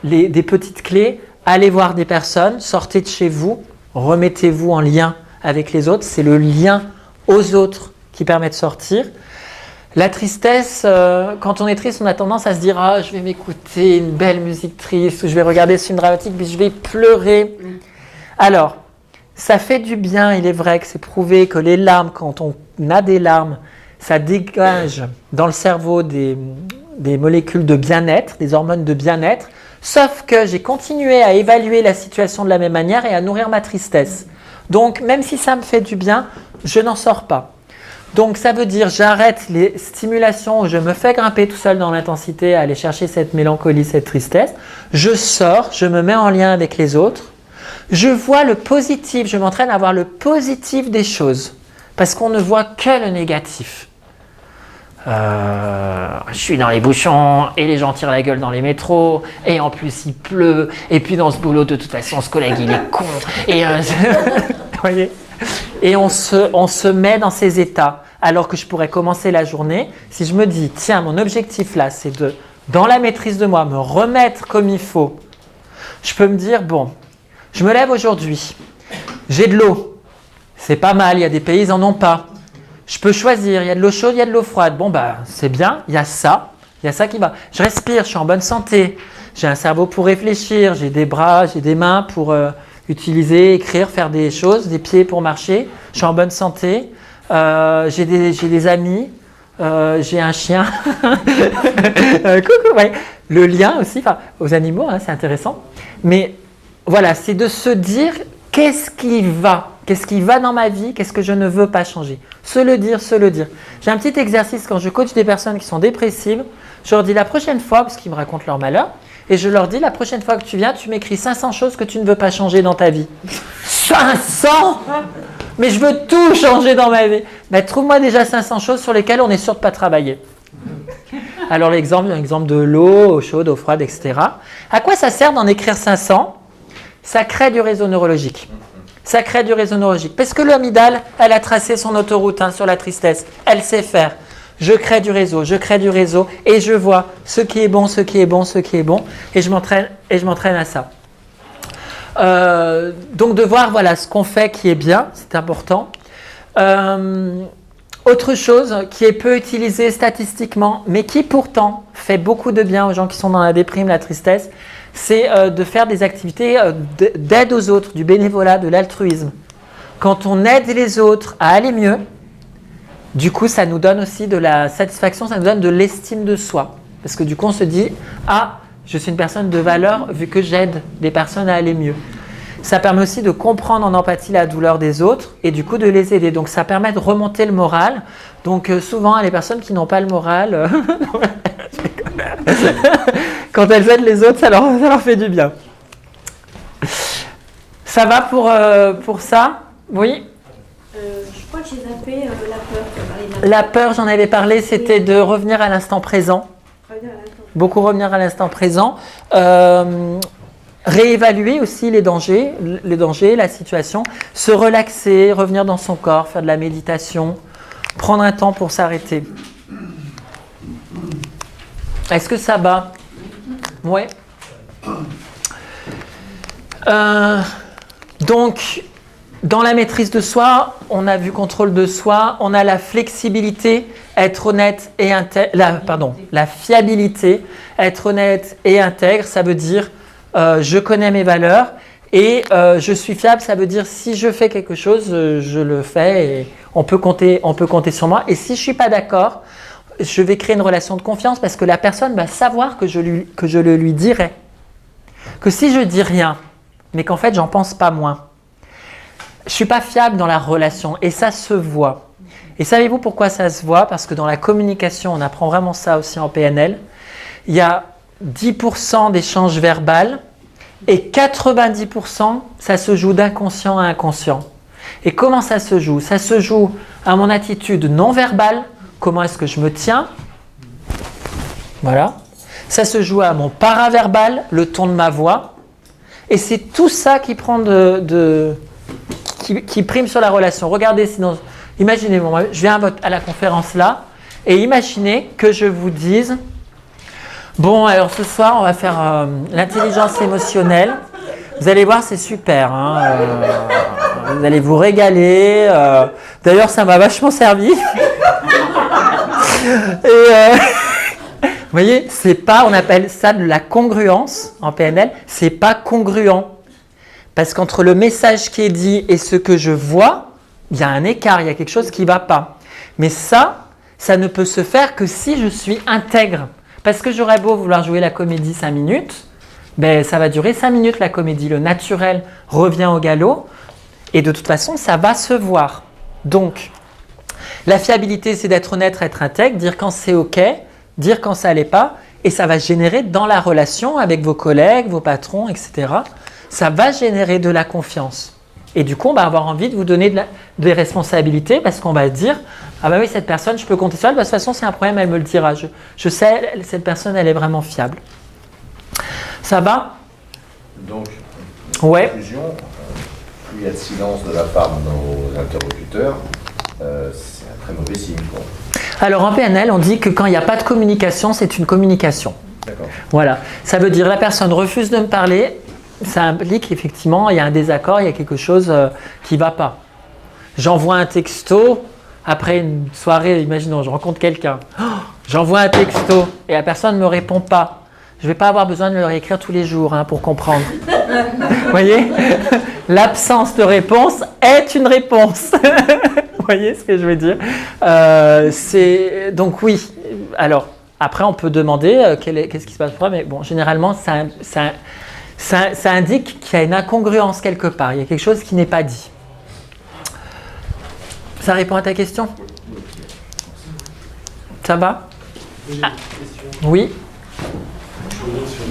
des petites clés, allez voir des personnes, sortez de chez vous, remettez-vous en lien avec les autres, c'est le lien aux autres qui permet de sortir. La tristesse, quand on est triste, on a tendance à se dire « Ah, je vais m'écouter une belle musique triste, ou je vais regarder ce film dramatique, puis je vais pleurer. » Alors, ça fait du bien, il est vrai que c'est prouvé que les larmes, quand on a des larmes, ça dégage dans le cerveau des molécules de bien-être, des hormones de bien-être, sauf que j'ai continué à évaluer la situation de la même manière et à nourrir ma tristesse. Donc, même si ça me fait du bien, je n'en sors pas. Donc, ça veut dire j'arrête les stimulations où je me fais grimper tout seul dans l'intensité, aller chercher cette mélancolie, cette tristesse. Je sors, je me mets en lien avec les autres. Je vois le positif, je m'entraîne à voir le positif des choses. Parce qu'on ne voit que le négatif. Je suis dans les bouchons et les gens tirent la gueule dans les métros et en plus il pleut et puis dans ce boulot de toute façon ce collègue il est con et voyez, et on se met dans ces états alors que je pourrais commencer la journée si je me dis tiens mon objectif là c'est de dans la maîtrise de moi me remettre comme il faut. Je peux me dire bon je me lève aujourd'hui, j'ai de l'eau, c'est pas mal, il y a des pays ils en ont pas. Je peux choisir, il y a de l'eau chaude, il y a de l'eau froide. Bon, bah, c'est bien, il y a ça qui va. Je respire, je suis en bonne santé. J'ai un cerveau pour réfléchir, j'ai des bras, j'ai des mains pour utiliser, écrire, faire des choses, des pieds pour marcher. Je suis en bonne santé. J'ai des amis, j'ai un chien. Coucou, ouais. Le lien aussi, aux animaux, hein, c'est intéressant. Mais voilà, c'est de se dire qu'est-ce qui va dans ma vie, qu'est-ce que je ne veux pas changer. Se le dire. J'ai un petit exercice quand je coach des personnes qui sont dépressives. Je leur dis la prochaine fois, parce qu'ils me racontent leur malheur, et je leur dis la prochaine fois que tu viens, tu m'écris 500 choses que tu ne veux pas changer dans ta vie. 500 ? Mais je veux tout changer dans ma vie. Mais trouve-moi déjà 500 choses sur lesquelles on est sûr de ne pas travailler. Alors l'exemple de l'eau, eau chaude, eau froide, etc. À quoi ça sert d'en écrire 500 ? Ça crée du réseau neurologique. Parce que l'amygdale, elle a tracé son autoroute sur la tristesse. Elle sait faire. Je crée du réseau et je vois ce qui est bon, et je m'entraîne à ça. Donc de voir voilà, ce qu'on fait qui est bien, c'est important. Autre chose qui est peu utilisée statistiquement, mais qui pourtant fait beaucoup de bien aux gens qui sont dans la déprime, la tristesse, c'est de faire des activités d'aide aux autres, du bénévolat, de l'altruisme. Quand on aide les autres à aller mieux, du coup, ça nous donne aussi de la satisfaction, ça nous donne de l'estime de soi. Parce que du coup, on se dit « Ah, je suis une personne de valeur vu que j'aide les personnes à aller mieux. » Ça permet aussi de comprendre en empathie la douleur des autres et du coup de les aider. Donc, ça permet de remonter le moral. Donc, souvent, les personnes qui n'ont pas le moral... Quand elles aident les autres, ça leur fait du bien. Ça va pour ça ? Oui ? Je crois que j'ai zappé la peur. La peur, j'en avais parlé, c'était de revenir à l'instant présent. Beaucoup revenir à l'instant présent. Réévaluer aussi les dangers, la situation. Se relaxer, revenir dans son corps, faire de la méditation. Prendre un temps pour s'arrêter. Est-ce que ça va ? Ouais. Donc, dans la maîtrise de soi, on a vu contrôle de soi, on a la flexibilité, être honnête et intègre. La fiabilité, être honnête et intègre, ça veut dire je connais mes valeurs et je suis fiable, ça veut dire si je fais quelque chose, je le fais et on peut compter sur moi. Et si je ne suis pas d'accord, je vais créer une relation de confiance parce que la personne va savoir que je le lui dirai. Que si je dis rien, mais qu'en fait, j'en pense pas moins, je ne suis pas fiable dans la relation et ça se voit. Et savez-vous pourquoi ça se voit? Parce que dans la communication, on apprend vraiment ça aussi en PNL. Il y a 10% d'échange verbal et 90%, ça se joue d'inconscient à inconscient. Et comment ça se joue? Ça se joue à mon attitude non verbale. Comment est-ce que je me tiens? Voilà. Ça se joue à mon paraverbal, le ton de ma voix. Et c'est tout ça qui prend qui prime sur la relation. Regardez, sinon, imaginez, je viens à la conférence là, et imaginez que je vous dise, bon, alors ce soir, on va faire l'intelligence émotionnelle. Vous allez voir, c'est super. Hein, vous allez vous régaler. D'ailleurs, ça m'a vachement servi. Et vous voyez, c'est pas, on appelle ça de la congruence en PNL, c'est pas congruent. Parce qu'entre le message qui est dit et ce que je vois, il y a un écart, il y a quelque chose qui ne va pas. Mais ça ne peut se faire que si je suis intègre. Parce que j'aurais beau vouloir jouer la comédie 5 minutes, ben, ça va durer 5 minutes la comédie. Le naturel revient au galop et de toute façon, ça va se voir. Donc, la fiabilité, c'est d'être honnête, être intègre, dire quand c'est OK, dire quand ça n'allait pas, et ça va générer dans la relation avec vos collègues, vos patrons, etc., ça va générer de la confiance. Et du coup, on va avoir envie de vous donner des responsabilités parce qu'on va dire « Ah bah oui, cette personne, je peux compter sur elle, de toute façon, s'il y a un problème, elle me le dira. Je sais, cette personne, elle est vraiment fiable. » Ça va? Donc, ouais. Conclusion, plus il y a de silence de la part de nos interlocuteurs, c'est un très mauvais signe, quoi. Alors en PNL, on dit que quand il n'y a pas de communication, c'est une communication. D'accord. Voilà. Ça veut dire la personne refuse de me parler, ça implique effectivement il y a un désaccord, il y a quelque chose qui ne va pas. J'envoie un texto après une soirée, imaginons, je rencontre quelqu'un, j'envoie un texto et la personne ne me répond pas. Je ne vais pas avoir besoin de le réécrire tous les jours pour comprendre. Vous voyez? L'absence de réponse est une réponse. Vous voyez ce que je veux dire? Donc oui, alors après on peut demander qu'est-ce qui se passe pour toi, mais bon, généralement ça indique qu'il y a une incongruence quelque part, il y a quelque chose qui n'est pas dit. Ça répond à ta question? Ça va? J'ai une question. Oui. Je reviens sur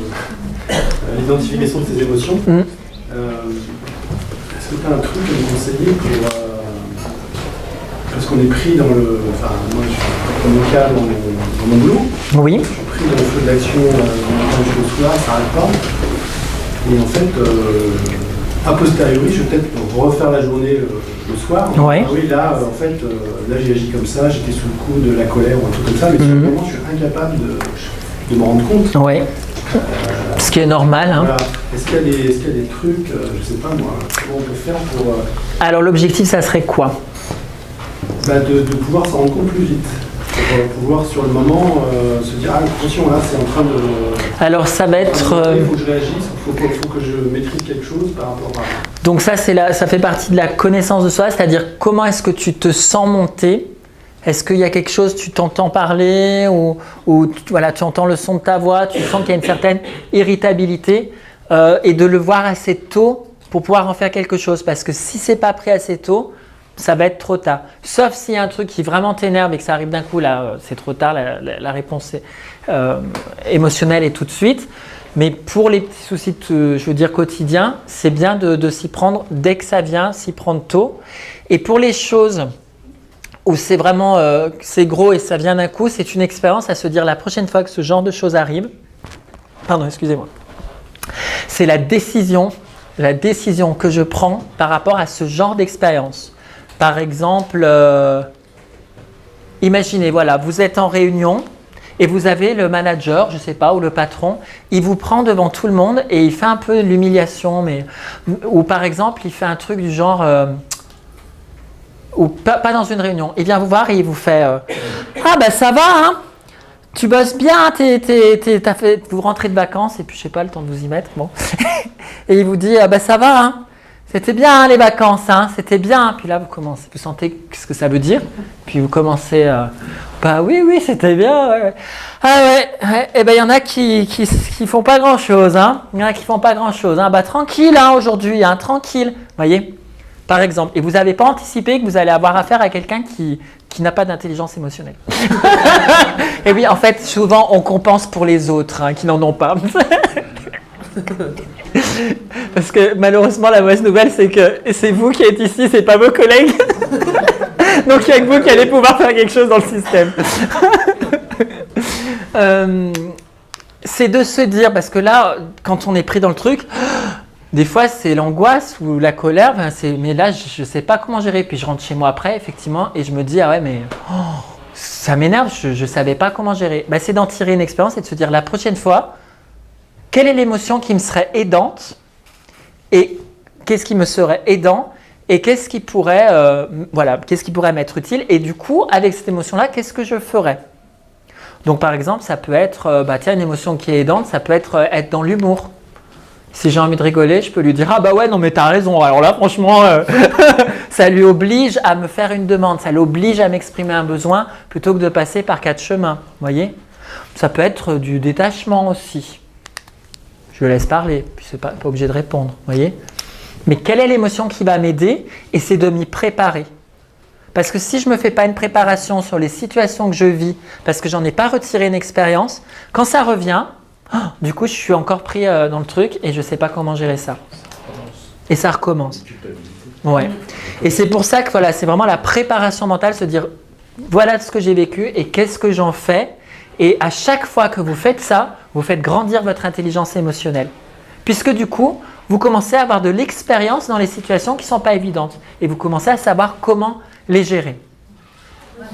l'identification de ses émotions. Est-ce que tu as un truc à me conseiller pour... parce qu'on est pris dans le... Enfin, moi, je suis dans mon cas, dans mon boulot. Oui. Je suis pris dans le feu de l'action le soir, ça n'arrête pas. Et en fait, a posteriori, je vais peut-être refaire la journée le soir. Ouais. Ah oui, là, en fait, là, j'ai agi comme ça, j'étais sous le coup de la colère ou un truc comme ça, mais simplement, je suis incapable de me rendre compte. Oui. Ce qui est normal. Hein. Voilà. Est-ce qu'il y a des trucs, je ne sais pas moi, comment on peut faire pour... Alors l'objectif, ça serait quoi? De pouvoir s'en rendre compte plus vite. Pour pouvoir sur le moment se dire, ah attention, là c'est en train de... Alors ça va être... Il faut que je réagisse, il faut que je maîtrise quelque chose par rapport à... Donc ça fait partie de la connaissance de soi, c'est-à-dire comment est-ce que tu te sens monter? Est-ce qu'il y a quelque chose, tu t'entends parler ou voilà, tu entends le son de ta voix, tu sens qu'il y a une certaine irritabilité et de le voir assez tôt pour pouvoir en faire quelque chose. Parce que si c'est pas pris assez tôt, ça va être trop tard. Sauf s'il y a un truc qui vraiment t'énerve et que ça arrive d'un coup, là c'est trop tard, la réponse émotionnelle est tout de suite. Mais pour les petits soucis, je veux dire quotidiens, c'est bien de s'y prendre dès que ça vient, s'y prendre tôt. Et pour les choses où c'est vraiment c'est gros et ça vient d'un coup, c'est une expérience à se dire la prochaine fois que ce genre de choses arrive, pardon, excusez-moi, c'est la décision que je prends par rapport à ce genre d'expérience. Par exemple, imaginez, voilà, vous êtes en réunion et vous avez le manager, je ne sais pas, ou le patron, il vous prend devant tout le monde et il fait un peu l'humiliation, ou par exemple, il fait un truc du genre... ou pas dans une réunion, il vient vous voir et il vous fait ah ben ça va, hein, tu bosses bien, vous rentrez de vacances et puis je sais pas le temps de vous y mettre, bon. Et il vous dit ah ben ça va, hein, c'était bien hein, les vacances, hein, c'était bien. Puis là vous sentez ce que ça veut dire, puis vous commencez Bah oui, c'était bien. Ouais. Ah ouais. Eh ben il y en a qui font pas grand chose, hein. Il y en a qui font pas grand chose, hein. Bah tranquille, hein, aujourd'hui, hein, tranquille. Voyez, par exemple. Et vous n'avez pas anticipé que vous allez avoir affaire à quelqu'un qui n'a pas d'intelligence émotionnelle. Et oui, en fait, souvent on compense pour les autres, hein, qui n'en ont pas. Parce que malheureusement, la mauvaise nouvelle, c'est que c'est vous qui êtes ici, c'est pas vos collègues. Donc il n'y a que vous qui allez pouvoir faire quelque chose dans le système. C'est de se dire, parce que là, quand on est pris dans le truc, des fois c'est l'angoisse ou la colère, mais là je ne sais pas comment gérer. Puis je rentre chez moi après, effectivement, et je me dis, ah ouais, mais ça m'énerve, je ne savais pas comment gérer. Bah, c'est d'en tirer une expérience et de se dire, la prochaine fois, quelle est l'émotion qui me serait aidante et qu'est-ce qui me serait aidant et qu'est-ce qui pourrait, qu'est-ce qui pourrait m'être utile et du coup, avec cette émotion-là, qu'est-ce que je ferais? Donc, par exemple, ça peut être, une émotion qui est aidante, ça peut être dans l'humour. Si j'ai envie de rigoler, je peux lui dire « Ah bah ouais, non mais t'as raison, alors là, franchement, ça lui oblige à me faire une demande, ça l'oblige à m'exprimer un besoin plutôt que de passer par 4 chemins. » Vous voyez? Ça peut être du détachement aussi. Je le laisse parler, puis c'est pas obligé de répondre, voyez. Mais quelle est l'émotion qui va m'aider? Et c'est de m'y préparer. Parce que si je ne me fais pas une préparation sur les situations que je vis, parce que j'en ai pas retiré une expérience, quand ça revient, du coup je suis encore pris dans le truc et je ne sais pas comment gérer ça. Et ça recommence. Ouais. Et c'est pour ça que voilà, c'est vraiment la préparation mentale, se dire voilà ce que j'ai vécu et qu'est-ce que j'en fais. Et à chaque fois que vous faites ça, vous faites grandir votre intelligence émotionnelle. Puisque du coup, vous commencez à avoir de l'expérience dans les situations qui ne sont pas évidentes. Et vous commencez à savoir comment les gérer. C'est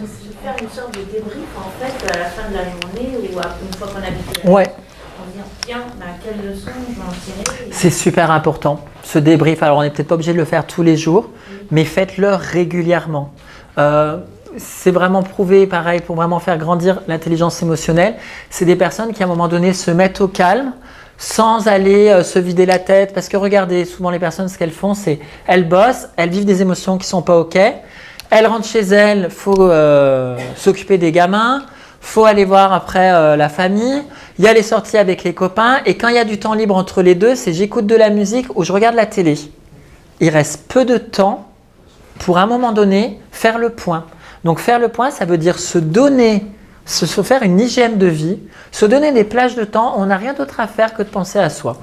faire une sorte de débrief en fait à la fin de la journée ou une fois qu'on a vécu. Ouais. On dit tiens, quelle leçon je vais en tirer. C'est super important, ce débrief. Alors on n'est peut-être pas obligé de le faire tous les jours, mais faites-le régulièrement. C'est vraiment prouvé, pareil, pour vraiment faire grandir l'intelligence émotionnelle. C'est des personnes qui, à un moment donné, se mettent au calme sans aller se vider la tête. Parce que regardez, souvent les personnes, ce qu'elles font, c'est elles bossent, elles vivent des émotions qui ne sont pas OK. Elles rentrent chez elles, il faut s'occuper des gamins, il faut aller voir après la famille. Il y a les sorties avec les copains. Et quand il y a du temps libre entre les deux, c'est j'écoute de la musique ou je regarde la télé. Il reste peu de temps pour, à un moment donné, faire le point. Donc faire le point, ça veut dire se donner, se faire une hygiène de vie, se donner des plages de temps, on n'a rien d'autre à faire que de penser à soi.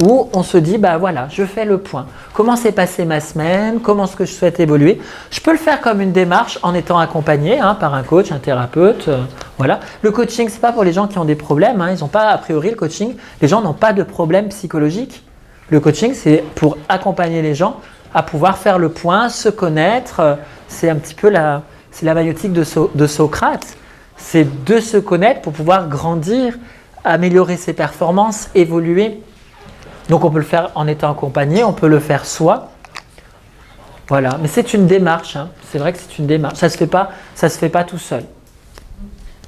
Où on se dit, bah voilà, je fais le point. Comment s'est passée ma semaine? Comment est-ce que je souhaite évoluer? Je peux le faire comme une démarche en étant accompagné par un coach, un thérapeute. Voilà. Le coaching, ce n'est pas pour les gens qui ont des problèmes. Ils n'ont pas, a priori, le coaching, les gens n'ont pas de problème psychologique. Le coaching, c'est pour accompagner les gens à pouvoir faire le point, se connaître. C'est un petit peu la maïotique de Socrate. C'est de se connaître pour pouvoir grandir, améliorer ses performances, évoluer. Donc on peut le faire en étant accompagné, on peut le faire soi. Voilà, mais c'est une démarche. C'est vrai que c'est une démarche. Ça se fait pas tout seul.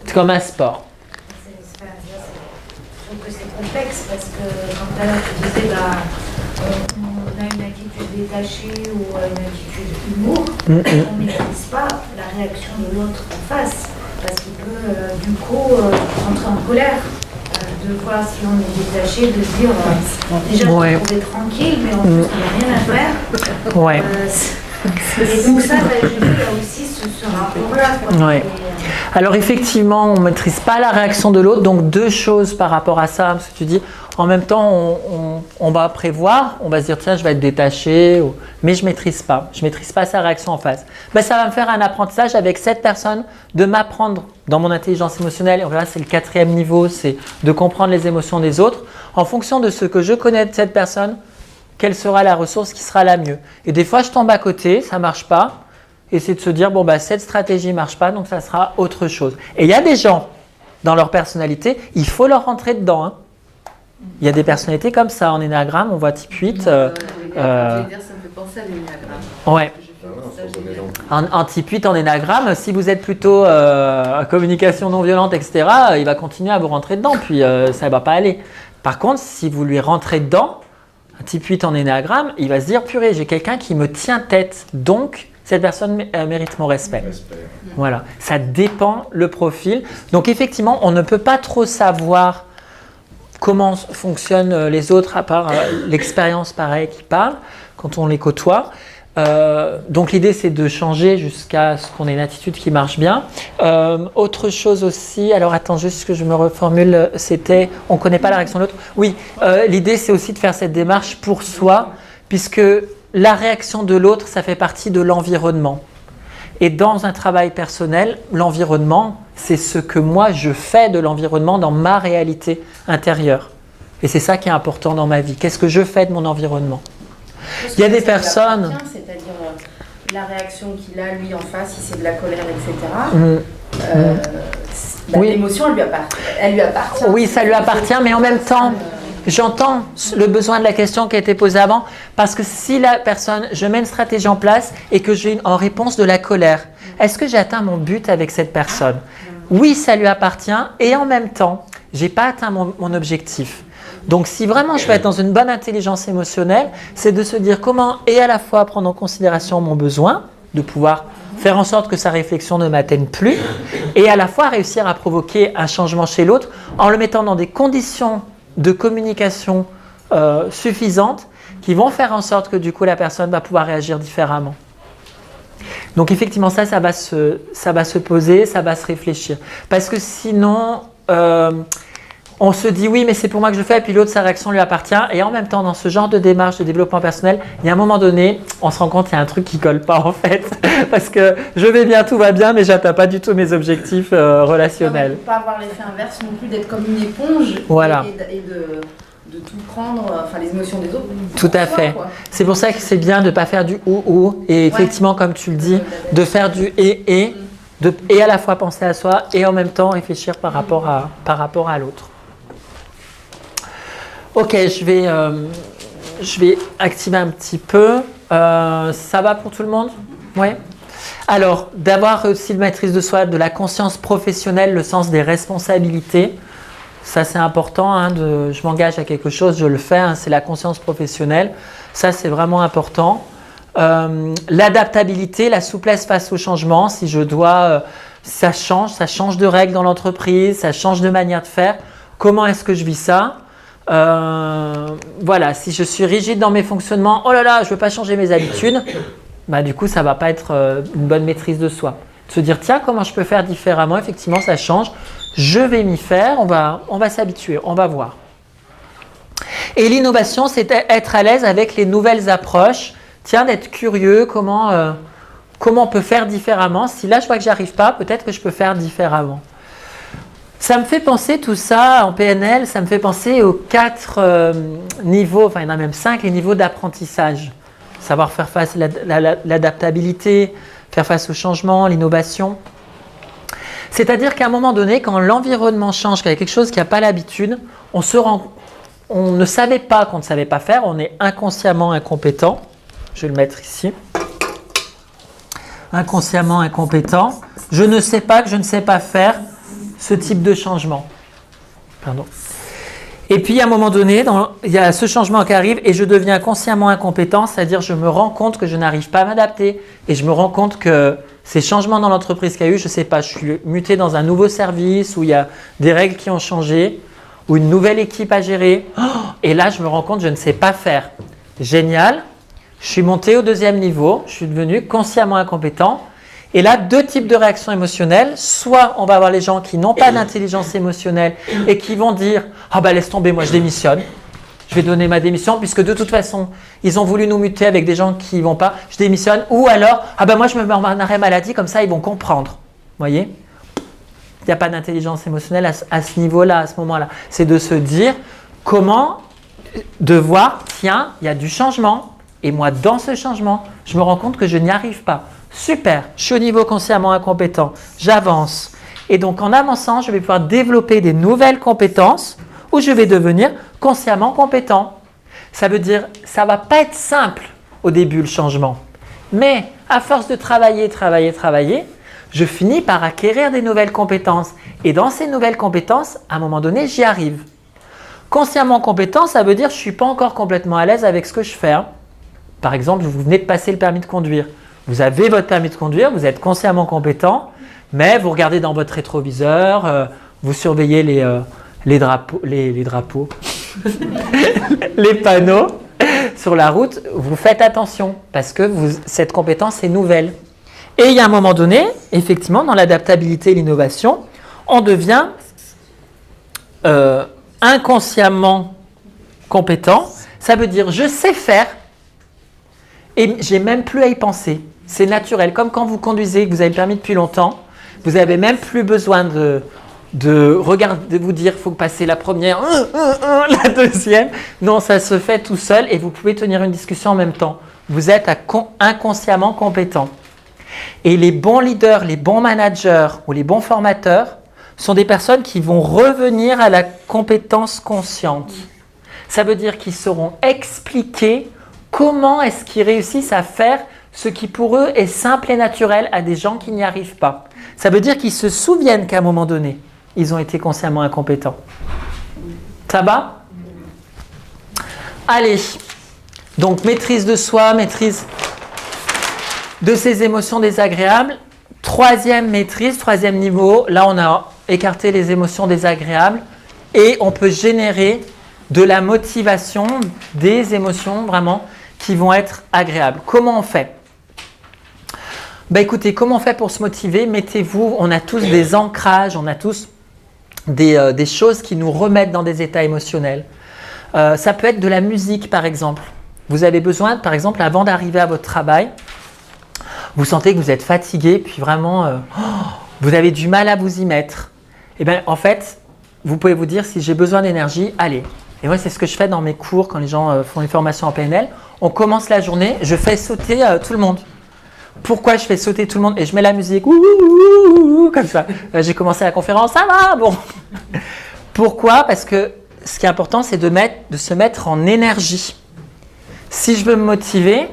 C'est comme un sport. Je trouve que c'est complexe parce que quand tout à l'heure tu disais on a une attitude détachée ou une attitude humour, on ne maîtrise pas la réaction de l'autre en face parce qu'il peut du coup rentrer en colère. De voir si on est détaché, de se dire déjà on est tranquille, mais en plus on n'a rien à faire. Ouais. Et donc ça, j'ai vu là aussi ce rapport-là. Ouais. Alors effectivement, on ne maîtrise pas la réaction de l'autre, donc deux choses par rapport à ça, parce que tu dis, en même temps, on va prévoir, on va se dire, tiens, je vais être détaché, mais je ne maîtrise pas sa réaction en face. Ben, ça va me faire un apprentissage avec cette personne, de m'apprendre dans mon intelligence émotionnelle, et là c'est le 4e niveau, c'est de comprendre les émotions des autres, en fonction de ce que je connais de cette personne, quelle sera la ressource qui sera la mieux. Et des fois, je tombe à côté, ça ne marche pas, et c'est de se dire, bon, bah, cette stratégie ne marche pas, donc ça sera autre chose. Et il y a des gens, dans leur personnalité, il faut leur rentrer dedans. Il y a des personnalités comme ça, en énagramme, on voit type 8. Ça me fait penser à l'énagramme. Ouais. En type 8, en énagramme, si vous êtes plutôt communication non violente, etc., il va continuer à vous rentrer dedans, puis ça ne va pas aller. Par contre, si vous lui rentrez dedans, un type 8 en énagramme, il va se dire, purée, j'ai quelqu'un qui me tient tête, donc cette personne mérite mon respect. Respect. Voilà, ça dépend le profil. Donc effectivement, on ne peut pas trop savoir comment fonctionnent les autres à part l'expérience pareille qui parle quand on les côtoie. Donc l'idée c'est de changer jusqu'à ce qu'on ait une attitude qui marche bien. Autre chose aussi, alors attends juste que je me reformule, c'était on ne connaît pas la réaction de l'autre. Oui, l'idée c'est aussi de faire cette démarche pour soi, puisque la réaction de l'autre ça fait partie de l'environnement. Et dans un travail personnel, l'environnement c'est ce que moi je fais de l'environnement dans ma réalité intérieure. Et c'est ça qui est important dans ma vie. Qu'est-ce que je fais de mon environnement ? Il y a des personnes... C'est-à-dire la réaction qu'il a, lui, en face, si c'est de la colère, etc. Oui. L'émotion, elle lui appartient. Oui, ça lui appartient, mais en même temps, j'entends le besoin de la question qui a été posée avant, parce que si la personne, je mets une stratégie en place et que j'ai en réponse de la colère, est-ce que j'ai atteint mon but avec cette personne ? Oui, ça lui appartient, et en même temps, je n'ai pas atteint mon objectif. Donc si vraiment je veux être dans une bonne intelligence émotionnelle, c'est de se dire comment et à la fois prendre en considération mon besoin, de pouvoir faire en sorte que sa réflexion ne m'atteigne plus, et à la fois réussir à provoquer un changement chez l'autre en le mettant dans des conditions de communication suffisantes qui vont faire en sorte que du coup la personne va pouvoir réagir différemment. Donc effectivement ça va se poser, ça va se réfléchir. Parce que sinon... on se dit oui mais c'est pour moi que je fais et puis l'autre sa réaction lui appartient et en même temps dans ce genre de démarche de développement personnel il y a un moment donné on se rend compte qu'il y a un truc qui colle pas en fait parce que je vais bien, tout va bien mais j'atteins pas du tout mes objectifs relationnels. Ne pas avoir l'effet inverse non plus d'être comme une éponge voilà. et de tout prendre, enfin les émotions des autres. Tout à fait. C'est pour ça que c'est bien de ne pas faire du ou et effectivement comme tu le dis de faire du et à la fois penser à soi et en même temps réfléchir par rapport à l'autre. Ok, je vais activer un petit peu. Ça va pour tout le monde ? Oui. Alors, d'avoir aussi la maîtrise de soi, de la conscience professionnelle, le sens des responsabilités. Ça, c'est important. Hein, je m'engage à quelque chose, je le fais. Hein, c'est la conscience professionnelle. Ça, c'est vraiment important. L'adaptabilité, la souplesse face au changement. Si je dois, ça change de règles dans l'entreprise, ça change de manière de faire. Comment est-ce que je vis ça ? Voilà, si je suis rigide dans mes fonctionnements, oh là là, je ne veux pas changer mes habitudes, bah du coup, ça ne va pas être une bonne maîtrise de soi. De se dire, tiens, comment je peux faire différemment ? Effectivement, ça change. Je vais m'y faire, on va s'habituer, on va voir. Et l'innovation, c'est être à l'aise avec les nouvelles approches. Tiens, d'être curieux, comment on peut faire différemment. Si là, je vois que j'y arrive pas, peut-être que je peux faire différemment. Ça me fait penser tout ça en PNL, ça me fait penser aux 4 niveaux, enfin il y en a même 5, les niveaux d'apprentissage. Savoir faire face à l'adaptabilité, faire face au changement, l'innovation. C'est-à-dire qu'à un moment donné, quand l'environnement change, qu'il y a quelque chose qui n'a pas l'habitude, on ne savait pas qu'on ne savait pas faire, on est inconsciemment incompétent. Je vais le mettre ici. Inconsciemment incompétent. Je ne sais pas que je ne sais pas faire ce type de changement. Pardon. Et puis à un moment donné, il y a ce changement qui arrive et je deviens consciemment incompétent, c'est-à-dire je me rends compte que je n'arrive pas à m'adapter et je me rends compte que ces changements dans l'entreprise qu'il y a eu, je ne sais pas, je suis muté dans un nouveau service où il y a des règles qui ont changé, ou une nouvelle équipe à gérer, et là je me rends compte que je ne sais pas faire. Génial, je suis monté au 2e niveau, je suis devenu consciemment incompétent. Et là, 2 types de réactions émotionnelles. Soit on va avoir les gens qui n'ont pas d'intelligence émotionnelle et qui vont dire « Ah bah laisse tomber, moi je démissionne. Je vais donner ma démission puisque de toute façon, ils ont voulu nous muter avec des gens qui ne vont pas. Je démissionne. » Ou alors « Ah bah moi je me mets en arrêt maladie, comme ça ils vont comprendre. » Vous voyez ? Il n'y a pas d'intelligence émotionnelle à ce niveau-là, à ce moment-là. C'est de se dire comment de voir, tiens, il y a du changement. Et moi, dans ce changement, je me rends compte que je n'y arrive pas. Super, je suis au niveau consciemment incompétent, j'avance. Et donc en avançant, je vais pouvoir développer des nouvelles compétences où je vais devenir consciemment compétent. Ça veut dire, ça ne va pas être simple au début le changement. Mais à force de travailler, je finis par acquérir des nouvelles compétences. Et dans ces nouvelles compétences, à un moment donné, j'y arrive. Consciemment compétent, ça veut dire que je ne suis pas encore complètement à l'aise avec ce que je fais. Hein. Par exemple, vous venez de passer le permis de conduire. Vous avez votre permis de conduire, vous êtes consciemment compétent, mais vous regardez dans votre rétroviseur, vous surveillez les drapeaux, les panneaux sur la route, vous faites attention parce que cette compétence est nouvelle. Et il y a un moment donné, effectivement, dans l'adaptabilité et l'innovation, on devient inconsciemment compétent. Ça veut dire je sais faire et j'ai même plus à y penser. C'est naturel, comme quand vous conduisez, que vous avez le permis depuis longtemps, vous n'avez même plus besoin de regarder, de vous dire il faut passer la première, la deuxième. Non, ça se fait tout seul et vous pouvez tenir une discussion en même temps. Vous êtes inconsciemment compétent. Et les bons leaders, les bons managers ou les bons formateurs sont des personnes qui vont revenir à la compétence consciente. Ça veut dire qu'ils sauront expliquer comment est-ce qu'ils réussissent à faire ce qui pour eux est simple et naturel à des gens qui n'y arrivent pas. Ça veut dire qu'ils se souviennent qu'à un moment donné, ils ont été consciemment incompétents. Ça va? Allez, donc maîtrise de soi, maîtrise de ses émotions désagréables. Troisième maîtrise, troisième niveau, là on a écarté les émotions désagréables et on peut générer de la motivation, des émotions vraiment qui vont être agréables. Comment on fait? Ben écoutez, comment on fait pour se motiver? Mettez-vous, on a tous des ancrages, on a tous des choses qui nous remettent dans des états émotionnels. Ça peut être de la musique par exemple. Vous avez besoin, par exemple, avant d'arriver à votre travail, vous sentez que vous êtes fatigué, puis vraiment, vous avez du mal à vous y mettre. Et bien en fait, vous pouvez vous dire, si j'ai besoin d'énergie, allez. Et moi, c'est ce que je fais dans mes cours quand les gens font une formation en PNL. On commence la journée, je fais sauter tout le monde. Pourquoi je fais sauter tout le monde? Et je mets la musique, comme ça. J'ai commencé la conférence, ça va, bon. Pourquoi? Parce que ce qui est important, c'est de se mettre en énergie. Si je veux me motiver,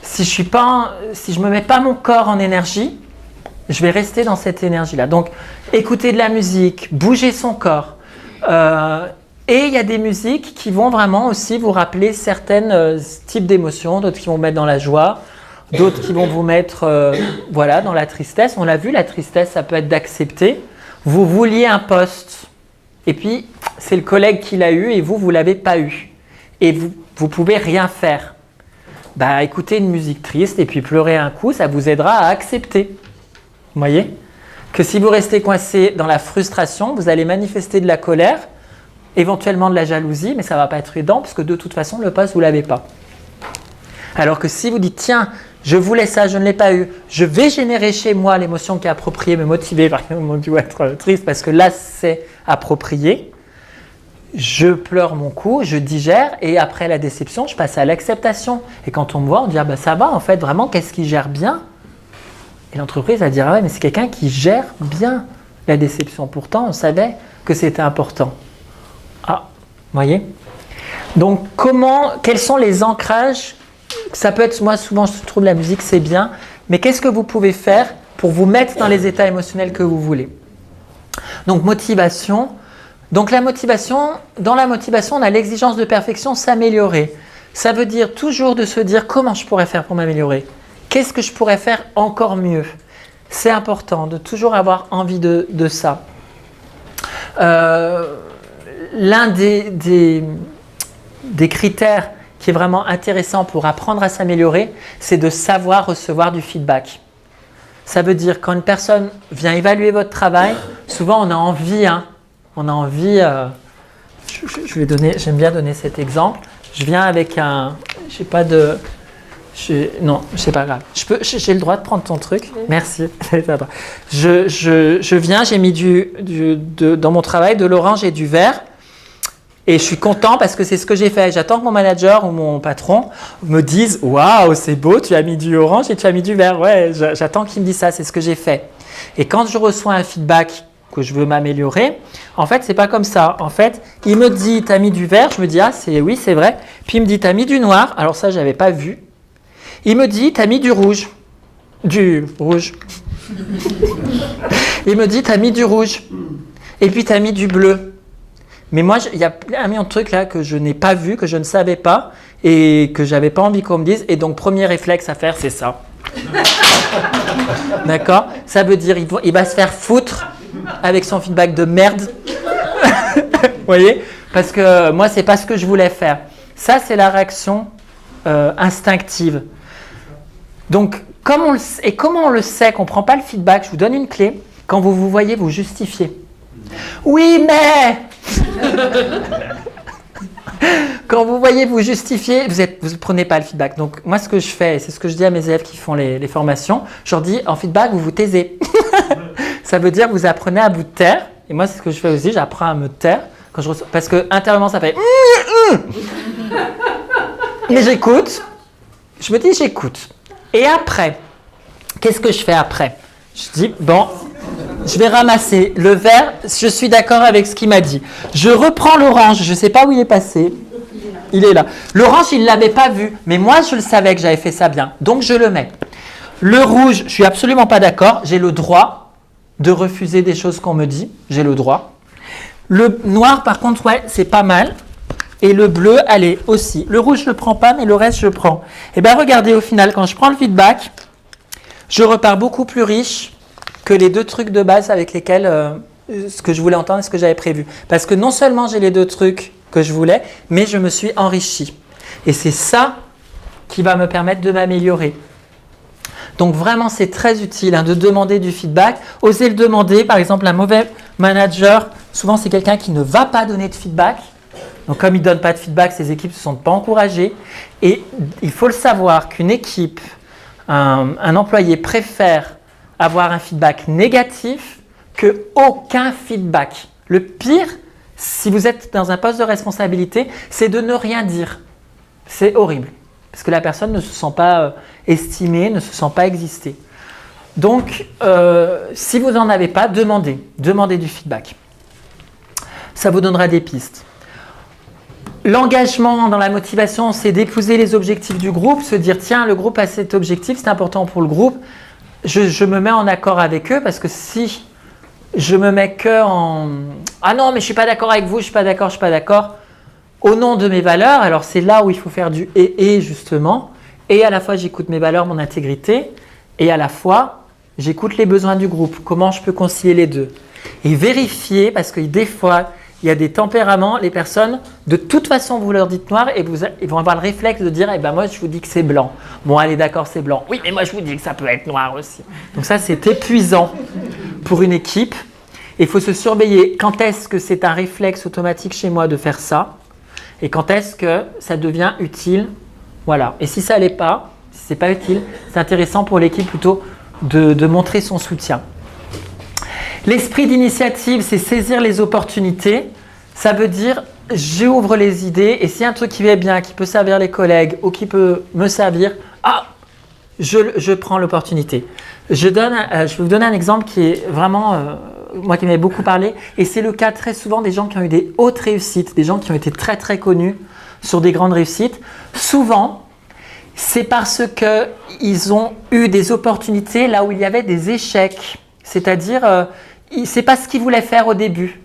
si je me mets pas mon corps en énergie, je vais rester dans cette énergie-là. Donc, écouter de la musique, bouger son corps. Et il y a des musiques qui vont vraiment aussi vous rappeler certains types d'émotions, d'autres qui vont vous mettre dans la joie, d'autres qui vont vous mettre voilà, dans la tristesse. On l'a vu, la tristesse, ça peut être d'accepter. Vous vouliez un poste, et puis c'est le collègue qui l'a eu et vous ne l'avez pas eu. Et vous ne pouvez rien faire. Bah, écoutez une musique triste et puis pleurer un coup, ça vous aidera à accepter. Vous voyez? Que si vous restez coincé dans la frustration, vous allez manifester de la colère, éventuellement de la jalousie, mais ça ne va pas être aidant parce que de toute façon, le poste, vous ne l'avez pas. Alors que si vous dites, tiens, je voulais ça, je ne l'ai pas eu, je vais générer chez moi l'émotion qui est appropriée, me motiver, par exemple, tu vas être triste parce que là, c'est approprié. Je pleure mon coup, je digère et après la déception, je passe à l'acceptation. Et quand on me voit, on dit, ah bah ça va, en fait, vraiment, qu'est-ce qui gère bien? Et l'entreprise va dire, ah ouais, mais c'est quelqu'un qui gère bien la déception. Pourtant, on savait que c'était important. Ah, vous voyez? Donc, quels sont les ancrages? Ça peut être, moi, souvent, je trouve la musique, c'est bien, mais qu'est-ce que vous pouvez faire pour vous mettre dans les états émotionnels que vous voulez? Donc, motivation. Donc, dans la motivation, on a l'exigence de perfection, s'améliorer. Ça veut dire toujours de se dire comment je pourrais faire pour m'améliorer? Qu'est-ce que je pourrais faire encore mieux? C'est important de toujours avoir envie de ça. L'un des critères qui est vraiment intéressant pour apprendre à s'améliorer, c'est de savoir recevoir du feedback. Ça veut dire quand une personne vient évaluer votre travail, souvent on a envie, j'aime bien donner cet exemple. Je viens avec non, c'est pas grave. J'ai le droit de prendre ton truc. Merci. Je viens, j'ai mis dans mon travail de l'orange et du vert. Et je suis content parce que c'est ce que j'ai fait. J'attends que mon manager ou mon patron me dise « Waouh, c'est beau, tu as mis du orange et tu as mis du vert. » Ouais, j'attends qu'il me dise ça, c'est ce que j'ai fait. Et quand je reçois un feedback que je veux m'améliorer, en fait, c'est pas comme ça. En fait, il me dit « Tu as mis du vert ?» Je me dis « Ah, oui, c'est vrai. » Puis il me dit « Tu as mis du noir. » Alors ça, je n'avais pas vu. Il me dit « Tu as mis du rouge. » Du rouge. Il me dit « Tu as mis du rouge. » Et puis tu as mis du bleu. Mais moi, il y a un million de trucs là que je n'ai pas vu, que je ne savais pas et que je n'avais pas envie qu'on me dise. Et donc, premier réflexe à faire, c'est ça. D'accord? Ça veut dire il va se faire foutre avec son feedback de merde. Vous voyez? Parce que moi, c'est pas ce que je voulais faire. Ça, c'est la réaction instinctive. Donc, comment on le sait qu'on ne prend pas le feedback? Je vous donne une clé. Quand vous vous voyez vous justifier. Oui, mais... Quand vous voyez vous justifier, vous ne prenez pas le feedback. Donc, moi, ce que je fais, c'est ce que je dis à mes élèves qui font les formations, je leur dis, en feedback, vous vous taisez. Ça veut dire que vous apprenez à vous taire. Et moi, c'est ce que je fais aussi, j'apprends à me taire. Quand je reçois, parce que intérieurement, ça fait... Mais j'écoute. Je me dis, j'écoute. Et après, qu'est-ce que je fais après? Je dis, bon, je vais ramasser le vert, je suis d'accord avec ce qu'il m'a dit. Je reprends l'orange, je ne sais pas où il est passé. Il est là. L'orange, il ne l'avait pas vu, mais moi, je le savais que j'avais fait ça bien. Donc, je le mets. Le rouge, je ne suis absolument pas d'accord. J'ai le droit de refuser des choses qu'on me dit. J'ai le droit. Le noir, par contre, ouais, c'est pas mal. Et le bleu, allez, aussi. Le rouge, je ne le prends pas, mais le reste, je le prends. Et bien, regardez, au final, quand je prends le feedback, je repars beaucoup plus riche que les deux trucs de base avec lesquels ce que je voulais entendre et ce que j'avais prévu. Parce que non seulement j'ai les deux trucs que je voulais, mais je me suis enrichi. Et c'est ça qui va me permettre de m'améliorer. Donc vraiment, c'est très utile de demander du feedback. Osez le demander. Par exemple, un mauvais manager, souvent c'est quelqu'un qui ne va pas donner de feedback. Donc comme il ne donne pas de feedback, ses équipes ne se sentent pas encouragées. Et il faut le savoir qu'une équipe, un employé préfère avoir un feedback négatif que aucun feedback. Le pire, si vous êtes dans un poste de responsabilité, c'est de ne rien dire. C'est horrible. Parce que la personne ne se sent pas estimée, ne se sent pas exister. Donc, si vous n'en avez pas, demandez du feedback. Ça vous donnera des pistes. L'engagement dans la motivation, c'est d'épouser les objectifs du groupe, se dire tiens, le groupe a cet objectif, c'est important pour le groupe. Je me mets en accord avec eux parce que si je me mets que en ah non, mais je ne suis pas d'accord avec vous, je ne suis pas d'accord, au nom de mes valeurs, alors c'est là où il faut faire du et justement, et à la fois j'écoute mes valeurs, mon intégrité, et à la fois j'écoute les besoins du groupe, comment je peux concilier les deux. Et vérifier, parce que des fois, il y a des tempéraments, les personnes, de toute façon, vous leur dites noir et ils vont avoir le réflexe de dire, eh ben moi je vous dis que c'est blanc. Bon, allez, d'accord, c'est blanc. Oui, mais moi je vous dis que ça peut être noir aussi. Donc ça, c'est épuisant pour une équipe. Il faut se surveiller quand est-ce que c'est un réflexe automatique chez moi de faire ça et quand est-ce que ça devient utile. Voilà. Et si ça ne l'est pas, si ce n'est pas utile, c'est intéressant pour l'équipe plutôt de montrer son soutien. L'esprit d'initiative, c'est saisir les opportunités. Ça veut dire, j'ouvre les idées et s'il y a un truc qui va bien, qui peut servir les collègues ou qui peut me servir, je prends l'opportunité. Je vais vous donner un exemple qui est vraiment, moi qui m'avait beaucoup parlé, et c'est le cas très souvent des gens qui ont eu des hautes réussites, des gens qui ont été très très connus sur des grandes réussites. Souvent, c'est parce qu'ils ont eu des opportunités là où il y avait des échecs. C'est-à-dire, c'est pas ce qu'ils voulaient faire au début.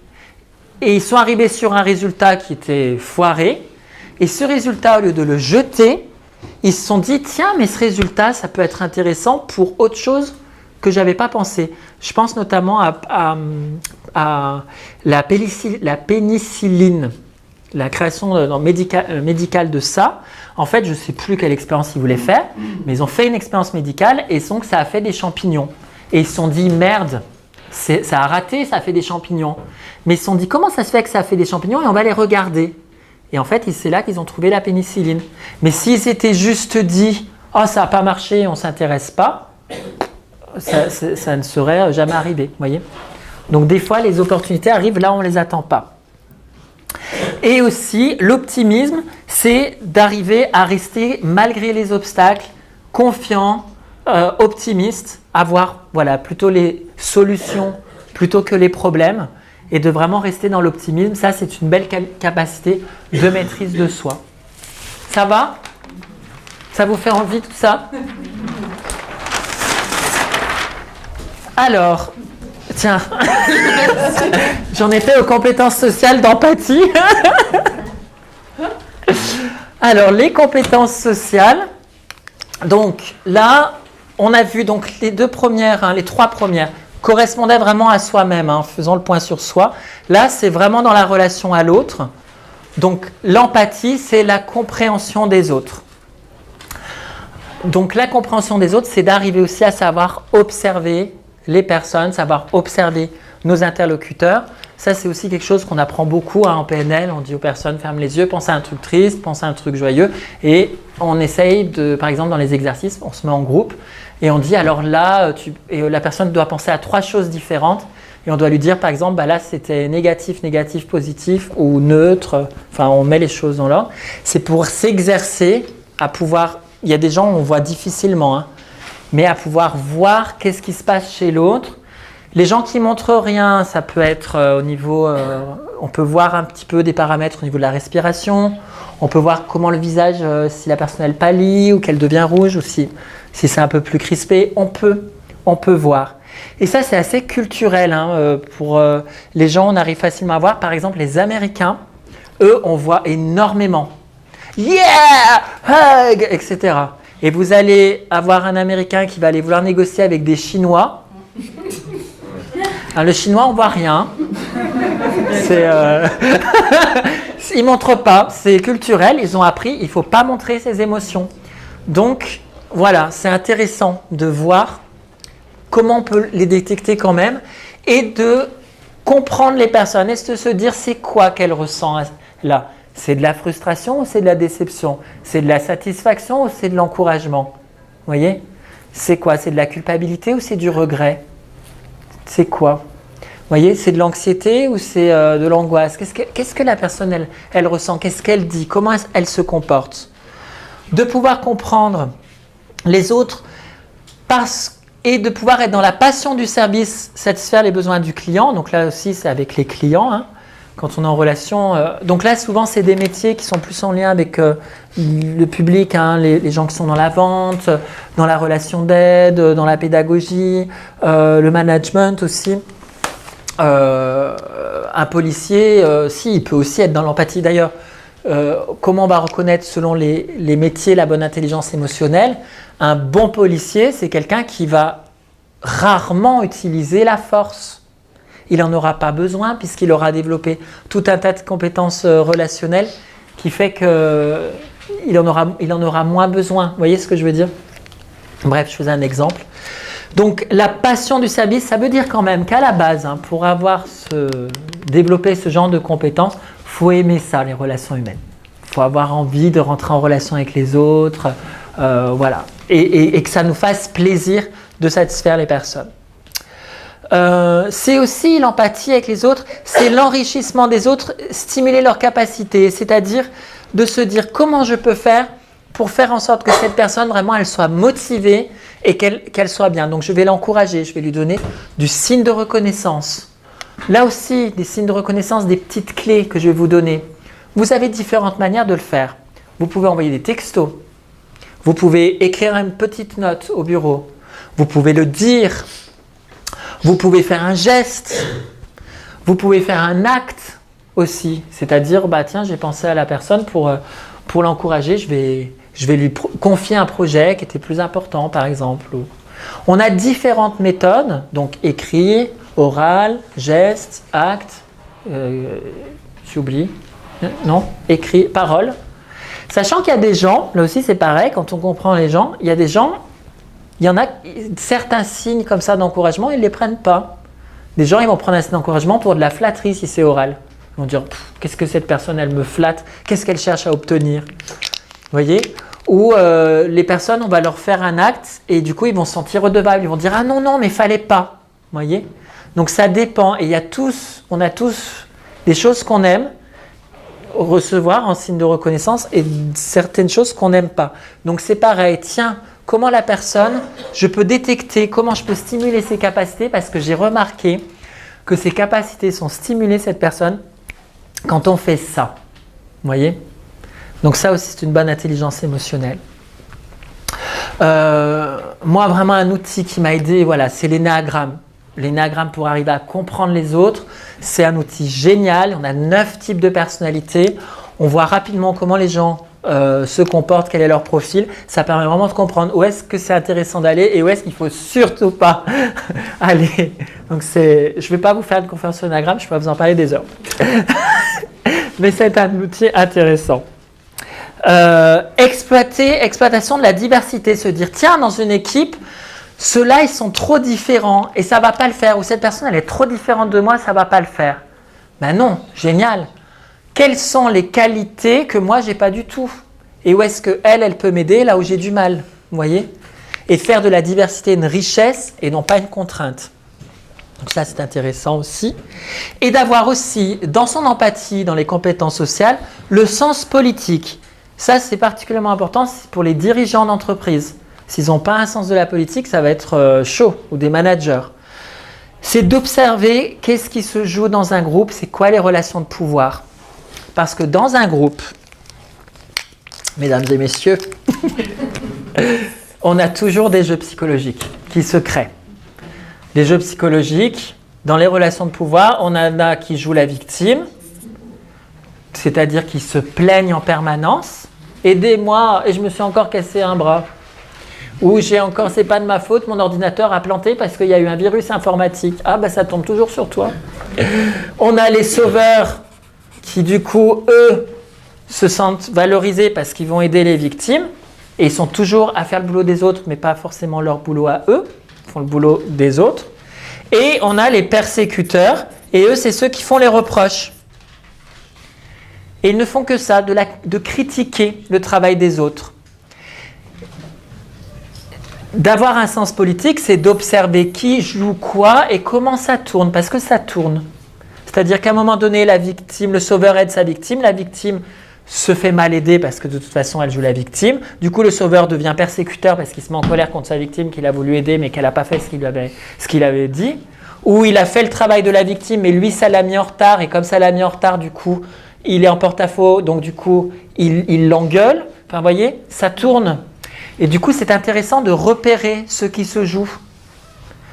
Et ils sont arrivés sur un résultat qui était foiré. Et ce résultat, au lieu de le jeter, ils se sont dit, tiens, mais ce résultat, ça peut être intéressant pour autre chose que je n'avais pas pensé. Je pense notamment à la pénicilline, la création médicale de ça. En fait, je ne sais plus quelle expérience ils voulaient faire, mais ils ont fait une expérience médicale et donc ça a fait des champignons. Et ils se sont dit, merde, ça a raté, ça a fait des champignons. Mais ils se sont dit, comment ça se fait que ça a fait des champignons et on va les regarder. Et en fait, c'est là qu'ils ont trouvé la pénicilline. Mais s'ils s'étaient juste dit, oh, ça n'a pas marché, on ne s'intéresse pas, ça ne serait jamais arrivé. Voyez. Donc des fois, les opportunités arrivent là où on ne les attend pas. Et aussi, l'optimisme, c'est d'arriver à rester, malgré les obstacles, confiant, optimiste, avoir plutôt les solutions plutôt que les problèmes et de vraiment rester dans l'optimisme. Ça, c'est une belle capacité de maîtrise de soi. Ça va? Ça vous fait envie tout ça? Alors, tiens, j'en étais aux compétences sociales d'empathie. Alors, les compétences sociales, donc là, on a vu donc les deux premières, hein, les trois premières, correspondaient vraiment à soi-même, hein, faisant le point sur soi. Là, c'est vraiment dans la relation à l'autre. Donc, l'empathie, c'est la compréhension des autres. Donc, la compréhension des autres, c'est d'arriver aussi à savoir observer les personnes, savoir observer nos interlocuteurs. Ça, c'est aussi quelque chose qu'on apprend beaucoup hein, en PNL. On dit aux personnes, ferme les yeux, pense à un truc triste, pense à un truc joyeux. Et on essaye, par exemple, dans les exercices, on se met en groupe et on dit, alors là, la personne doit penser à 3 choses différentes. Et on doit lui dire, par exemple, bah là, c'était négatif, négatif, positif ou neutre. Enfin, on met les choses dans l'ordre. C'est pour s'exercer à pouvoir... Il y a des gens, on voit difficilement, hein, mais à pouvoir voir qu'est-ce qui se passe chez l'autre. Les gens qui montrent rien, ça peut être au niveau... on peut voir un petit peu des paramètres au niveau de la respiration. On peut voir comment le visage, si la personne elle pâlit ou qu'elle devient rouge ou si c'est un peu plus crispé. On peut voir. Et ça, c'est assez culturel. Hein, pour les gens, on arrive facilement à voir. Par exemple, les Américains, eux, on voit énormément. Yeah! Hug! Etc. Et vous allez avoir un Américain qui va aller vouloir négocier avec des Chinois. Alors, le Chinois, on voit rien. Ils ne montrent pas. C'est culturel. Ils ont appris. Il ne faut pas montrer ses émotions. Donc, voilà, c'est intéressant de voir comment on peut les détecter quand même et de comprendre les personnes et de se dire c'est quoi qu'elle ressent là. C'est de la frustration ou c'est de la déception? C'est de la satisfaction ou c'est de l'encouragement? Vous voyez? C'est quoi? C'est de la culpabilité ou c'est du regret? C'est quoi? Vous voyez? C'est de l'anxiété ou c'est de l'angoisse? Qu'est-ce que la personne elle ressent? Qu'est-ce qu'elle dit? Comment elle se comporte? De pouvoir comprendre les autres et de pouvoir être dans la passion du service, satisfaire les besoins du client. Donc là aussi, c'est avec les clients, hein, quand on est en relation. Donc là, souvent, c'est des métiers qui sont plus en lien avec le public, hein, les gens qui sont dans la vente, dans la relation d'aide, dans la pédagogie, le management aussi. Un policier, si, il peut aussi être dans l'empathie d'ailleurs. Comment on va reconnaître selon les métiers la bonne intelligence émotionnelle? Un bon policier, c'est quelqu'un qui va rarement utiliser la force. Il n'en aura pas besoin puisqu'il aura développé tout un tas de compétences relationnelles qui fait qu'il en aura moins besoin. Vous voyez ce que je veux dire? Bref, je faisais un exemple. Donc la passion du service, ça veut dire quand même qu'à la base, hein, pour développer ce genre de compétences, il faut aimer ça, les relations humaines. Il faut avoir envie de rentrer en relation avec les autres, voilà. Et que ça nous fasse plaisir de satisfaire les personnes. C'est aussi l'empathie avec les autres, c'est l'enrichissement des autres, stimuler leurs capacités, c'est-à-dire de se dire comment je peux faire pour faire en sorte que cette personne vraiment elle soit motivée et qu'elle soit bien. Donc je vais l'encourager, je vais lui donner du signe de reconnaissance. Là aussi, des signes de reconnaissance, des petites clés que je vais vous donner. Vous avez différentes manières de le faire. Vous pouvez envoyer des textos. Vous pouvez écrire une petite note au bureau. Vous pouvez le dire. Vous pouvez faire un geste. Vous pouvez faire un acte aussi. C'est-à-dire, bah, tiens, j'ai pensé à la personne pour l'encourager. Je vais lui confier un projet qui était plus important, par exemple. On a différentes méthodes. Donc, écrit, oral, geste, acte. J'oublie. Non, écrit, parole. Sachant qu'il y a des gens, là aussi c'est pareil, quand on comprend les gens, il y en a certains signes comme ça d'encouragement, ils ne les prennent pas. Des gens, ils vont prendre un signe d'encouragement pour de la flatterie si c'est oral. Ils vont dire, qu'est-ce que cette personne, elle me flatte? Qu'est-ce qu'elle cherche à obtenir? Vous voyez? Ou les personnes, on va leur faire un acte et du coup, ils vont se sentir redevables. Ils vont dire, ah non, mais fallait pas. Vous voyez? Donc ça dépend. Et on a tous des choses qu'on aime recevoir en signe de reconnaissance et certaines choses qu'on n'aime pas. Donc c'est pareil, tiens, comment la personne, je peux détecter, comment je peux stimuler ses capacités parce que j'ai remarqué que ses capacités sont stimulées, cette personne, quand on fait ça. Vous voyez? Donc ça aussi, c'est une bonne intelligence émotionnelle. Moi, vraiment, un outil qui m'a aidé, voilà, c'est l'énéagramme. L'énéagramme pour arriver à comprendre les autres, c'est un outil génial. On a 9 types de personnalités. On voit rapidement comment les gens se comportent, quel est leur profil. Ça permet vraiment de comprendre où est-ce que c'est intéressant d'aller et où est-ce qu'il ne faut surtout pas aller. Donc je ne vais pas vous faire une conférence sur l'Ennéagramme, je peux vous en parler des heures. Mais c'est un outil intéressant. Exploitation de la diversité, se dire tiens, dans une équipe, ceux-là ils sont trop différents et ça ne va pas le faire, ou cette personne elle est trop différente de moi, ça ne va pas le faire. Ben non, génial. Quelles sont les qualités que moi j'ai pas du tout et où est-ce que elle peut m'aider là où j'ai du mal, vous voyez? Et faire de la diversité une richesse et non pas une contrainte. Donc ça c'est intéressant aussi. Et d'avoir aussi dans son empathie, dans les compétences sociales, le sens politique. Ça c'est particulièrement important pour les dirigeants d'entreprise. S'ils n'ont pas un sens de la politique, ça va être chaud, ou des managers. C'est d'observer qu'est-ce qui se joue dans un groupe, c'est quoi les relations de pouvoir. Parce que dans un groupe, mesdames et messieurs, on a toujours des jeux psychologiques qui se créent. Des jeux psychologiques, dans les relations de pouvoir, on en a qui jouent la victime, c'est-à-dire qui se plaignent en permanence. Aidez-moi, et je me suis encore cassé un bras. Ou j'ai encore, c'est pas de ma faute, mon ordinateur a planté parce qu'il y a eu un virus informatique. Ah bah ça tombe toujours sur toi. On a les sauveurs qui du coup, eux, se sentent valorisés parce qu'ils vont aider les victimes et ils sont toujours à faire le boulot des autres, mais pas forcément leur boulot à eux, ils font le boulot des autres. Et on a les persécuteurs et eux, c'est ceux qui font les reproches. Et ils ne font que ça, de critiquer le travail des autres. D'avoir un sens politique, c'est d'observer qui joue quoi et comment ça tourne, parce que ça tourne. C'est-à-dire qu'à un moment donné, la victime, le sauveur aide sa victime, la victime se fait mal aider parce que de toute façon, elle joue la victime. Du coup, le sauveur devient persécuteur parce qu'il se met en colère contre sa victime qu'il a voulu aider mais qu'elle n'a pas fait ce qu'il avait dit. Ou il a fait le travail de la victime mais lui, ça l'a mis en retard et comme ça l'a mis en retard, du coup, il est en porte-à-faux, donc du coup, il l'engueule. Enfin, vous voyez, ça tourne. Et du coup, c'est intéressant de repérer ce qui se joue.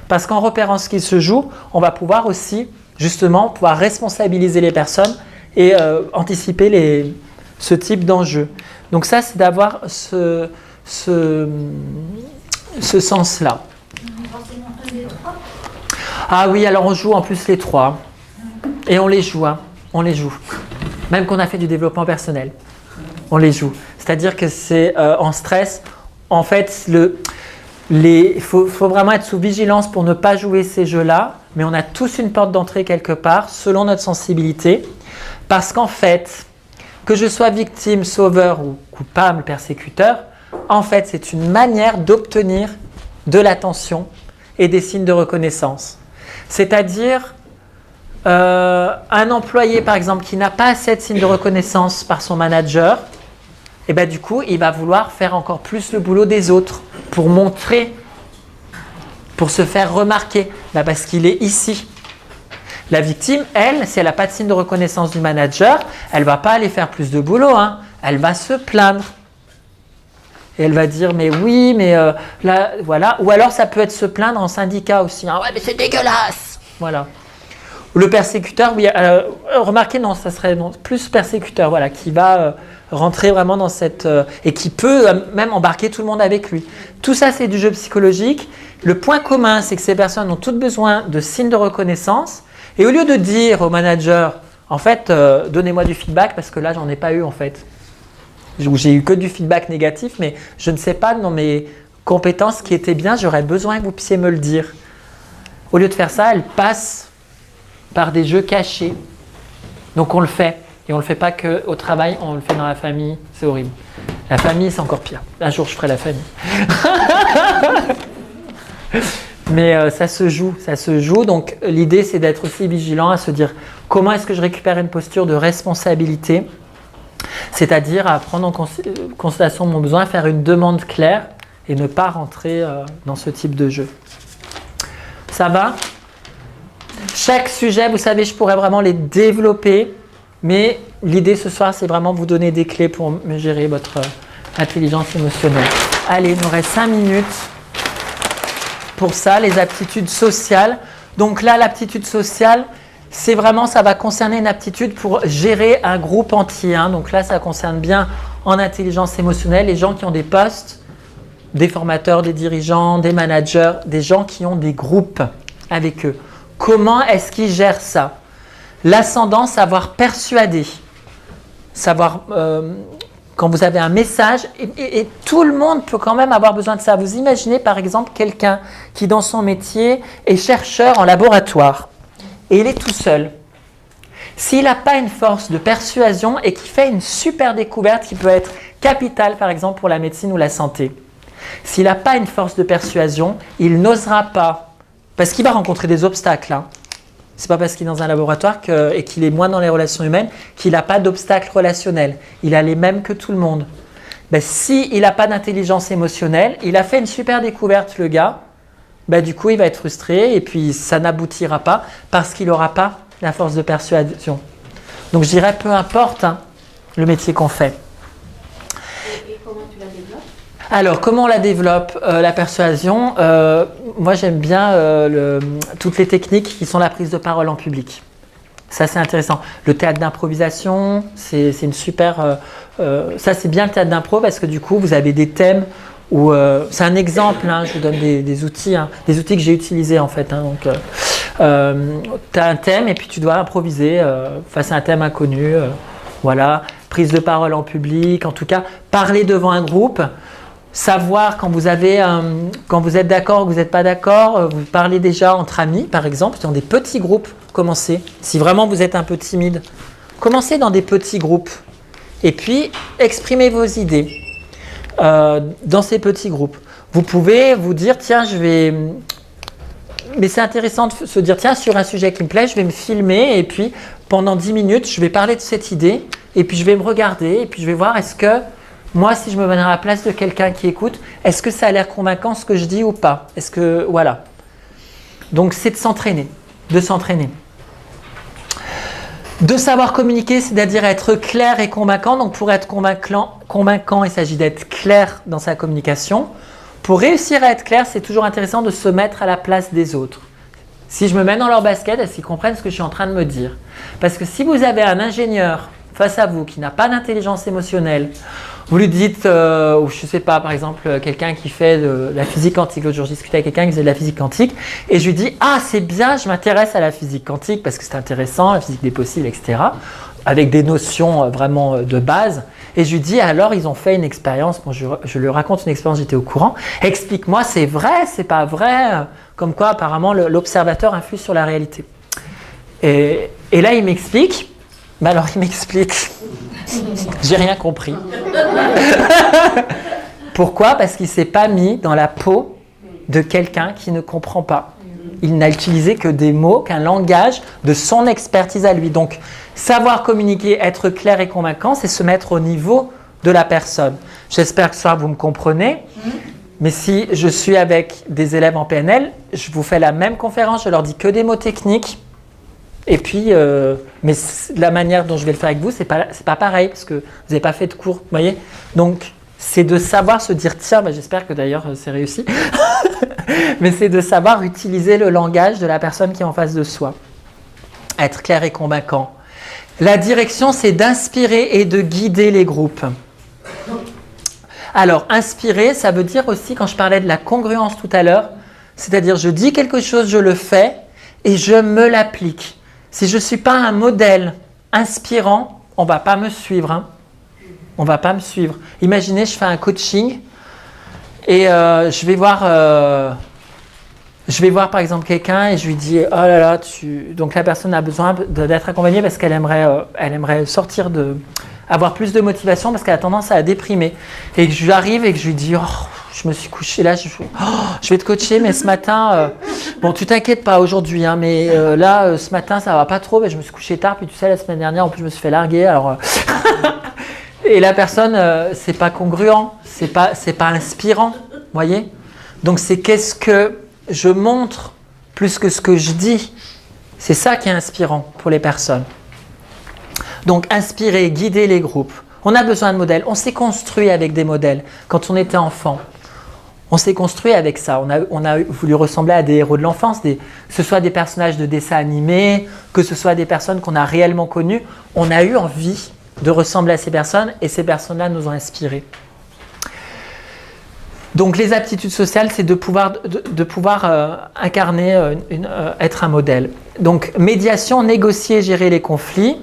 Parce qu'en repérant ce qui se joue, on va pouvoir aussi, justement, pouvoir responsabiliser les personnes et anticiper ce type d'enjeu. Donc ça, c'est d'avoir ce sens-là. Forcément un des trois. Ah oui, alors on joue en plus les trois. Et on les joue, hein. On les joue. Même qu'on a fait du développement personnel. On les joue. C'est-à-dire que c'est en stress. En fait, il faut vraiment être sous vigilance pour ne pas jouer ces jeux-là, mais on a tous une porte d'entrée quelque part, selon notre sensibilité, parce qu'en fait, que je sois victime, sauveur ou coupable, persécuteur, en fait, c'est une manière d'obtenir de l'attention et des signes de reconnaissance. C'est-à-dire, un employé, par exemple, qui n'a pas assez de signes de reconnaissance par son manager, et bien du coup, il va vouloir faire encore plus le boulot des autres pour montrer, pour se faire remarquer, là, parce qu'il est ici. La victime, elle, si elle n'a pas de signe de reconnaissance du manager, elle ne va pas aller faire plus de boulot, hein. Elle va se plaindre. Et elle va dire, mais oui, mais là, voilà. Ou alors, ça peut être se plaindre en syndicat aussi. Hein. Ouais, mais c'est dégueulasse. Voilà. Le persécuteur, oui, remarquez, non, ça serait plus persécuteur, voilà, qui va rentrer vraiment dans cette... et qui peut même embarquer tout le monde avec lui. Tout ça, c'est du jeu psychologique. Le point commun, c'est que ces personnes ont toutes besoin de signes de reconnaissance. Et au lieu de dire au manager, en fait, donnez-moi du feedback, parce que là, j'en ai pas eu, en fait. J'ai eu que du feedback négatif, mais je ne sais pas dans mes compétences qui étaient bien, j'aurais besoin que vous puissiez me le dire. Au lieu de faire ça, elle passe par des jeux cachés. Donc on le fait. Et on ne le fait pas qu'au travail, on le fait dans la famille. C'est horrible. La famille, c'est encore pire. Un jour, je ferai la famille. Mais ça se joue, ça se joue. Donc l'idée, c'est d'être aussi vigilant, à se dire comment est-ce que je récupère une posture de responsabilité, c'est-à-dire à prendre en considération mon besoin, faire une demande claire et ne pas rentrer dans ce type de jeu. Ça va ? Chaque sujet, vous savez, je pourrais vraiment les développer, mais l'idée ce soir, c'est vraiment vous donner des clés pour mieux gérer votre intelligence émotionnelle. Allez, il nous reste 5 minutes pour ça, les aptitudes sociales. Donc là, l'aptitude sociale, c'est vraiment, ça va concerner une aptitude pour gérer un groupe entier. Hein. Donc là, ça concerne bien en intelligence émotionnelle les gens qui ont des postes, des formateurs, des dirigeants, des managers, des gens qui ont des groupes avec eux. Comment est-ce qu'ils gèrent ça? L'ascendant, savoir persuader, savoir quand vous avez un message, et tout le monde peut quand même avoir besoin de ça. Vous imaginez par exemple quelqu'un qui dans son métier est chercheur en laboratoire et il est tout seul. S'il n'a pas une force de persuasion et qu'il fait une super découverte qui peut être capitale par exemple pour la médecine ou la santé, s'il n'a pas une force de persuasion, il n'osera pas, parce qu'il va rencontrer des obstacles. Hein. Ce n'est pas parce qu'il est dans un laboratoire et qu'il est moins dans les relations humaines qu'il n'a pas d'obstacles relationnels. Il a les mêmes que tout le monde. Ben, s'il n'a pas d'intelligence émotionnelle, il a fait une super découverte le gars, ben, du coup il va être frustré et puis ça n'aboutira pas parce qu'il n'aura pas la force de persuasion. Donc je dirais peu importe hein, le métier qu'on fait. Et comment tu la développes? Alors, comment on la développe, la persuasion? Moi, j'aime bien toutes les techniques qui sont la prise de parole en public. Ça, c'est intéressant. Le théâtre d'improvisation, c'est une super... ça, c'est bien le théâtre d'impro parce que du coup, vous avez des thèmes où... c'est un exemple, hein, je vous donne des outils que j'ai utilisés en fait. Hein, donc, tu as un thème et puis tu dois improviser face à un thème inconnu. Voilà, prise de parole en public, en tout cas, parler devant un groupe. Savoir quand vous êtes d'accord ou que vous n'êtes pas d'accord, vous parlez déjà entre amis par exemple, dans des petits groupes, commencez. Si vraiment vous êtes un peu timide, commencez dans des petits groupes et puis exprimez vos idées dans ces petits groupes. Vous pouvez vous dire tiens mais c'est intéressant de se dire tiens sur un sujet qui me plaît, je vais me filmer et puis pendant 10 minutes je vais parler de cette idée et puis je vais me regarder et puis je vais voir est-ce que moi, si je me mets à la place de quelqu'un qui écoute, est-ce que ça a l'air convaincant ce que je dis ou pas? Est-ce que, voilà. Donc, c'est de s'entraîner, de s'entraîner. De savoir communiquer, c'est-à-dire être clair et convaincant. Donc, pour être convaincant, il s'agit d'être clair dans sa communication. Pour réussir à être clair, c'est toujours intéressant de se mettre à la place des autres. Si je me mets dans leur basket, est-ce qu'ils comprennent ce que je suis en train de me dire? Parce que si vous avez un ingénieur face à vous qui n'a pas d'intelligence émotionnelle, vous lui dites, ou je ne sais pas, par exemple, quelqu'un qui fait de la physique quantique. L'autre jour, je discutais avec quelqu'un qui faisait de la physique quantique et je lui dis, ah, c'est bien, je m'intéresse à la physique quantique parce que c'est intéressant, la physique des possibles, etc. Avec des notions vraiment de base. Et je lui dis, alors, ils ont fait une expérience, bon, je lui raconte une expérience, j'étais au courant. Explique-moi, c'est vrai, c'est pas vrai? Comme quoi, apparemment, l'observateur influe sur la réalité. Et là, il m'explique. Mais alors, il m'explique. J'ai rien compris. Pourquoi? Parce qu'il ne s'est pas mis dans la peau de quelqu'un qui ne comprend pas. Il n'a utilisé que des mots, qu'un langage de son expertise à lui. Donc, savoir communiquer, être clair et convaincant, c'est se mettre au niveau de la personne. J'espère que ce soir, vous me comprenez. Mais si je suis avec des élèves en PNL, je vous fais la même conférence, je leur dis que des mots techniques. Et puis, mais la manière dont je vais le faire avec vous, c'est pas pareil, parce que vous n'avez pas fait de cours, vous voyez. Donc, c'est de savoir se dire, tiens, bah, j'espère que d'ailleurs c'est réussi, mais c'est de savoir utiliser le langage de la personne qui est en face de soi. Être clair et convaincant. La direction, c'est d'inspirer et de guider les groupes. Alors, inspirer, ça veut dire aussi, quand je parlais de la congruence tout à l'heure, c'est-à-dire je dis quelque chose, je le fais et je me l'applique. Si je ne suis pas un modèle inspirant, on ne va pas me suivre. Hein. On ne va pas me suivre. Imaginez, je fais un coaching et je vais voir par exemple quelqu'un et je lui dis « Oh là là, donc la personne a besoin d'être accompagnée parce qu'elle aimerait sortir avoir plus de motivation parce qu'elle a tendance à déprimer. » Et que j'arrive et que je lui dis « Oh, je me suis couché là, je vais te coacher, mais ce matin, bon, tu t'inquiètes pas aujourd'hui, hein, mais là, ce matin, ça va pas trop, mais je me suis couché tard, puis tu sais, la semaine dernière, en plus, je me suis fait larguer, alors... Et la personne, c'est pas congruent, c'est pas inspirant, voyez? Donc, c'est qu'est-ce que je montre plus que ce que je dis. C'est ça qui est inspirant pour les personnes. Donc, inspirer, guider les groupes. On a besoin de modèles. On s'est construit avec des modèles quand on était enfant. On s'est construit avec ça. On a voulu ressembler à des héros de l'enfance, que ce soit des personnages de dessins animés, que ce soit des personnes qu'on a réellement connues. On a eu envie de ressembler à ces personnes et ces personnes-là nous ont inspirés. Donc les aptitudes sociales, c'est de pouvoir incarner, être un modèle. Donc médiation, négocier, gérer les conflits.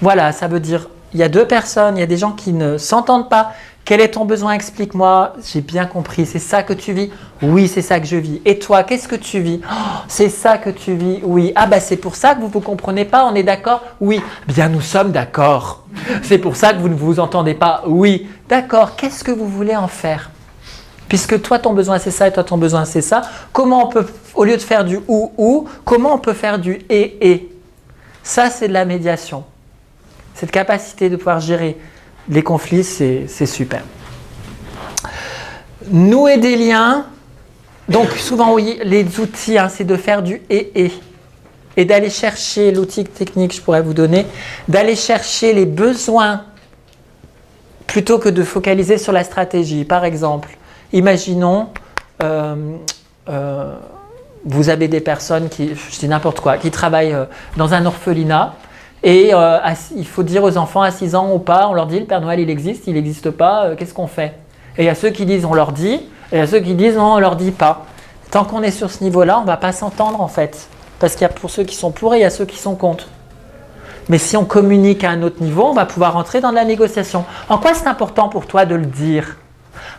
Voilà, ça veut dire, il y a deux personnes, il y a des gens qui ne s'entendent pas. Quel est ton besoin? Explique-moi. J'ai bien compris, c'est ça que tu vis? Oui, c'est ça que je vis. Et toi, qu'est-ce que tu vis? Oh, c'est ça que tu vis? Oui. Ah bah c'est pour ça que vous ne vous comprenez pas, on est d'accord? Oui. Bien, nous sommes d'accord. C'est pour ça que vous ne vous entendez pas? Oui. D'accord, qu'est-ce que vous voulez en faire? Puisque toi, ton besoin c'est ça et toi, ton besoin c'est ça. Comment on peut, au lieu de faire du ou, comment on peut faire du et? Ça, c'est de la médiation. Cette capacité de pouvoir gérer les conflits, c'est super. Nouer des liens. Donc, souvent, oui, les outils, hein, c'est de faire du et d'aller chercher, l'outil technique que je pourrais vous donner, d'aller chercher les besoins plutôt que de focaliser sur la stratégie. Par exemple, imaginons, vous avez des personnes qui, je dis n'importe quoi, qui travaillent dans un orphelinat et il faut dire aux enfants à 6 ans ou pas, on leur dit le Père Noël il n'existe pas, qu'est-ce qu'on fait? Et il y a ceux qui disent on leur dit, et il y a ceux qui disent non on leur dit pas. Tant qu'on est sur ce niveau-là, on ne va pas s'entendre en fait. Parce qu'il y a pour ceux qui sont pour et il y a ceux qui sont contre. Mais si on communique à un autre niveau, on va pouvoir entrer dans de la négociation. En quoi c'est important pour toi de le dire?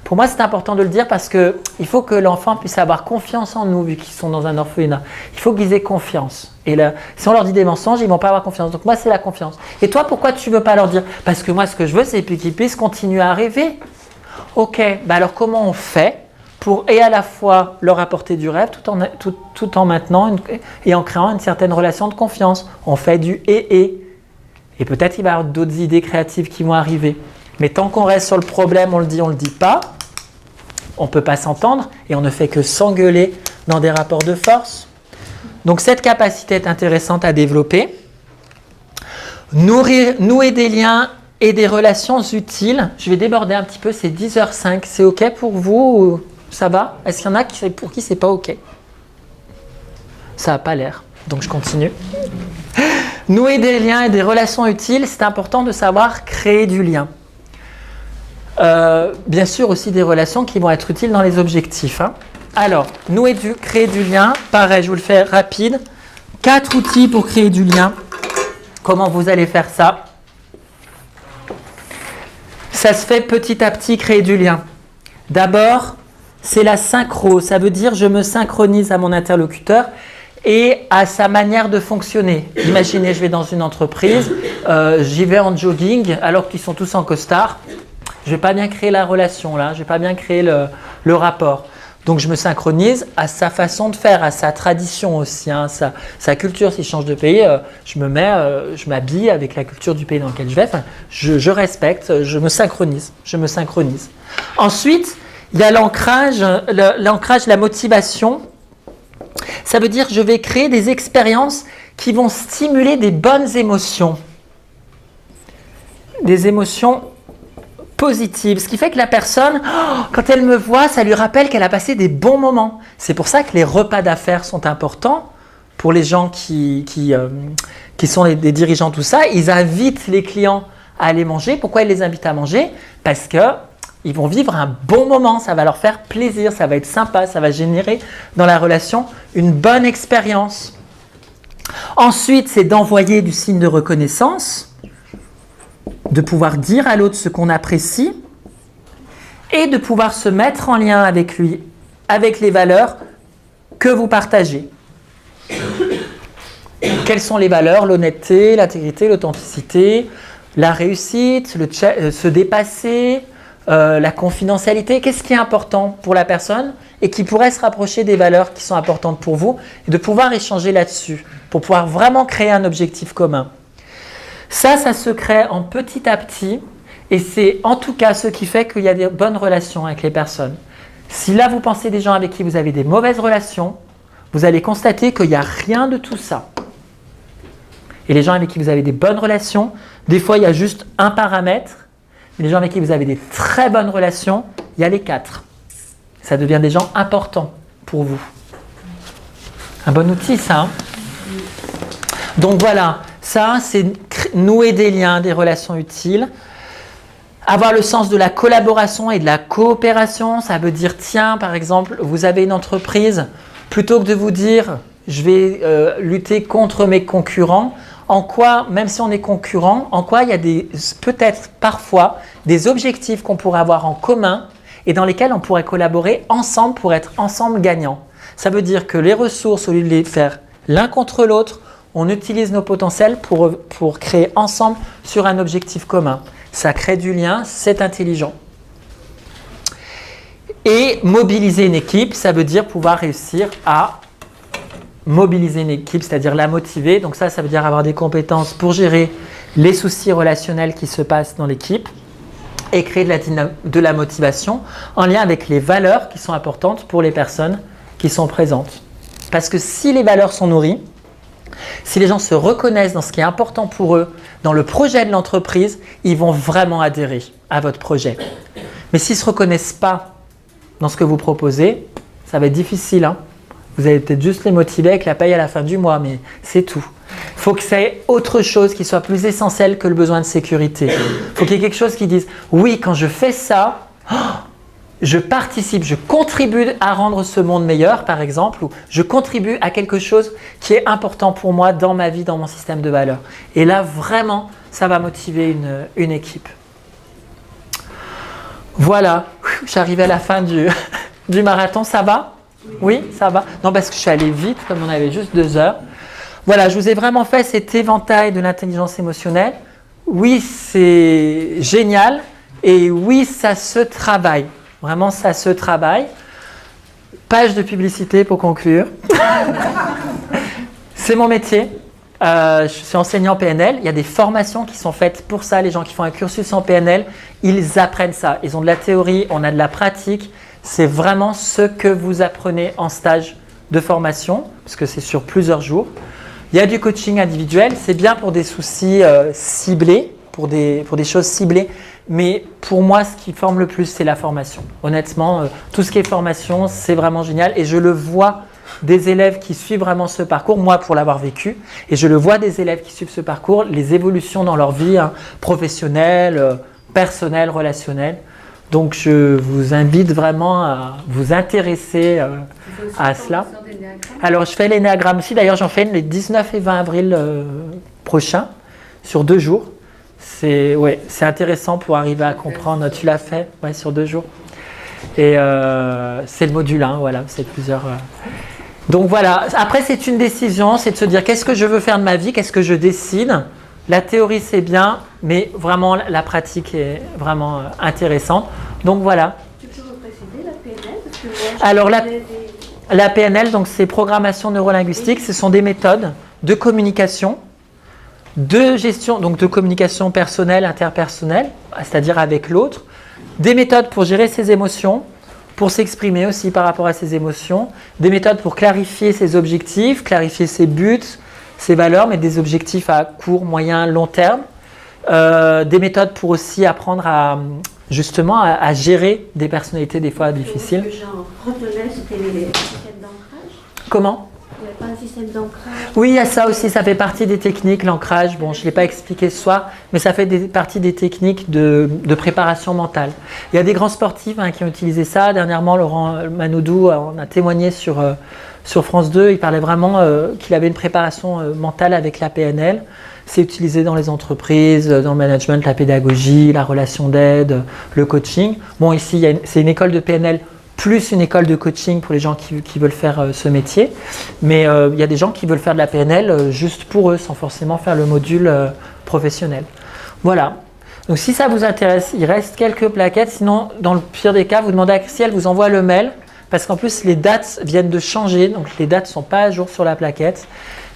Pour moi, c'est important de le dire parce qu'il faut que l'enfant puisse avoir confiance en nous, vu qu'ils sont dans un orphelinat. Il faut qu'ils aient confiance. Et là, si on leur dit des mensonges, ils ne vont pas avoir confiance. Donc moi, c'est la confiance. Et toi, pourquoi tu ne veux pas leur dire? Parce que moi, ce que je veux, c'est qu'ils puissent continuer à rêver. Ok, bah alors comment on fait pour et à la fois leur apporter du rêve tout en maintenant et en créant une certaine relation de confiance? On fait du et. Et peut-être il va y avoir d'autres idées créatives qui vont arriver. Mais tant qu'on reste sur le problème, on le dit pas, on ne peut pas s'entendre et on ne fait que s'engueuler dans des rapports de force. Donc cette capacité est intéressante à développer. Nouer des liens et des relations utiles. Je vais déborder un petit peu, c'est 10h05. C'est OK pour vous? Ça va? Est-ce qu'il y en a pour qui c'est pas OK? Ça n'a pas l'air, donc je continue. Nouer des liens et des relations utiles, c'est important de savoir créer du lien. Bien sûr aussi des relations qui vont être utiles dans les objectifs. Hein. Alors, créer du lien, pareil, je vous le fais rapide. 4 outils pour créer du lien. Comment vous allez faire ça? Ça se fait petit à petit, créer du lien. D'abord, c'est la synchro. Ça veut dire je me synchronise à mon interlocuteur et à sa manière de fonctionner. Imaginez, je vais dans une entreprise, j'y vais en jogging alors qu'ils sont tous en costard. Je ne vais pas bien créer la relation là, je ne vais pas bien créer le rapport. Donc je me synchronise à sa façon de faire, à sa tradition aussi, hein, sa culture. S'il change de pays, je m'habille avec la culture du pays dans lequel je vais. Enfin, je respecte, je me synchronise. Ensuite, il y a l'ancrage, la motivation. Ça veut dire que je vais créer des expériences qui vont stimuler des bonnes émotions. Des émotions positive, ce qui fait que la personne, quand elle me voit, ça lui rappelle qu'elle a passé des bons moments. C'est pour ça que les repas d'affaires sont importants pour les gens qui sont des dirigeants, tout ça. Ils invitent les clients à aller manger. Pourquoi ils les invitent à manger? Parce qu'ils vont vivre un bon moment, ça va leur faire plaisir, ça va être sympa, ça va générer dans la relation une bonne expérience. Ensuite, c'est d'envoyer du signe de reconnaissance, de pouvoir dire à l'autre ce qu'on apprécie et de pouvoir se mettre en lien avec lui, avec les valeurs que vous partagez. Quelles sont les valeurs? L'honnêteté, l'intégrité, l'authenticité, la réussite, se dépasser, la confidentialité. Qu'est-ce qui est important pour la personne et qui pourrait se rapprocher des valeurs qui sont importantes pour vous et de pouvoir échanger là-dessus pour pouvoir vraiment créer un objectif commun. Ça se crée en petit à petit et c'est en tout cas ce qui fait qu'il y a des bonnes relations avec les personnes. Si là vous pensez des gens avec qui vous avez des mauvaises relations, vous allez constater qu'il n'y a rien de tout ça. Et les gens avec qui vous avez des bonnes relations, des fois il y a juste un paramètre, mais les gens avec qui vous avez des très bonnes relations, il y a les 4. Ça devient des gens importants pour vous. Un bon outil ça. Hein. Donc voilà. Ça, c'est nouer des liens, des relations utiles. Avoir le sens de la collaboration et de la coopération, ça veut dire, tiens, par exemple, vous avez une entreprise, plutôt que de vous dire, je vais lutter contre mes concurrents, en quoi, même si on est concurrent, en quoi il y a peut-être parfois des objectifs qu'on pourrait avoir en commun et dans lesquels on pourrait collaborer ensemble pour être ensemble gagnants. Ça veut dire que les ressources, au lieu de les faire l'un contre l'autre, on utilise nos potentiels pour créer ensemble sur un objectif commun. Ça crée du lien, c'est intelligent. Et mobiliser une équipe, ça veut dire pouvoir réussir à mobiliser une équipe, c'est-à-dire la motiver. Donc ça veut dire avoir des compétences pour gérer les soucis relationnels qui se passent dans l'équipe et créer de la motivation en lien avec les valeurs qui sont importantes pour les personnes qui sont présentes. Parce que si les valeurs sont nourries, si les gens se reconnaissent dans ce qui est important pour eux, dans le projet de l'entreprise, ils vont vraiment adhérer à votre projet. Mais s'ils ne se reconnaissent pas dans ce que vous proposez, ça va être difficile, hein. Vous allez peut-être juste les motiver avec la paye à la fin du mois, mais c'est tout. Il faut que ça ait autre chose qui soit plus essentiel que le besoin de sécurité. Il faut qu'il y ait quelque chose qui dise « Oui, quand je fais ça, je participe, je contribue à rendre ce monde meilleur, par exemple, ou je contribue à quelque chose qui est important pour moi dans ma vie, dans mon système de valeurs. » Et là, vraiment, ça va motiver une équipe. Voilà, j'arrive à la fin du marathon, ça va ? Oui, ça va. Non, parce que je suis allée vite, comme on avait juste 2 heures. Voilà, je vous ai vraiment fait cet éventail de l'intelligence émotionnelle. Oui, c'est génial. Et oui, ça se travaille. Vraiment, ça se travaille. Page de publicité pour conclure. C'est mon métier. Je suis enseignant PNL. Il y a des formations qui sont faites pour ça. Les gens qui font un cursus en PNL, ils apprennent ça. Ils ont de la théorie, on a de la pratique. C'est vraiment ce que vous apprenez en stage de formation, parce que c'est sur plusieurs jours. Il y a du coaching individuel, c'est bien pour des soucis ciblés, pour des choses ciblées, mais pour moi, ce qui forme le plus, c'est la formation. Honnêtement, tout ce qui est formation, c'est vraiment génial et je le vois des élèves qui suivent vraiment ce parcours, moi pour l'avoir vécu, et je le vois des élèves qui suivent ce parcours, les évolutions dans leur vie professionnelle, personnelle, relationnelle. Donc, je vous invite vraiment à vous intéresser à cela. Alors, je fais l'énéagramme aussi. D'ailleurs, j'en fais les 19 et 20 avril prochains, sur 2 jours. C'est intéressant pour arriver à comprendre. Tu l'as fait sur 2 jours. Et c'est le module 1, voilà, c'est plusieurs. Donc, voilà. Après, c'est une décision, c'est de se dire qu'est-ce que je veux faire de ma vie, qu'est-ce que je décide. La théorie, c'est bien, mais vraiment, la pratique est vraiment intéressante. Donc, voilà. Tu peux repréciser la PNL parce que moi, alors, la PNL, donc, c'est programmation neurolinguistique. Ce sont des méthodes de communication, de gestion, donc de communication personnelle, interpersonnelle, c'est-à-dire avec l'autre. Des méthodes pour gérer ses émotions, pour s'exprimer aussi par rapport à ses émotions. Des méthodes pour clarifier ses objectifs, clarifier ses buts, ses valeurs, mais des objectifs à court, moyen, long terme. Des méthodes pour aussi apprendre à gérer des personnalités des fois difficiles. Ce que j'en retenais, c'était les systèmes d'ancrage. Comment ? Il n'y avait pas un système d'ancrage. Oui, il y a ça aussi, ça fait partie des techniques, l'ancrage. Bon, je ne l'ai pas expliqué ce soir, mais ça fait partie des techniques de préparation mentale. Il y a des grands sportifs qui ont utilisé ça. Dernièrement, Laurent Manoudou en a témoigné sur France 2. Il parlait vraiment qu'il avait une préparation mentale avec la PNL. C'est utilisé dans les entreprises, dans le management, la pédagogie, la relation d'aide, le coaching. Bon, ici, c'est une école de PNL plus une école de coaching pour les gens qui veulent faire ce métier. Mais il y a des gens qui veulent faire de la PNL juste pour eux, sans forcément faire le module professionnel. Voilà. Donc, si ça vous intéresse, il reste quelques plaquettes. Sinon, dans le pire des cas, vous demandez à Christy, elle vous envoie le mail. Parce qu'en plus, les dates viennent de changer. Donc, les dates ne sont pas à jour sur la plaquette.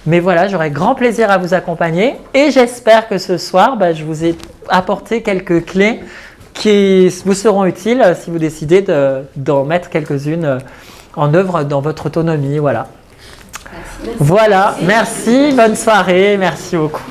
Mais voilà, j'aurai grand plaisir à vous accompagner. Et j'espère que ce soir, je vous ai apporté quelques clés qui vous seront utiles si vous décidez d'en mettre quelques-unes en œuvre dans votre autonomie. Voilà. Merci. Voilà, merci, bonne soirée, merci beaucoup.